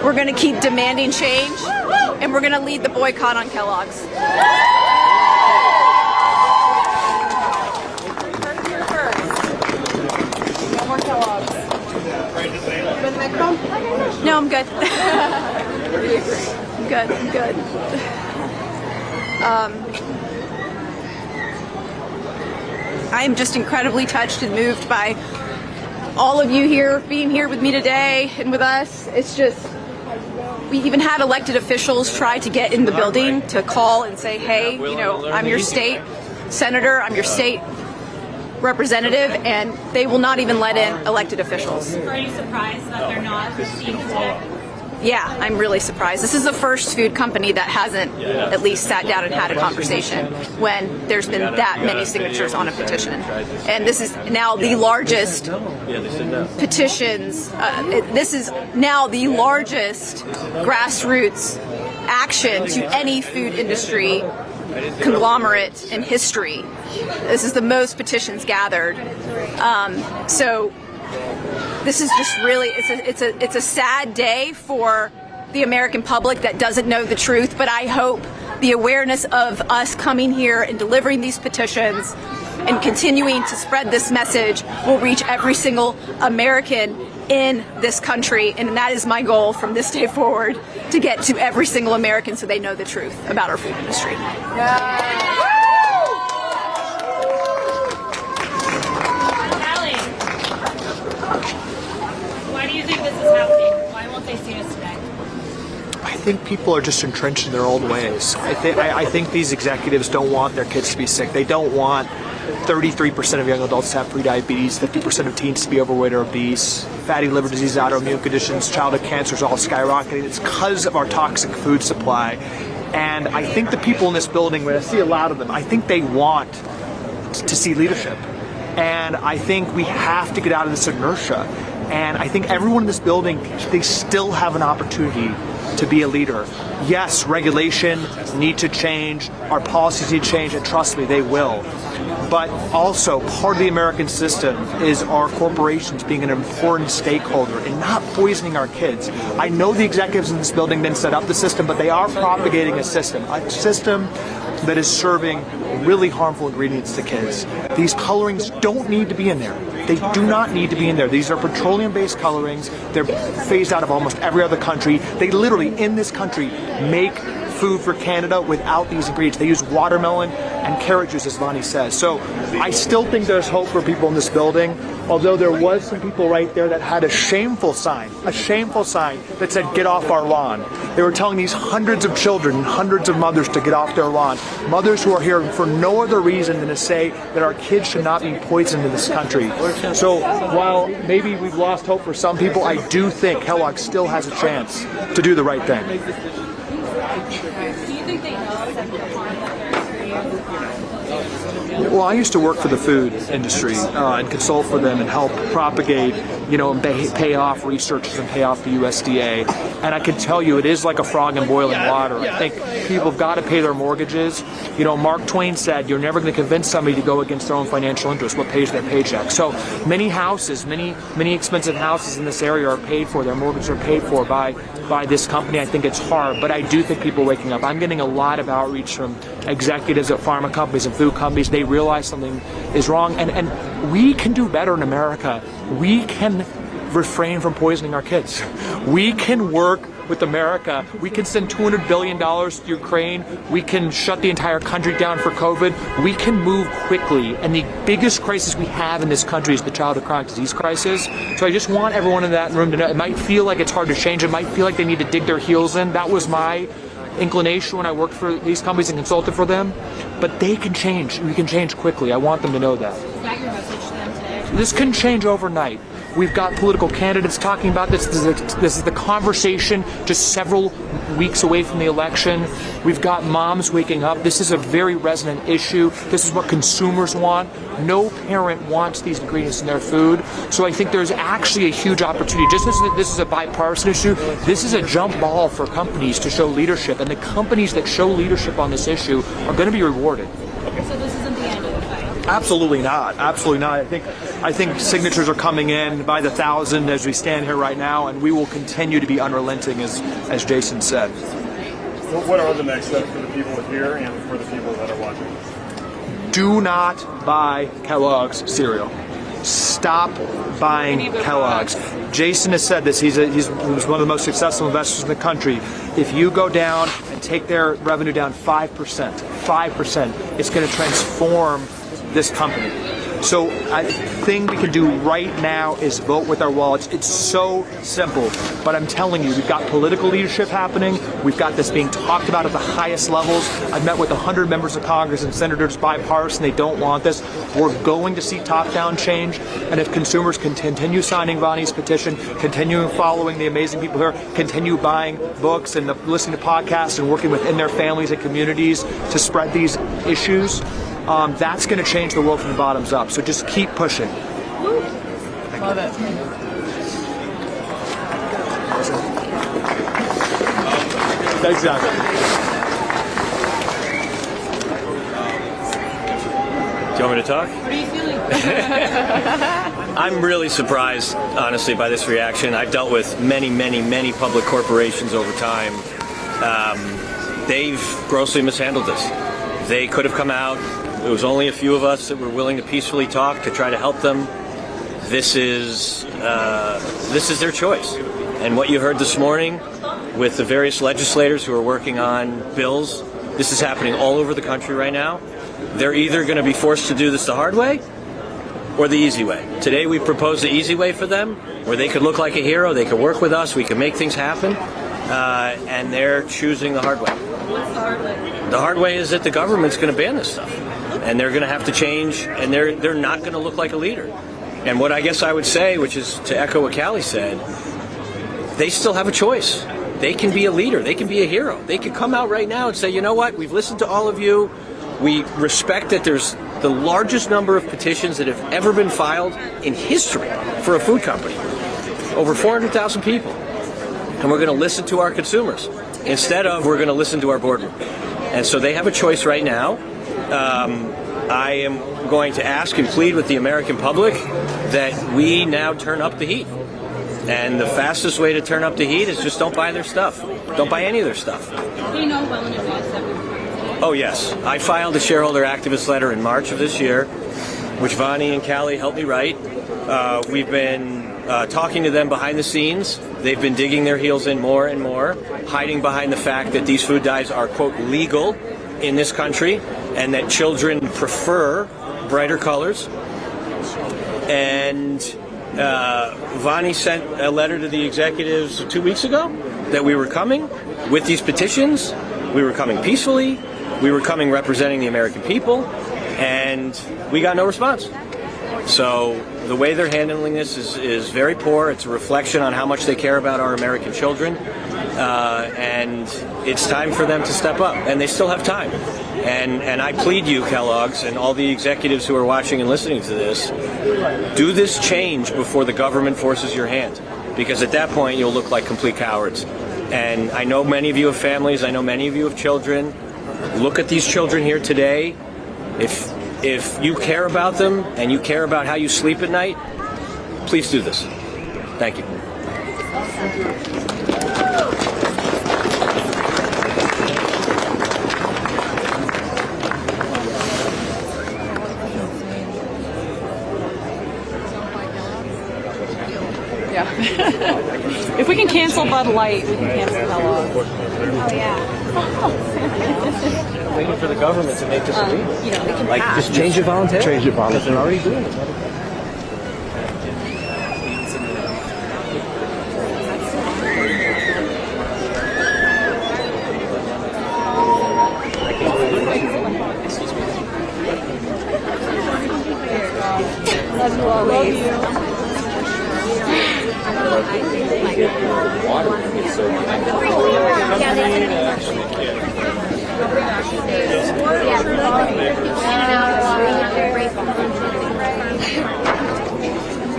We're going to keep demanding change, and we're going to lead the boycott on Kellogg's. No more Kellogg's. No, I'm good. I'm good. I am just incredibly touched and moved by all of you here, being here with me today and with us. It's just, we even had elected officials try to get in the building to call and say, hey, you know, I'm your state senator, I'm your state representative, and they will not even let in elected officials. Are you surprised that they're not seen today? Yeah, I'm really surprised. This is the first food company that hasn't at least sat down and had a conversation when there's been that many signatures on a petition. And this is now the largest petitions. This is now the largest grassroots action to any food industry conglomerate in history. This is the most petitions gathered. So this is just really, it's a sad day for the American public that doesn't know the truth, but I hope the awareness of us coming here and delivering these petitions and continuing to spread this message will reach every single American in this country, and that is my goal from this day forward, to get to every single American so they know the truth about our food industry. Why do you think this is happening? Why won't they see us today? I think people are just entrenched in their old ways. I think these executives don't want their kids to be sick. They don't want 33% of young adults to have prediabetes, 50% of teens to be overweight or obese, fatty liver disease, autoimmune conditions, childhood cancers all skyrocketing. It's because of our toxic food supply. And I think the people in this building, when I see a lot of them, I think they want to see leadership. And I think we have to get out of this inertia. And I think everyone in this building, they still have an opportunity to be a leader. Yes, regulation need to change, our policies need to change, and trust me, they will. But also, part of the American system is our corporations being an important stakeholder and not poisoning our kids. I know the executives in this building didn't set up the system, but they are propagating a system that is serving really harmful ingredients to kids. These colorings don't need to be in there. They do not need to be in there. These are petroleum-based colorings. They're phased out of almost every other country. They literally, in this country, make food for Canada without these ingredients. They use watermelon and carrot juice, as Vani says. So I still think there's hope for people in this building, although there was some people right there that had a shameful sign that said, "Get off our lawn." They were telling these hundreds of children and hundreds of mothers to get off their lawn. Mothers who are here for no other reason than to say that our kids should not be poisoned in this country. So while maybe we've lost hope for some people, I do think Kellogg still has a chance to do the right thing. Do you think they know that the harm that they're experiencing? Well, I used to work for the food industry and consult for them and help propagate, and pay off researchers and pay off the USDA. And I can tell you, it is like a frog in boiling water. I think people have got to pay their mortgages. Mark Twain said, you're never going to convince somebody to go against their own financial interest, what pays their paycheck. So many houses, many expensive houses in this area are paid for. Their mortgages are paid for by this company. I think it's hard, but I do think people are waking up. I'm getting a lot of outreach from executives at pharma companies and food companies. They realize something is wrong, and we can do better in America. We can refrain from poisoning our kids. We can work with America. We can send $200 billion to Ukraine. We can shut the entire country down for COVID. We can move quickly. And the biggest crisis we have in this country is the childhood chronic disease crisis. So I just want everyone in that room to know, it might feel like it's hard to change. It might feel like they need to dig their heels in. That was my inclination when I worked for these companies and consulted for them. But they can change. We can change quickly. I want them to know that. Is that your message to them today? This can change overnight. We've got political candidates talking about this. This is the conversation just several weeks away from the election. We've got moms waking up. This is a very resonant issue. This is what consumers want. No parent wants these ingredients in their food. So I think there's actually a huge opportunity. Just as this is a bipartisan issue, this is a jump ball for companies to show leadership. And the companies that show leadership on this issue are going to be rewarded. So this isn't the end of the fight? Absolutely not. Absolutely not. I think signatures are coming in by the 1,000 as we stand here right now, and we will continue to be unrelenting, as Jason said. What are the next steps for the people here and for the people that are watching? Do not buy Kellogg's cereal. Stop buying Kellogg's. Jason has said this. He was one of the most successful investors in the country. If you go down and take their revenue down 5%, it's going to transform this company. So the thing we can do right now is vote with our wallets. It's so simple, but I'm telling you, we've got political leadership happening. We've got this being talked about at the highest levels. I've met with 100 members of Congress and senators bipartisan. They don't want this. We're going to see top-down change, and if consumers can continue signing Vani's petition, continue following the amazing people here, continue buying books and listening to podcasts and working within their families and communities to spread these issues, that's going to change the world from the bottoms up. So just keep pushing. Love it. Exactly. Do you want me to talk? What are you feeling? I'm really surprised, honestly, by this reaction. I've dealt with many public corporations over time. They've grossly mishandled this. They could have come out. It was only a few of us that were willing to peacefully talk to try to help them. This is their choice. And what you heard this morning with the various legislators who are working on bills, this is happening all over the country right now. They're either going to be forced to do this the hard way or the easy way. Today we proposed the easy way for them, where they could look like a hero, they could work with us, we could make things happen, and they're choosing the hard way. What's the hard way? The hard way is that the government's going to ban this stuff, and they're going to have to change, and they're not going to look like a leader. And what I guess I would say, which is to echo what Callie said, they still have a choice. They can be a leader. They can be a hero. They could come out right now and say, you know what, we've listened to all of you. We respect that there's the largest number of petitions that have ever been filed in history for a food company. Over 400,000 people. And we're going to listen to our consumers. Instead of, we're going to listen to our boardroom. And so they have a choice right now. I am going to ask and plead with the American public that we now turn up the heat. And the fastest way to turn up the heat is just don't buy their stuff. Don't buy any of their stuff. Do you know well in advance that we Oh, yes. I filed a shareholder activist letter in March of this year, which Vani and Callie helped me write. We've been talking to them behind the scenes. They've been digging their heels in more and more, hiding behind the fact that these food dyes are, quote, legal in this country, and that children prefer brighter colors. And Vani sent a letter to the executives 2 weeks ago that we were coming with these petitions. We were coming peacefully. We were coming representing the American people, and we got no response. So the way they're handling this is very poor. It's a reflection on how much they care about our American children, and it's time for them to step up, and they still have time. And I plead you, Kellogg's, and all the executives who are watching and listening to this, do this change before the government forces your hand, because at that point you'll look like complete cowards. And I know many of you have families. I know many of you have children. Look at these children here today. If you care about them and you care about how you sleep at night, please do this. Thank you. Yeah. If we can cancel Bud Light, we can cancel Kellogg. Oh, yeah. Waiting for the government to make this illegal. You know, we can Like, pass. just change it voluntarily. Change it voluntarily. Because they're already doing it. Love you always.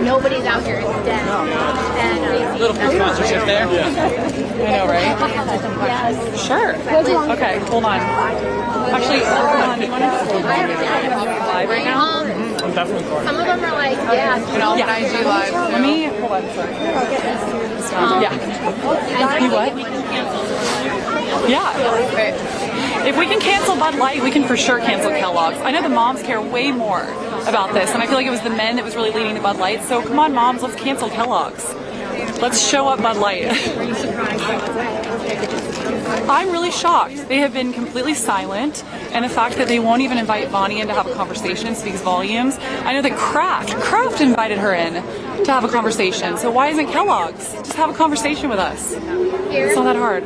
Nobody's out here. It's dead. And Little free sponsorship there. I know, right? Sure. Okay, hold on. Actually, hold on. Do you want to just live right now? I'm definitely recording. Some of them are like, yeah. Yeah, IG live. Let me, hold on, sorry. Yeah. You what? Yeah. Right. If we can cancel Bud Light, we can for sure cancel Kellogg's. I know the moms care way more about this, and I feel like it was the men that was really leading the Bud Light. So come on, moms, let's cancel Kellogg's. Let's show up Bud Light. I'm really shocked. They have been completely silent, and the fact that they won't even invite Vani in to have a conversation speaks volumes. I know that Kraft invited her in to have a conversation, so why isn't Kellogg's? Just have a conversation with us. It's not that hard.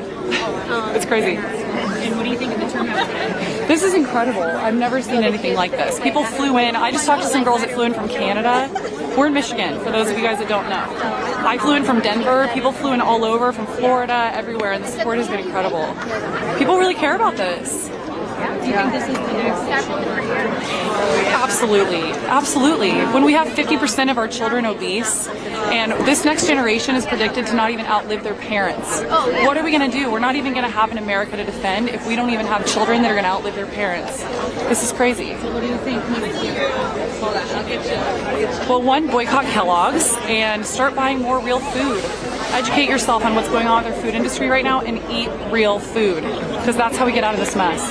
It's crazy. And what do you think of the turnout today? This is incredible. I've never seen anything like this. People flew in. I just talked to some girls that flew in from Canada. We're in Michigan, for those of you guys that don't know. I flew in from Denver. People flew in all over, from Florida, everywhere, and the support has been incredible. People really care about this. Do you think this is the next step for here? Absolutely. Absolutely. When we have 50% of our children obese, and this next generation is predicted to not even outlive their parents, what are we going to do? We're not even going to have an America to defend if we don't even have children that are going to outlive their parents. This is crazy. So what do you think needs to Well, one, boycott Kellogg's and start buying more real food. Educate yourself on what's going on with our food industry right now and eat real food, because that's how we get out of this mess.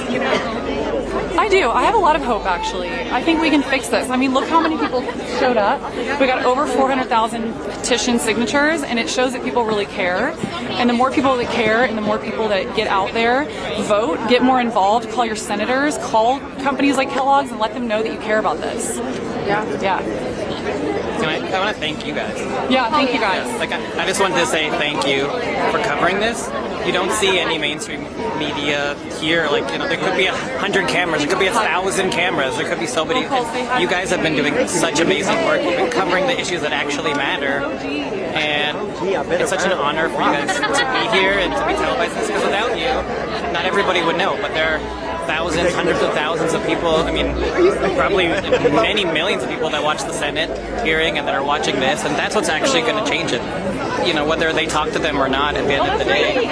I do. I have a lot of hope, actually. I think we can fix this. I mean, look how many people showed up. We got over 400,000 petition signatures, and it shows that people really care. And the more people that care and the more people that get out there, vote, get more involved, call your senators, call companies like Kellogg's and let them know that you care about this. Yeah. I want to thank you guys. Yeah, thank you guys. Like, I just wanted to say thank you for covering this. You don't see any mainstream media here. Like, you know, there could be 100 cameras, there could be 1,000 cameers, there could be so many. You guys have been doing such amazing work. You've been covering the issues that actually matter. And it's such an honor for you guys to be here and to be televising this, because without you, not everybody would know. But there are thousands, hundreds of thousands of people, I mean, probably many millions of people that watch the Senate hearing and that are watching this, and that's what's actually going to change it. You know, whether they talk to them or not, at the end of the day,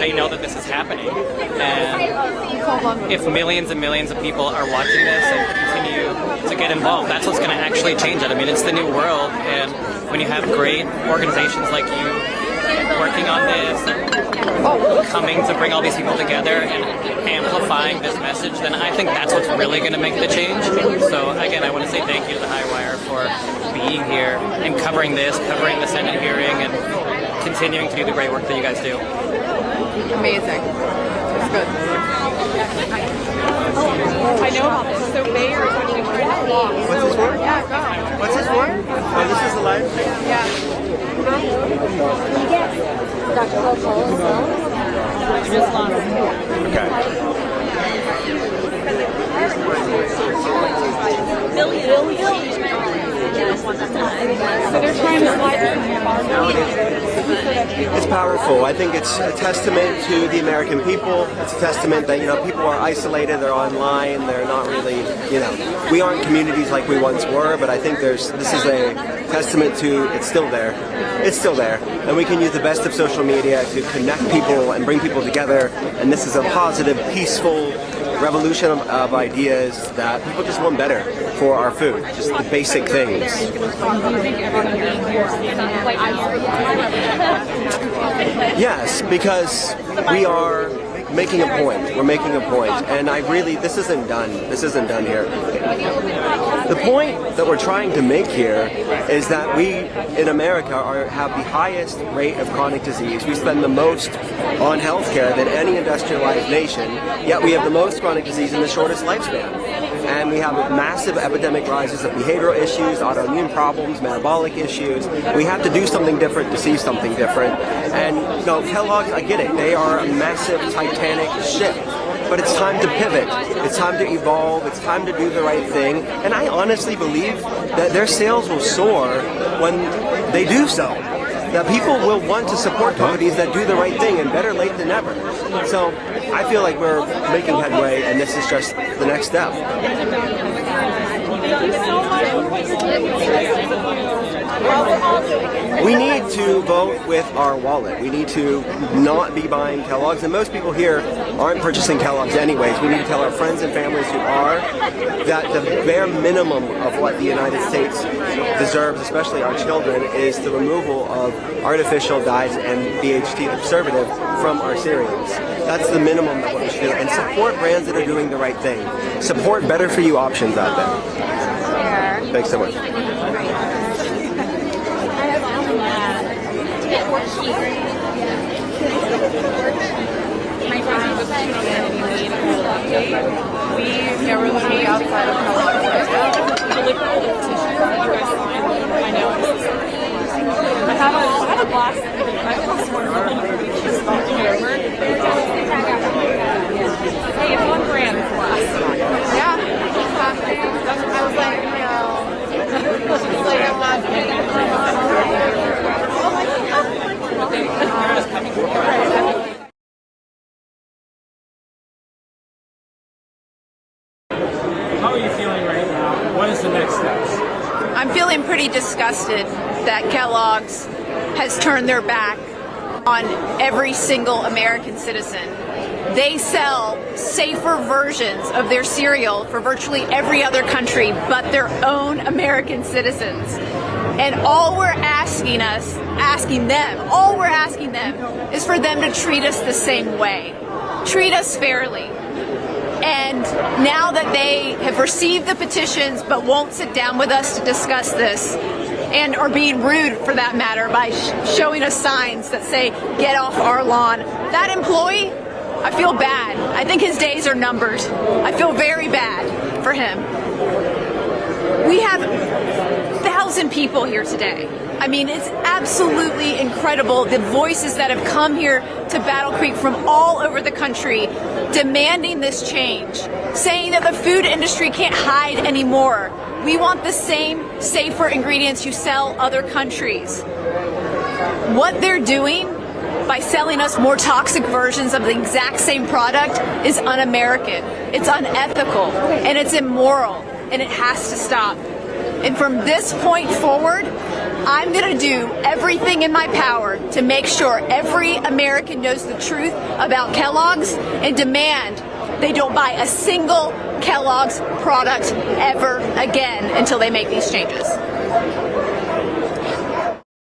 they know that this is happening. And if millions and millions of people are watching this and continue to get involved, that's what's going to actually change it. I mean, it's the new world, and when you have great organizations like you working on this and coming to bring all these people together and amplifying this message, then I think that's what's really going to make the change. So again, I want to say thank you to the High Wire for being here and covering this, covering the Senate hearing, and continuing to do the great work that you guys do. Amazing. It's good. I know about this. So Bayer is actually trying to block. What's this for? Yeah, go. What's this for? Oh, this is the live thing? Yeah. So they're trying to slide It's powerful. I think it's a testament to the American people. It's a testament that, you know, people are isolated, they're online, they're not really, you know, we aren't communities like we once were, but I think this is a testament to it's still there. It's still there. And we can use the best of social media to connect people and bring people together. And this is a positive, peaceful revolution of ideas that people just want better for our food, just the basic things. Yes, because we are making a point. We're making a point. And this isn't done. This isn't done here. The point that we're trying to make here is that we in America have the highest rate of chronic disease. We spend the most on healthcare than any industrialized nation, yet we have the most chronic disease and the shortest lifespan. And we have massive epidemic rises of behavioral issues, autoimmune problems, metabolic issues. We have to do something different to see something different. And, you know, Kellogg's, I get it. They are a massive Titanic ship. But it's time to pivot. It's time to evolve. It's time to do the right thing. And I honestly believe that their sales will soar when they do so. That people will want to support companies that do the right thing, and better late than never. So I feel like we're making headway, and this is just the next step. We need to to vote with our wallet. We need to not be buying Kellogg's, and most people here aren't purchasing Kellogg's anyways. We need to tell our friends and families who are that the bare minimum of what the United States deserves, especially our children, is the removal of artificial dyes and BHT, the preservative, from our cereals. That's the minimum of what we should do. And support brands that are doing the right thing. Support better for you options out there. Thanks so much. We're looking outside of Kellogg right now to look at all the petitions that you guys signed. I know. I have a glass. I have a glass. Just knocking it over. Hey, it's one brand. It's glass. Yeah. I was like, no. She's like, I'm not doing it. How are you feeling right now? What is the next steps? I'm feeling pretty disgusted that Kellogg's has turned their back on every single American citizen. They sell safer versions of their cereal for virtually every other country but their own American citizens. And all we're asking them is for them to treat us the same way. Treat us fairly. And now that they have received the petitions but won't sit down with us to discuss this, and are being rude for that matter by showing us signs that say, get off our lawn, that employee, I feel bad. I think his days are numbered. I feel very bad for him. We have 1,000 people here today. I mean, it's absolutely incredible the voices that have come here to Battle Creek from all over the country demanding this change, saying that the food industry can't hide anymore. We want the same, safer ingredients you sell other countries. What they're doing by selling us more toxic versions of the exact same product is un-American. It's unethical, and it's immoral, and it has to stop. And from this point forward, I'm going to do everything in my power to make sure every American knows the truth about Kellogg's and demand they don't buy a single Kellogg's product ever again until they make these changes.